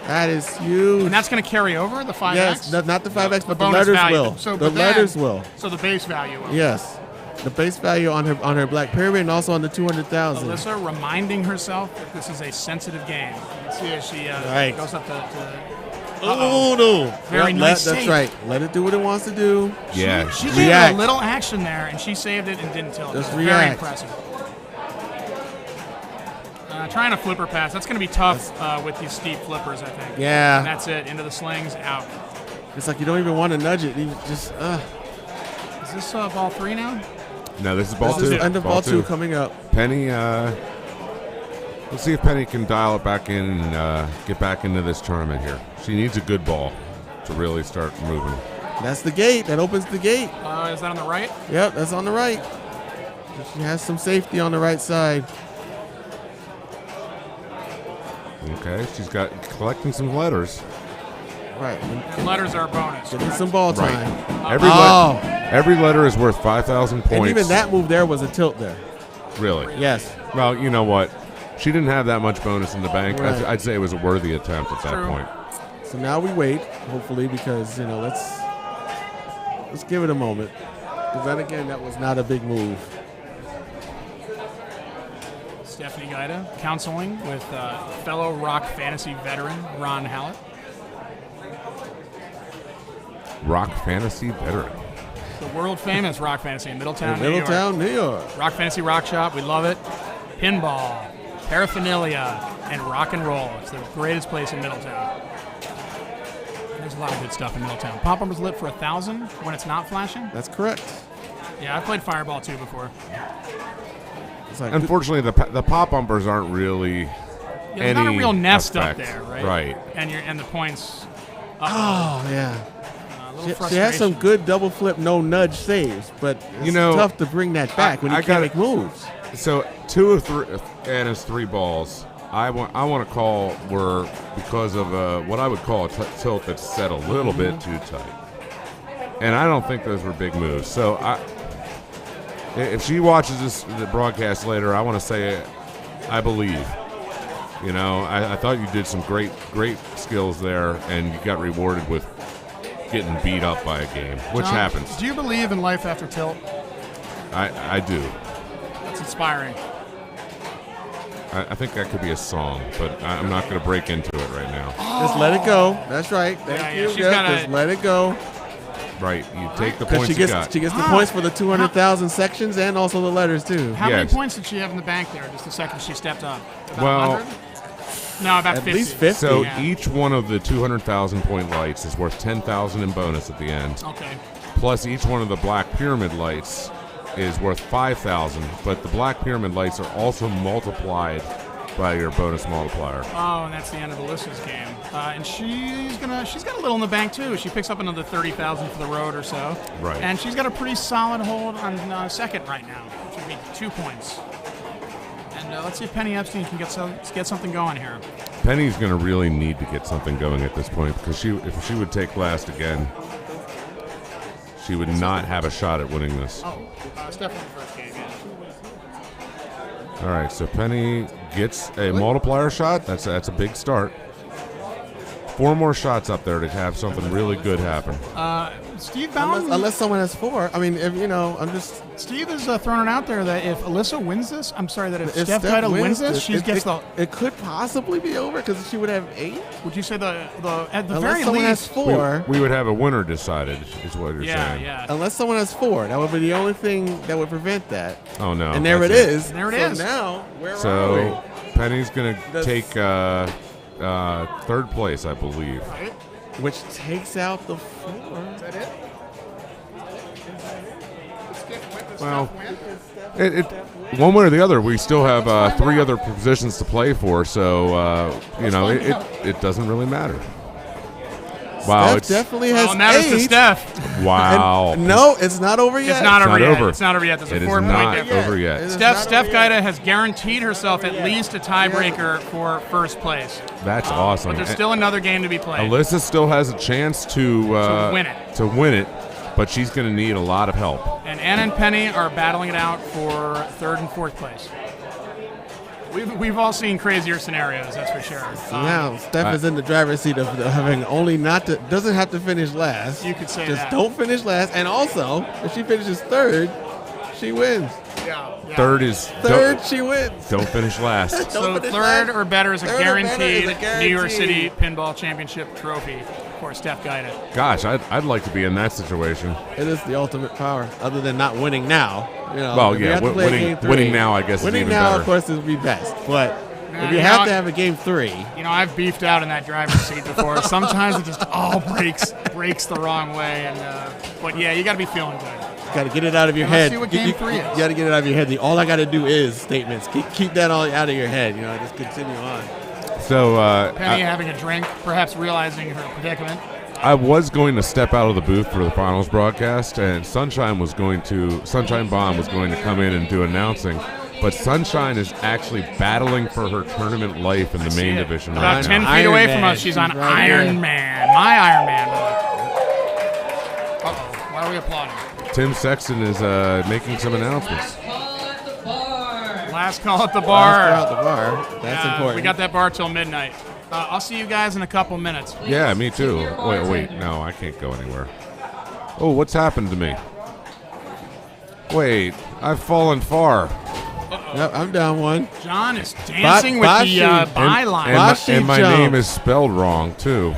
That is huge. And that's going to carry over the 5X. Yes, not the 5X, but the bonus letters value. will. So, The but then- letters will. So the base value will. Yes. The base value on her black pyramid and also on the 200,000. Alyssa reminding herself that this is a sensitive game. You see as she Right. goes up to Oh, no. Very Yep, nice That's save. right. Let it do what it wants to do. Yeah. She gave React. it a little action there, and she saved it and didn't tilt. Just Very react. impressive. Trying to flipper pass. That's going to be tough with these steep flippers, I think. Yeah. And that's it. Into the slings, out. It's like you don't even want to nudge it. You just, Is this ball 3 now? No, this is ball This two. is end of ball two coming up. Penny, let's see if Penny can dial it back in and get back into this tournament here. She needs a good ball. to really start moving. That's the gate. That opens the gate. Is that on the right? Yep, that's on the right. She has some safety on the right side. Okay, she's got collecting some letters. Right. And letters are a bonus. Getting some ball Right. time. Every letter is worth 5,000 points. And even that move there was a tilt there. Really? Yes. Well, you know what? She didn't have that much bonus in the bank. Right. I'd say it was a worthy attempt at that True. point. So now we wait, hopefully, because let's give it a moment. Because then again, that was not a big move. Stephanie Gyda counseling with fellow Rock Fantasy veteran Ron Hallett. Rock Fantasy veteran. The world famous Rock Fantasy in Middletown, Middletown, New New York. Rock Fantasy Rock Shop, we love it. Pinball, paraphernalia, and rock and roll. It's the greatest place in Middletown. There's a lot of good stuff in Middletown. Pop Bumper's lit for 1,000 when it's not flashing. That's correct. Yeah, I've played Fireball too before. It's like Unfortunately, the pop bumpers aren't really There's not a real nest effect. up there, right? Right. And the points. Oh, yeah. A little She frustration. has some good double flip, no nudge saves, but it's tough to bring that back when you can't make moves. So 2 of 3 Anna's 3 balls I want to call were because of what I would call a tilt that's set a little bit too tight, and I don't think those were big moves. So if she watches the broadcast later, I want to say I believe. You know, I thought you did some great skills there, and you got rewarded with getting beat up by a game, which John, happens. Do you believe in life after tilt? I do. That's inspiring. I think that could be a song, but I'm not going to break into it right now. Just let it go. That's right. Thank you. she's Yep, gotta- just let it go. Right, you take the Because points she you gets got. she gets the points for the 200,000 sections and also the letters too. How many Yes. points did she have in the bank there just the second she stepped up? About Well, 100? No, about At 50. least 50. So Yeah. each one of the 200,000 point lights is worth 10,000 in bonus at the end. Okay. Plus each one of the black pyramid lights is worth 5,000, but the black pyramid lights are also multiplied by your bonus multiplier. Oh, and that's the end of Alyssa's game. And she's got a little in the bank too. She picks up another 30,000 for the road or so. Right. And she's got a pretty solid hold on second right now, which would be 2 points. And let's see if Penny Epstein can get something going here. Penny's going to really need to get something going at this point because if she would take last again, she would not have a shot at winning this. Oh, it's definitely the first game, yeah. All right, so Penny gets a multiplier shot. That's a big start. 4 more shots up there to have something really good happen. Steve Bowden. Unless someone has 4. I mean, if I'm just. Steve is throwing it out there that if Alyssa wins this, I'm sorry, that if If Steph Gyda wins this, she gets the. It could possibly be over because she would have 8. Would you say the at the Unless very someone has least? 4. We would have a winner decided, is what you're Yeah, saying. yeah. Unless someone has 4, that would be the only thing that would prevent that. Oh no! And there that's it is. There it so is. Now where are So Penny's gonna That's- take 3rd place, I believe. we? Which takes out the 4. Is that it? Well, one way or the other, we still have 3 other positions to play for, so it doesn't really matter. Wow, Steph it's definitely has Well, matters 8. to Steph. wow. And no, it's not over yet. It's not over yet. over. It's not over yet. There's It a is 4-point not difference. over It yet. is Steph not over yet. Gyda has guaranteed herself at least a tiebreaker for first place. That's awesome. But there's still another game to be played. Alyssa still has a chance to win it. but she's going to need a lot of help. And Anna and Penny are battling it out for 3rd and 4th place. We've all seen crazier scenarios, that's for sure. Now Steph is in the driver's seat of having only doesn't have to finish last. You could say just that. don't finish last. And also, if she finishes 3rd, she wins. Yeah. 3rd is 3rd, she wins. Don't finish last. So finish 3rd last. or better is a 3rd or better guaranteed is a New York City guarantee. Pinball Championship trophy for Steph Gyda. Gosh, I'd like to be in that situation. It is the ultimate power, other than not winning now. Well, if you yeah, have to play winning- game 3, winning now, I guess, is winning even now, better. of course, would be best. But if you you have know, to have a game 3, You know, I've beefed out in that driver's seat before. Sometimes it just all breaks the wrong way. But yeah, you got to be feeling good. you got to get it out of your Let's head. see what game 3 is. You got to get it out of your head. All I got to do is statements. Keep that all out of your head. Just continue on. So Penny having a drink, perhaps realizing her predicament. I was going to step out of the booth for the finals broadcast, and Sunshine Bomb was going to come in and do announcing. But Sunshine is actually battling for her tournament life in the main division right About now. 10 feet away Iron from Man. us. She's on right Iron there. Man. My Iron Man. Uh-oh. Why are we applauding? Tim Sexton is making some announcements. Last call at the bar. Last call at the bar. That's important. We got that bar till midnight. I'll see you guys in a couple minutes. Yeah, me too. Wait, no, I can't go anywhere. Oh, what's happened to me? Wait, I've fallen far. Yep, I'm down one. John is dancing with the byline. And my name is spelled wrong, too.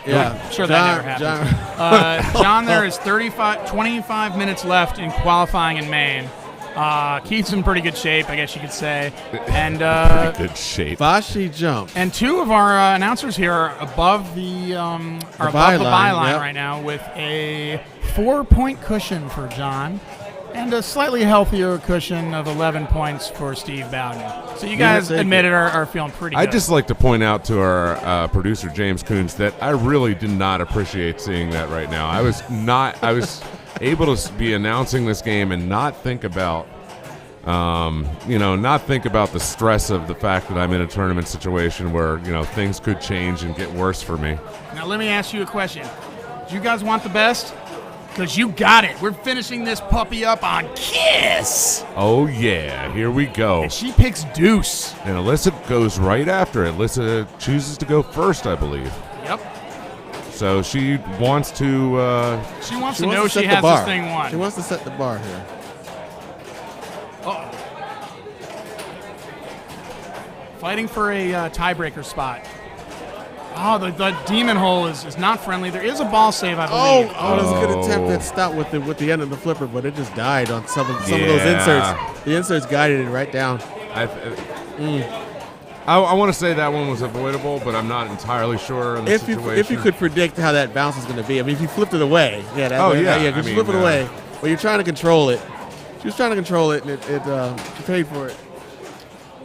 Yeah, I'm sure that never happened. John, there is 25 minutes left in qualifying in Maine. Keith's in pretty good shape, I guess you could say. And pretty good shape. Bashi jump. And two of our announcers here are above the byline right now with a 4-point cushion for John and a slightly healthier cushion of 11 points for Steve Bowden. So you guys admitted are feeling pretty good. I'd just like to point out to our producer, James Coons, that I really did not appreciate seeing that right now. I was able to be announcing this game and not think about the stress of the fact that I'm in a tournament situation where, things could change and get worse for me. Now let me ask you a question. Do you guys want the best? Because you got it. We're finishing this puppy up on Kiss. Oh, yeah. Here we go. And she picks Deuce. And Alyssa goes right after it. Alyssa chooses to go first, I believe. Yep. So she wants to... she wants to know she has this thing won. She wants to set the bar here. Uh-oh. Fighting for a tiebreaker spot. Oh, the demon hole is not friendly. There is a ball save, I believe. Oh, that was a good attempt at stop with the end of the flipper, but it just died on some of those inserts. The inserts guided it right down. I want to say that one was avoidable, but I'm not entirely sure in the situation. If you could predict how that bounce is going to be, I mean, if you flipped it away, if you flip it away, but you're trying to control it. She was trying to control it, and she paid for it.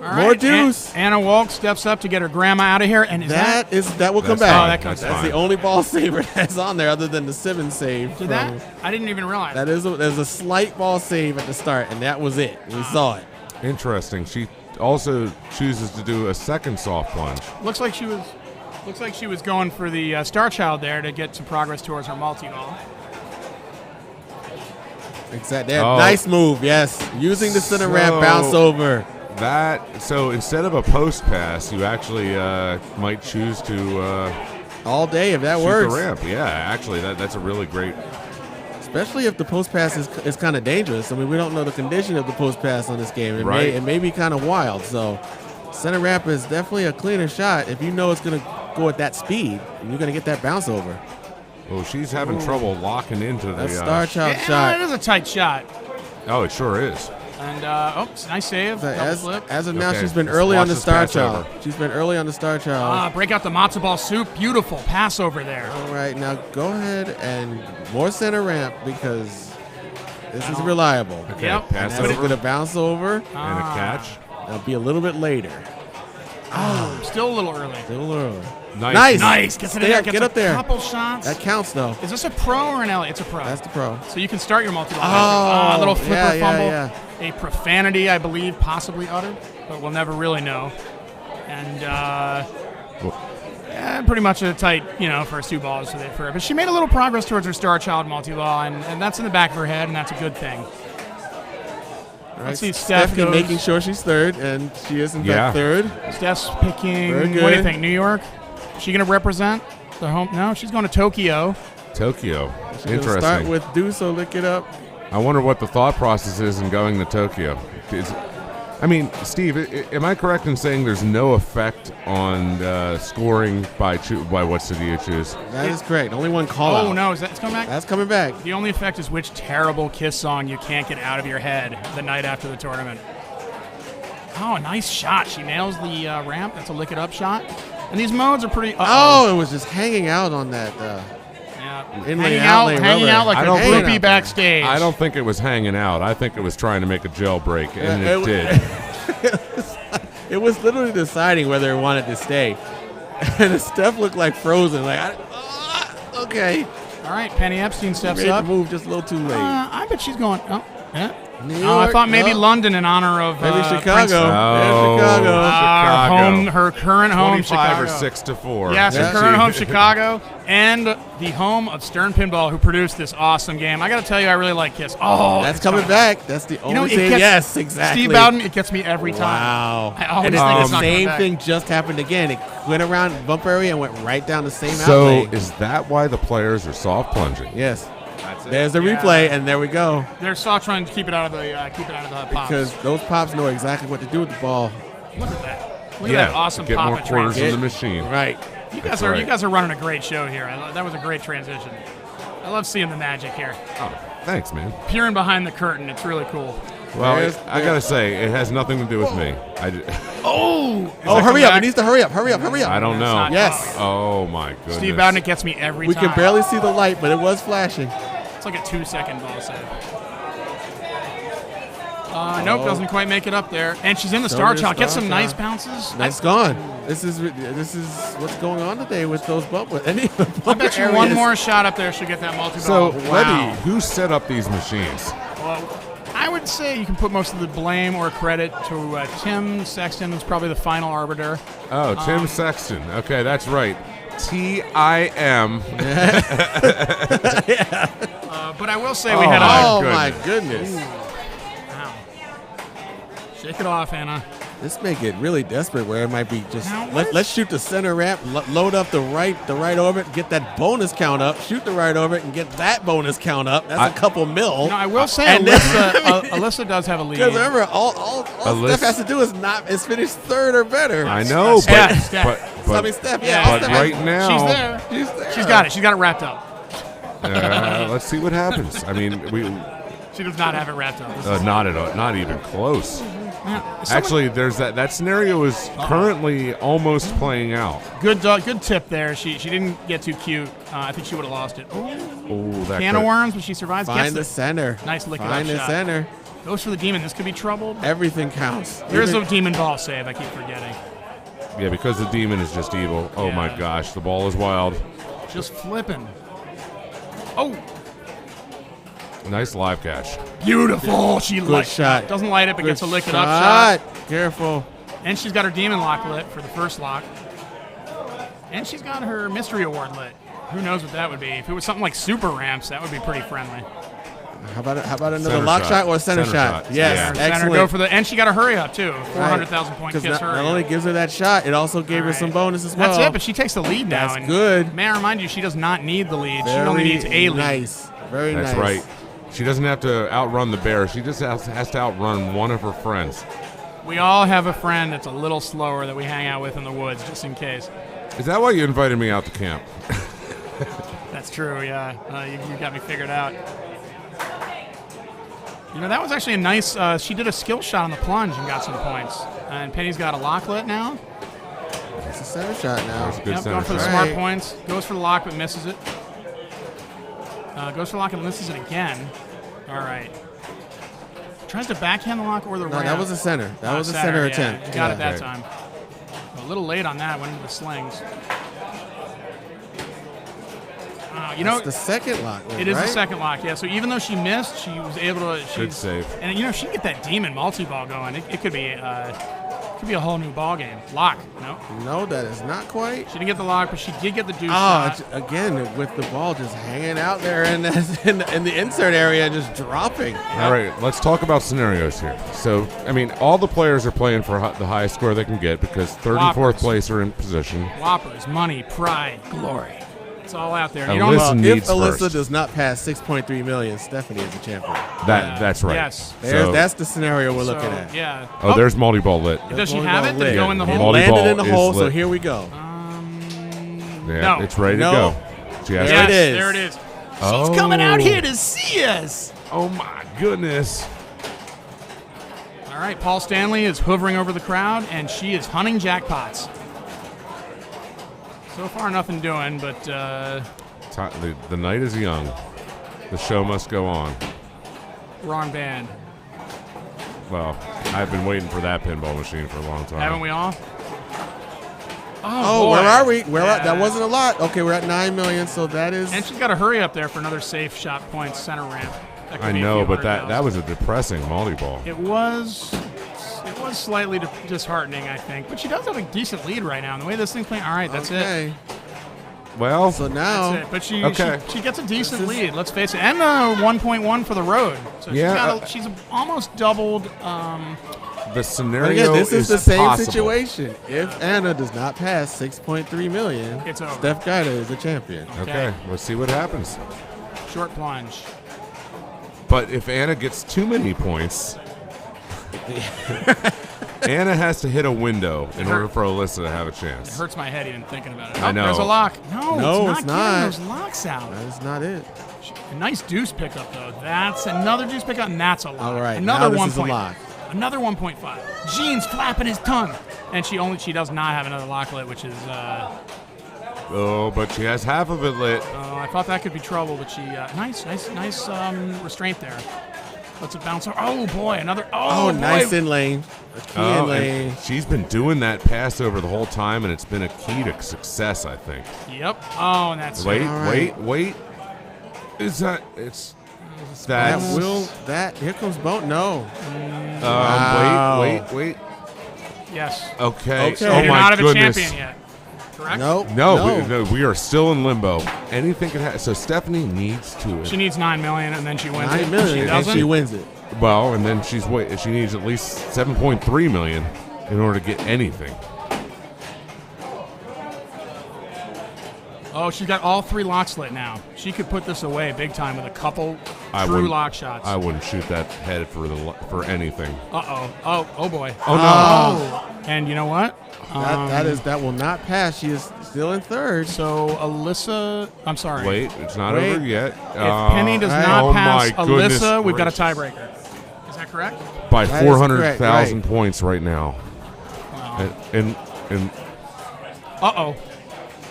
All More right. deuce. Anna Walk steps up to get her grandma out of here, and that will come back. Oh, that comes That's back. the only ball saver that's on there, other than the Simmons save. Did that? I didn't even realize. There's a slight ball save at the start, and that was it. We saw it. Interesting. She also chooses to do a second soft plunge. Looks like she was going for the Star Child there to get some progress towards her multi-ball. Exactly. Nice move. Yes, using the center ramp bounce over. So instead of a post pass, you actually might choose to all day if that shoot works. the ramp. Yeah, actually, that's a really great. Especially if the post pass is kind of dangerous. I mean, we don't know the condition of the post pass on this game. It may be kind of wild. So center ramp is definitely a cleaner shot if you know it's going to go at that speed and you're going to get that bounce over. Oh, she's having trouble locking into the Star Child shot. It is a tight shot. Oh, it sure is. And nice save. As of now, Okay, she's been let's early on watch the this Star pass Child. over. She's been early on the Star Child. Break out the matzo ball soup. Beautiful pass over there. All right, now go ahead and more center ramp because this is reliable. Okay, Yep. pass That's over going to bounce over. and a catch. It'll be a little bit later. Still a little early. Still early. Nice. Gets in there. Gets Get up there. A couple shots. That counts, though. Is this a pro or an L? It's a pro. That's the pro. So you can start your multi-ball. Oh, A little flipper fumble. yeah. A profanity, I believe, possibly uttered, but we'll never really know. And pretty much a tight, first two balls for her. But she made a little progress towards her Star Child multi-ball, and that's in the back of her head, and that's a good thing. All Let's right, see, Steph goes. making sure she's third, and she is in fact third. Steph's picking, Very what do you good. think, New York? Is she going to represent the home? No, she's going to Tokyo. Tokyo. She's gonna Interesting. start with Deuce, so lick it up. I wonder what the thought process is in going to Tokyo. Steve, am I correct in saying there's no effect on scoring by what city you choose? That is correct. Only one call out. Oh, no, it's coming back? That's coming back. The only effect is which terrible Kiss song you can't get out of your head the night after the tournament. Oh, nice shot. She nails the ramp. That's a lick it up shot. And these modes are pretty. Oh, it was just hanging out on that. Inlay outlay hanging rubber. out like a groupie backstage. I don't think it was hanging out. I think it was trying to make a jailbreak, and it did. It was literally deciding whether it wanted to stay. And Steph looked like frozen. Like, Okay. All right, Penny Epstein steps Made the up. move just a little too late. I bet she's going. Oh, yeah. New Oh, I York, thought maybe no. London in honor of Maybe Prince. Chicago. Oh, Chicago. Chicago. Her current home, 25 Chicago. or 6-4. Yes, her Yeah. current home, Chicago, and the home of Stern Pinball, who produced this awesome game. I got to tell you, I really like Kiss. Oh, That's it's coming back. That's the only it thing. gets- Yes, exactly. Steve Bowden, it gets me every time. Wow. I always and think it's it's the not coming same back. thing just happened again. It went around bump area and went right down the same So outlay. is that why the players are soft plunging? Yes. That's it. There's the replay, and there we go. They're still trying to keep it out of the pops. Because those pops know exactly what to do with the ball. Look at that. Look Yeah, at that awesome get pop more and quarters in transition. the machine. Right. You That's guys are right. you guys are running a great show here. That was a great transition. I love seeing the magic here. Oh, thanks, man. Peering behind the curtain, it's really cool. Well, There's- I gotta say, it has nothing to do with me. Oh, Oh, hurry up. It needs to hurry up. Hurry up. Hurry up. I don't know. not- Yes. Oh my goodness. Steve Bowden, it gets me every We time. could barely see the light, but it was flashing. It's like a 2-second ball save. Nope, doesn't quite make it up there. And she's in the star Don't child. Get star some child. nice bounces. That's gone. This is what's going on today with those bumper. Any of the I bumper bet you areas. one more shot up there, she'll get that multi-ball. So, wow. Webby, who set up these machines? Well, I would say you can put most of the blame or credit to Tim Sexton, who's probably the final arbiter. Oh, Tim Sexton. Okay, that's right. T-I-M. But I will say we had a... Oh goodness. my goodness. Wow. Shake it off, Anna. This may get really desperate where it might be just Now, what let's shoot the center ramp, load up the right orbit, get that bonus count up, shoot the right orbit, and get that bonus count up. That's a couple mil. No, I will say And then- Alyssa does have a lead. Because remember, all Alyssa- Steph has to do is finish third or better. I know, Steph, but, Steph. but, I mean, Steph, Yeah, all but Steph right has- now, She's there. She's there. She's got it. She's got it wrapped up. let's see what happens. I mean, we She does not have it wrapped up. This is- not at all, not even close. Someone- Actually, there's that scenario is currently almost playing out. good tip there. She didn't get too cute. I think she would have lost it. Ooh, Oh, that can of could- worms, but she survives. Find Gets the it. center. Nice lick it Find up the shot. center. Goes for the demon. This could be trouble. Everything counts. There's Even- a demon ball save. I keep forgetting. Yeah, because the demon is just evil. Oh Yeah. my gosh, the ball is wild. Just flipping. Oh, Nice live catch. beautiful. She Good shot. Doesn't light it, but Good gets a lick it up shot. Careful. And she's got her demon lock lit for the first lock. And she's got her mystery award lit. Who knows what that would be? If it was something like super ramps, that would be pretty friendly. How about another Center lock shot. shot or center Center shot? shot. Yes, Yeah. excellent. Center, go for the, and she got a hurry up too. 400,000 point Because kiss not hurry only up. gives her that shot, it also gave her All some right. bonus as well. That's it, but she takes the lead now. That's and good. May I remind you, she does not need the lead. She Very only needs a lead. nice. Very That's nice. right. She doesn't have to outrun the bear. She just has to outrun one of her friends. We all have a friend that's a little slower that we hang out with in the woods, just in case. Is that why you invited me out to camp? That's true, yeah. You got me figured out. You know, that was actually a nice, she did a skill shot on the plunge and got some points. And Penny's got a locklet now. It's a center shot now. That's a good Yep, center going for the shot. smart Right. points. Goes for the lock but misses it. Goes for the lock and misses it again. All right. Tries to backhand the lock or the No, ramp. that was a center. That Oh, was a center yeah. attempt. You got Yeah. it that Okay. time. A little late on that. Went into the slings. You know, It's the second lock. it is right? the second lock, yeah. So even though she missed, she was able to. Good save. And you know, she can get that demon multi-ball going. It could be a whole new ball game. Lock, no, No, that is not quite. she didn't get the lock, but she did get the deuce Oh, shot. again, with the ball just hanging out there in the insert area, just dropping. All right, let's talk about scenarios here. So, I mean, all the players are playing for the highest score they can get because third and fourth Whoppers. place are in position. Whoppers, money, pride, glory. It's all out there. And You don't listen, If needs Alyssa first. does not pass 6.3 million, Stephanie is the champion. That's right. Yes. So- That's the scenario we're So, looking at. yeah. Oh, there's multi-ball lit. Does she Going have down it? Did it lit. go in the It Yeah, hole? multi- landed in the Multi-ball hole, is so lit. here we go. Yeah, No. it's ready No. to go. She has There to- it is. There it is. Oh. She's coming out here to see us. Oh my goodness. All right, Paul Stanley is hovering over the crowd, and she is hunting jackpots. So far, nothing doing, but The night is young. The show must go on. wrong band. Well, I've been waiting for that pinball machine for a long time. Haven't we all? Oh, boy. where are we? That Yeah. wasn't a lot. Okay, we're at 9 million, so that is. And she's got to hurry up there for another safe shot point center ramp. That could I be a know, few but hundred that thousand. was a depressing volleyball. It was slightly disheartening, I think. But she does have a decent lead right now. And the way this thing's playing, all right, that's it. Well, So now. That's it. But she gets a decent This is- lead, let's face it. And 1.1 for the road. So Yeah, she's almost doubled. the scenario But again, this is the same possible. situation. If Anna does not pass 6.3 million, It's over. Steph Gyda is the champion. Okay, let's see what happens. Short plunge. But if Anna gets too many points, Anna has to hit a window in order for Alyssa to have a It chance. hurts my head even thinking about it. I Oh, know. There's a lock. No, it's it's not. not getting those locks out. That is not it. A nice deuce pickup, though. That's another deuce pickup, and that's a lock. All right, another now this 1 is a point. lock. Another 1.5. Gene's flapping his tongue. And she does not have another locklet, which is, Oh, but she has half of it lit. I thought that could be trouble, but she, nice restraint there. Lets it bounce. Oh, boy, another, Oh, boy. nice in lane. A key in and lane. she's been doing that pass over the whole time, and it's been a key to success, I think. Yep. Oh, and that's Wait, All right. wait. Is that? It's That that. will. That. Here comes Bone. No. Wait. Yes. Okay. Okay. Oh You're my not a goodness. champion yet. Correct? No. No, we are still in limbo. Anything can happen. So Stephanie needs to. She needs 9 million, and then she wins 9 it. million, She and doesn't. she wins it. Well, and then she needs at least 7.3 million in order to get anything. Oh, she's got all 3 locks lit now. She could put this away big time with a couple true wouldn't- lock shots. I wouldn't shoot that head for anything. Uh-oh. Oh, boy. Oh no! Oh. And you know what? That will not pass. She is still in third. So Alyssa, I'm sorry. Wait, it's not Wait. over yet. If Penny does Hey. not Oh pass my goodness Alyssa, we've got a gracious. tiebreaker. Is that correct? By That is 400,000 correct, points right now. Wow. And Uh-oh.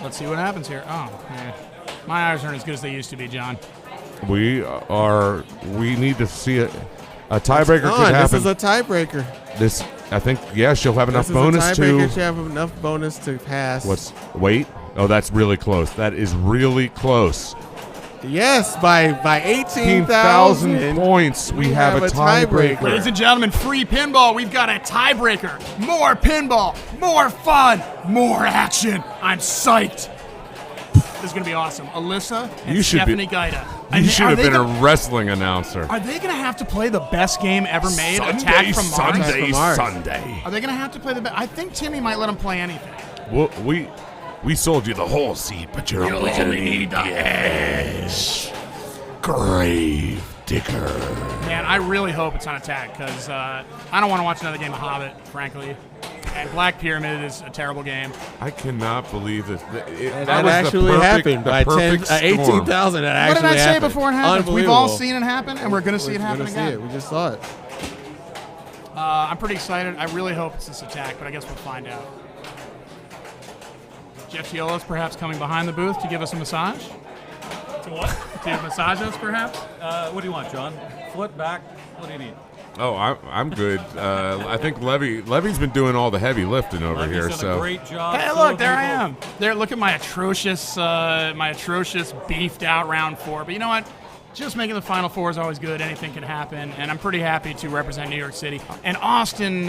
Let's see what happens here. Oh, yeah. My eyes aren't as good as they used to be, John. we need to see a tiebreaker could happen. This is a tiebreaker. I think, yeah, she'll have enough This bonus is a tiebreaker. to. She have enough bonus to pass. Wait. Oh, that's really close. That is really close. Yes, by 18,000 18,000 points. We have a tiebreaker. Ladies and gentlemen, free pinball. We've got a tiebreaker. More pinball, more fun, more action. I'm psyched. This is going to be awesome. Alyssa and You should be- Stephanie Gyda. You should have been a a wrestling announcer. Are they going to have to play the best game ever made, Attack from Mars? from Mars. Sunday. Are they going to have to play the best? I think Timmy might let them play anything. Well, we sold you the whole seat, but you're only going to need the edge. Grave digger. Man, I really hope it's on Attack because I don't want to watch another game of Hobbit, frankly. And Black Pyramid is a terrible game. I cannot believe this. That actually happened by 18,000. That What actually did I say happened. before it happened? We've Unbelievable. all seen it happen, and we're going to see it We're happen gonna see again. it. We just saw it. I'm pretty excited. I really hope it's this Attack, but I guess we'll find out. Jeff Giola's perhaps coming behind the booth to give us a massage? To what? To massage us, perhaps? What do you want, John? Foot, back? What do you need? Oh, I'm good. I think Levy's been doing all the heavy lifting over Levy's here. done So a great job. Hey, So look, there I people- am. There, look at my atrocious beefed out round 4. But you know what? Just making the Final Four is always good. Anything can happen, and I'm pretty happy to represent New York City and Austin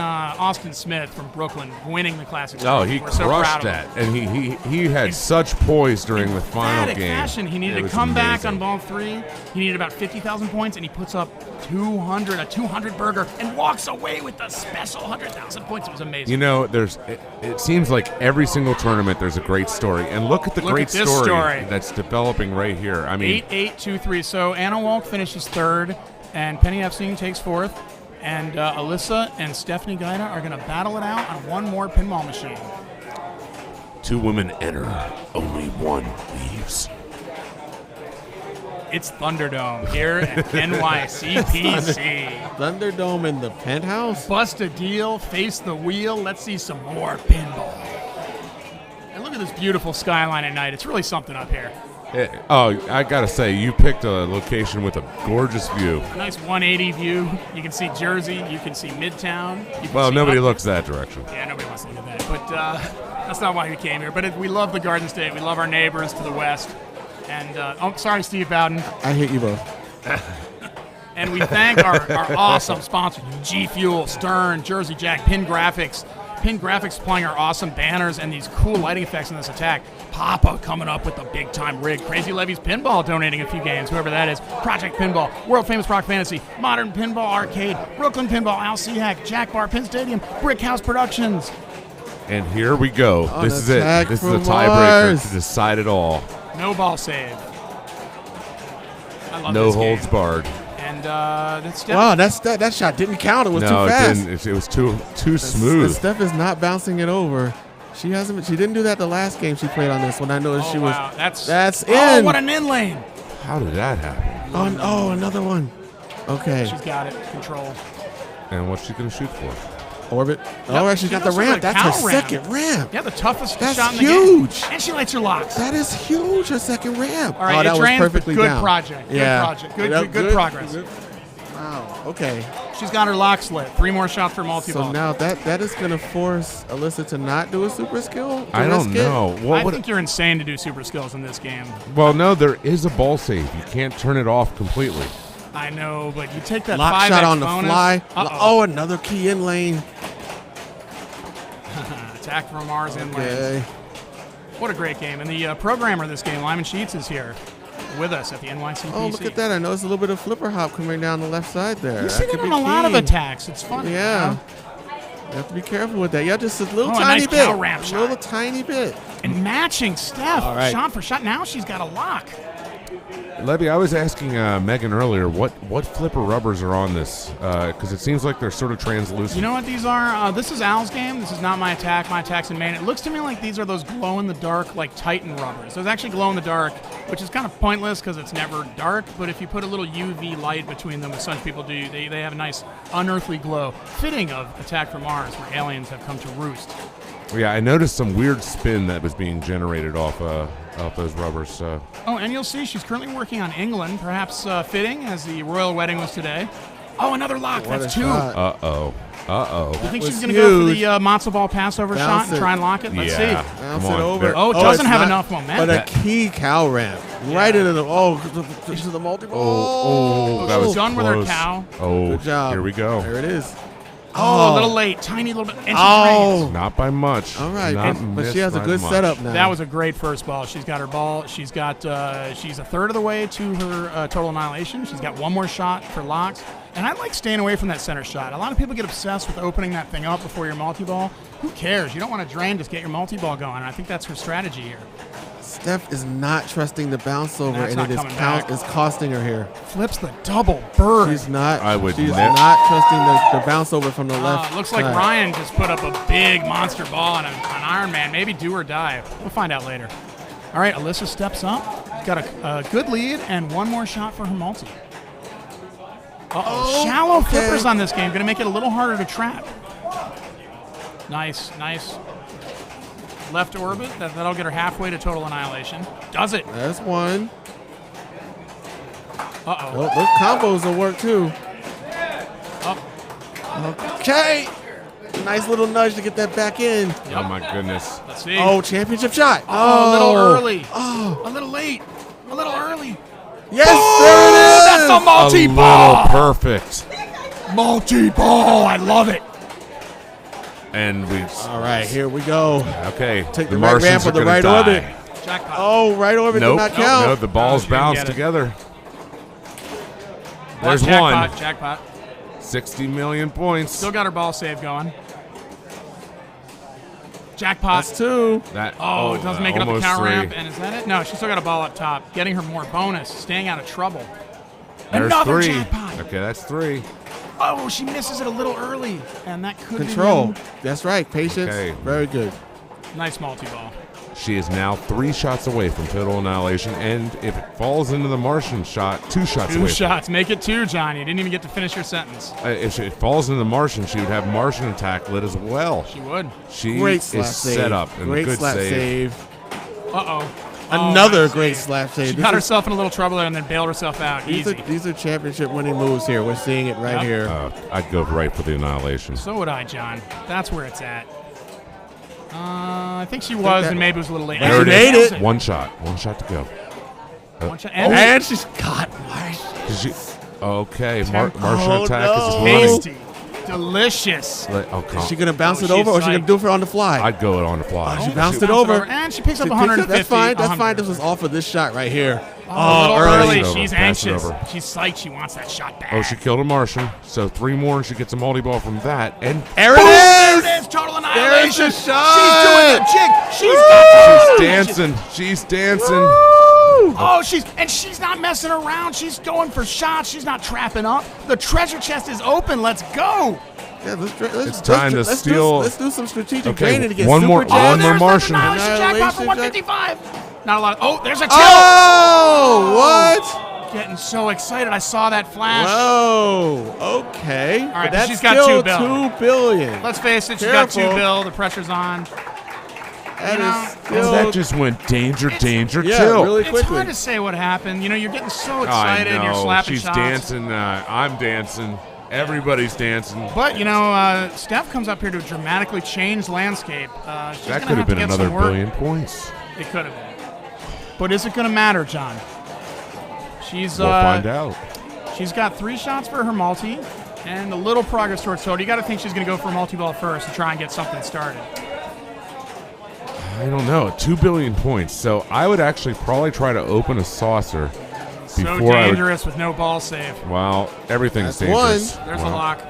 Smith from Brooklyn winning the Classic. Oh, he We're so proud crushed of him. that, and he had such poise during the final Emphatic game. fashion. He It needed to was come back on amazing. ball 3. He needed about 50,000 points, and he puts up a 200 burger, and walks away with the special 100,000 points. It was amazing. You know, it seems like every single tournament there's a great story, and look at the Look great at this story. that's developing right here. I mean, 8-8-2-3. So Anna Walk finishes 3rd, and Penny Epstein takes 4th, and Alyssa and Stephanie Gyda are going to battle it out on one more pinball machine. 2 women enter, only 1 leaves. It's Thunderdome here at NYCPC. Thunderdome in the penthouse. Bust a deal, face the wheel. Let's see some more pinball. And look at this beautiful skyline at night. It's really something up here. I gotta say, you picked a location with a gorgeous view. A nice 180 view. You can see Jersey. You can see Midtown. You can Well, see nobody looks that direction. Yeah, nobody wants to look at that. But that's not why we came here. But we love the Garden State. We love our neighbors to the west. And sorry, Steve Bowden. I hate you both. And we thank our awesome sponsors, G Fuel, Stern, Jersey Jack, Pin Graphics. Pin Graphics supplying our awesome banners and these cool lighting effects in this attack. Papa coming up with a big-time rig. Crazy Levy's Pinball donating a few games, whoever that is. Project Pinball, World Famous Rock Fantasy, Modern Pinball Arcade, Brooklyn Pinball, Al Seahack, Jack Bar, Pin Stadium, Brick House Productions. And here we go. On This is it. attack This is a from tiebreaker Mars. to decide it all. No ball save. I love No this holds game. barred. And that's Wow, that shot didn't count. It was No, too it fast. didn't. It was too smooth. Steph is not bouncing it over. She didn't do that the last game she played on this one. I noticed she was. wow. That's Oh, in. what an in lane. How did that happen? Oh, another one. Okay. She's got it. Control. And what's she gonna shoot for? Orbit. Yep, All right, she's she got the knows how to ramp. That's her cow ramp. second ramp. Yeah, the toughest That's shot in the huge. game. And she lights her locks. That is huge. Her second ramp. All right, oh, it that was drains, but perfectly good down. project. Good Yeah. project. Good progress. Wow. Okay. She's got her locks lit. 3 more shots for multi-ball. So now that is going to force Alyssa to not do a super skill? I don't know. I think you're insane to do super skills in this game. Well, no, there is a ball save. You can't turn it off completely. I know, but you take that Lock 5x shot on the bonus. fly. Uh-oh. Oh, another key in lane. Attack from Mars in lane. Okay. What a great game. And the programmer of this game, Lyman Sheets, is here with us at the NYCPC. Oh, look at that. I noticed a little bit of flipper hop coming down the left side there. You see that on a lot of attacks. It's fun. Yeah. You know? You have to be careful with that. Yeah, just a little Oh, a tiny nice bit. cow ramp A little tiny bit. And matching Steph, All right. shot for shot. Now she's got a lock. Levy, I was asking Megan earlier what flipper rubbers are on this because it seems like they're sort of translucent. You know what these are? This is Al's game. This is not my attack. My attack's in main. It looks to me like these are those glow-in-the-dark, like Titan rubbers. Those actually glow-in-the-dark, which is kind of pointless because it's never dark, but if you put a little UV light between them, as some people do, they have a nice unearthly glow, fitting of Attack from Mars, where aliens have come to roost. Yeah, I noticed some weird spin that was being generated off those rubbers. Oh, and you'll see she's currently working on England, perhaps fitting, as the royal wedding was today. Oh, another lock. What That's a 2. shot. You think she's was going to go for huge. the matzo ball passover Bounce shot and it. try and lock it? Let's Yeah. see. Bounce Come it on. over. There- Oh, it doesn't it's have not- enough momentum. But a key cow ramp. Right into the, to the multi-ball. Oh, that she's was done with her close. cow. Oh, Good job. here we go. There it is. Oh, a little late. Tiny little bit. And she Oh. drains. Not by much. All right. Not But missed she has a by good much. setup now. That was a great first ball. She's got her ball. She's a third of the way to her total annihilation. She's got one more shot for locks. And I like staying away from that center shot. A lot of people get obsessed with opening that thing up before your multi-ball. Who cares? You don't want to drain, just get your multi-ball going. And I think that's her strategy here. Steph is not trusting the bounce over, That's and not it is coming back. is costing her here. Flips the double bird. She's not. I would She's never- not trusting the bounce over from the left. Looks like side. Ryan just put up a big monster ball on an Iron Man. Maybe do or die. We'll find out later. All right, Alyssa steps up. Got a good lead and one more shot for her multi. Uh-oh. Shallow okay. flippers on this game. Going to make it a little harder to trap. Nice. Left orbit. That'll get her halfway to total annihilation. Does it? There's one. Uh-oh. Oh, those combos will work too. Oh, Okay. Nice little nudge to get that back in. Oh my goodness. let's see. Oh, championship shot. Oh, a little early. Oh. A little late. A little early. Yes, there it is. That's a A multi-ball. little perfect. Multi-ball. I love it. And we. All right, here we go. Okay. Take the right Martians ramp are or the gonna right die. orbit. Jackpot. Oh, right orbit Nope. did not count. No, the balls she didn't bounce get it. together. There's Jackpot, one. Jackpot. 60 million points. Still got her ball save going. Jackpot. That's 2. That, Oh, it doesn't make it up the almost cow 3. ramp. And is that it? No, she's still got a ball up top. Getting her more bonus. Staying out of trouble. There's Another 3. jackpot. Okay, that's 3. Oh, she misses it a little early. And that could Control. be That's right. Patience. Okay. Very good. nice multi-ball. She is now 3 shots away from total annihilation, and if it falls into the Martian shot, 2 shots 2 away. shots. Make it 2, John. You didn't even get to finish your sentence. If it falls into the Martian, she would have Martian attack lit as well. She would. She Great is slap save. set up and Great good slap save. save. Uh-oh. Another nice great save. slap save. She This got is- herself in a little trouble there and then bailed herself out. Easy. These are championship-winning moves here. We're seeing it right Yep. here. I'd go right for the annihilation. So would I, John. That's where it's at. I think she was, and maybe it was a little late. There There it it is. is. One shot to go. One shot, And she's got Marsh. Okay, Temp- Martian Oh, attack no. is running. tasty, delicious. Is she going to bounce it over, or is she like- going to do it on the fly? I'd go it on the fly. She bounced it Bounce over. and she picks up She 150. That's fine. That's 100. fine. This was all for this shot right here. A little early. early. Pass it over, She's pass it anxious. over. She's psyched. She wants that shot back. Oh, she killed a Martian. So 3 more, and she gets a multi-ball from that. And There Boom, it there is. it is. Total There's annihilation. the She's shot. doing the jig. She's got she's dancing. She's dancing. Oh, she's not messing around. She's going for shots. She's not trapping up. The treasure chest is open. Let's go. Yeah, It's time to steal. Let's do some strategic Okay, training to get one super more- jacked. one more There's Martian. the annihilation jackpot for Annihilation 155. Not a lot. Oh, there's a kill. Oh, what? Getting so excited. I saw that flash. Whoa. Okay. All right, But that's she's got still 2 bill. $2 billion. Let's face it. She's got 2 Careful. bill. The pressure's on. That you is know, still. That just went danger, danger, Yeah, kill. really It's quickly. hard to say what happened. You know, you're getting so I excited. know. You're slapping She's shots. dancing. I'm dancing. Everybody's dancing. But, you know, Steph comes up here to dramatically change landscape. She's That gonna could have been to get another some work. billion points. It could have been. But is it going to matter, John? She's We'll find out. She's got 3 shots for her multi and a little progress towards total. You got to think she's going to go for a multi-ball first to try and get something started. I don't know. 2 billion points. So I would actually probably try to open a saucer So before I would. dangerous with no ball save. Well, everything's That's dangerous. one. There's a Wow. lock.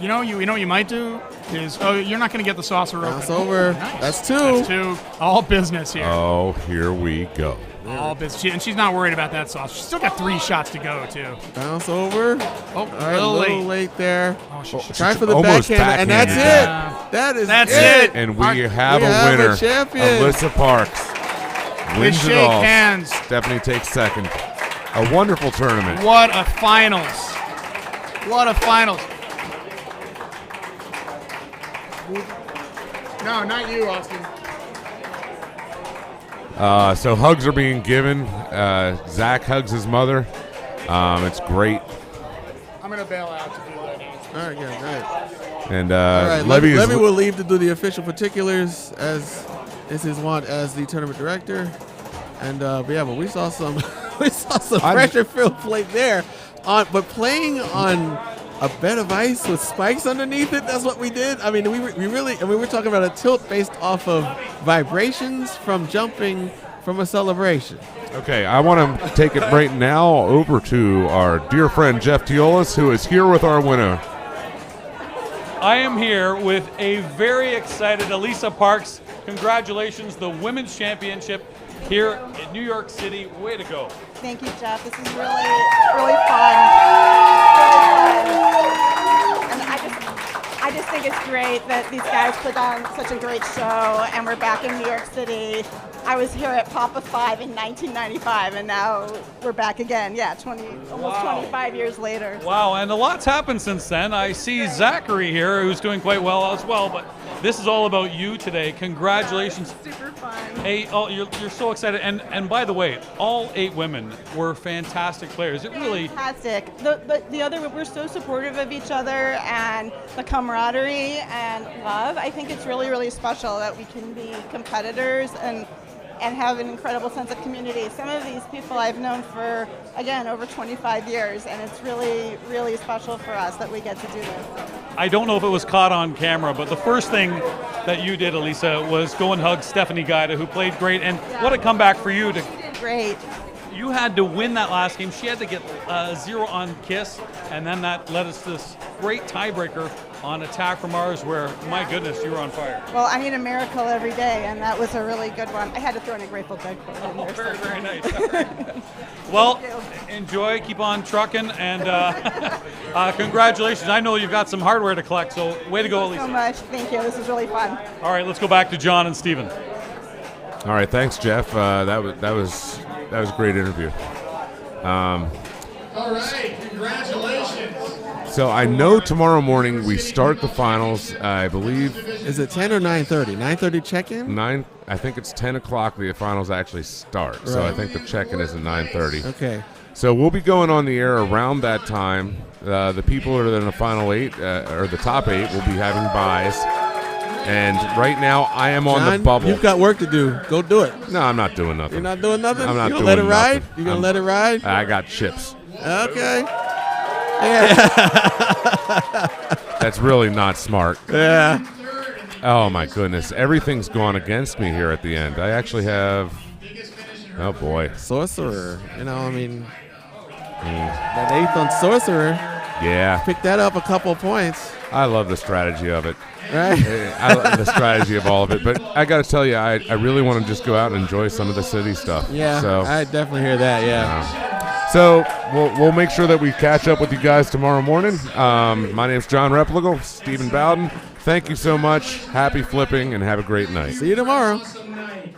You know what you might do is you're not going to get the saucer Bounce open. over. Nice. That's 2. That's 2. All business here. Oh, here we go. All business. And she's not worried about that saucer. She's still got 3 shots to go too. Bounce over. Oh, All right, a little late. late there. Oh, she should- Try for the almost backhand, and that's backhanded it. That is That's it. it. And we Our- have we a have a winner. champion. Alyssa Parks wins shake it all. hands. Stephanie takes second. A wonderful tournament. What a finals. What a finals. No, not you, Austin. So hugs are being given. Zach hugs his mother. It's great. I'm going to bail out to do that. All right, yeah, great. And All right, Levy Levy is will leave to do the official particulars as is his want as the tournament director. And but we saw some pressure-filled play there. But playing on a bed of ice with spikes underneath it, that's what we did. I mean, we were talking about a tilt based off of vibrations from jumping from a celebration. Okay, I want to take it right now over to our dear friend Jeff Teolis, who is here with our winner. I am here with a very excited Alyssa Parks. Congratulations, the Women's Championship here in New York City. Way to go. Thank you, Jeff. This is really fun. And I just think it's great that these guys put on such a great show, and we're back in New York City. I was here at Papa 5 in 1995, and now we're back again. Yeah, almost 25 years later. Wow, and a lot's happened since then. I see Zachary here, who's doing quite well as well, but this is all about you today. Congratulations. Super fun. Hey, you're so excited. And by the way, all 8 women were fantastic players. It really... Fantastic. We're so supportive of each other, and the camaraderie and love. I think it's really, really special that we can be competitors and have an incredible sense of community. Some of these people I've known for, again, over 25 years, and it's really, really special for us that we get to do this. I don't know if it was caught on camera, but the first thing that you did, Alyssa, was go and hug Stephanie Gyda, who played great. And what a comeback for you. Great. You had to win that last game. She had to get 0 on Kiss, and then that led us to this great tiebreaker on Attack from Mars, where, my goodness, you were on fire. Well, I need a miracle every day, and that was a really good one. I had to throw in a Grateful Dead quote in there. Very, very nice. Well, enjoy, keep on trucking, and congratulations. I know you've got some hardware to collect, so way to go, Alyssa. So much. Thank you. This is really fun. All right, let's go back to John and Steven. All right, thanks, Jeff. That was a great interview. All right, congratulations. So I know tomorrow morning we start the finals. I believe. Is it 10 or 9:30? 9:30 check-in? I think it's 10 o'clock. The finals actually start. So I Right. think the check-in is at 9:30. Okay. So we'll be going on the air around that time. The people that are in the final 8 or the top 8 will be having buys. And right now I am on the John, bubble. You've got work to do. Go do it. No, I'm not doing nothing. You're not doing nothing? I'm not you doing gonna let it ride? nothing. You gonna let it ride? I got chips. Okay. Yeah. That's really not smart. Yeah. Oh my goodness. Everything's gone against me here at the end. I actually have, oh boy. Sorcerer. You know, I mean, that 8th on Sorcerer. Yeah. Pick that up a couple points. I love the strategy of it. Right. I love the strategy of all of it. But I got to tell you, I really want to just go out and enjoy some of the city stuff. Yeah, So, I definitely hear that, yeah. so we'll make sure that we catch up with you guys tomorrow morning. My name's John Repligal, Stephen Bowden. Thank you so much. Happy flipping and have a great night. See you tomorrow. Awesome night.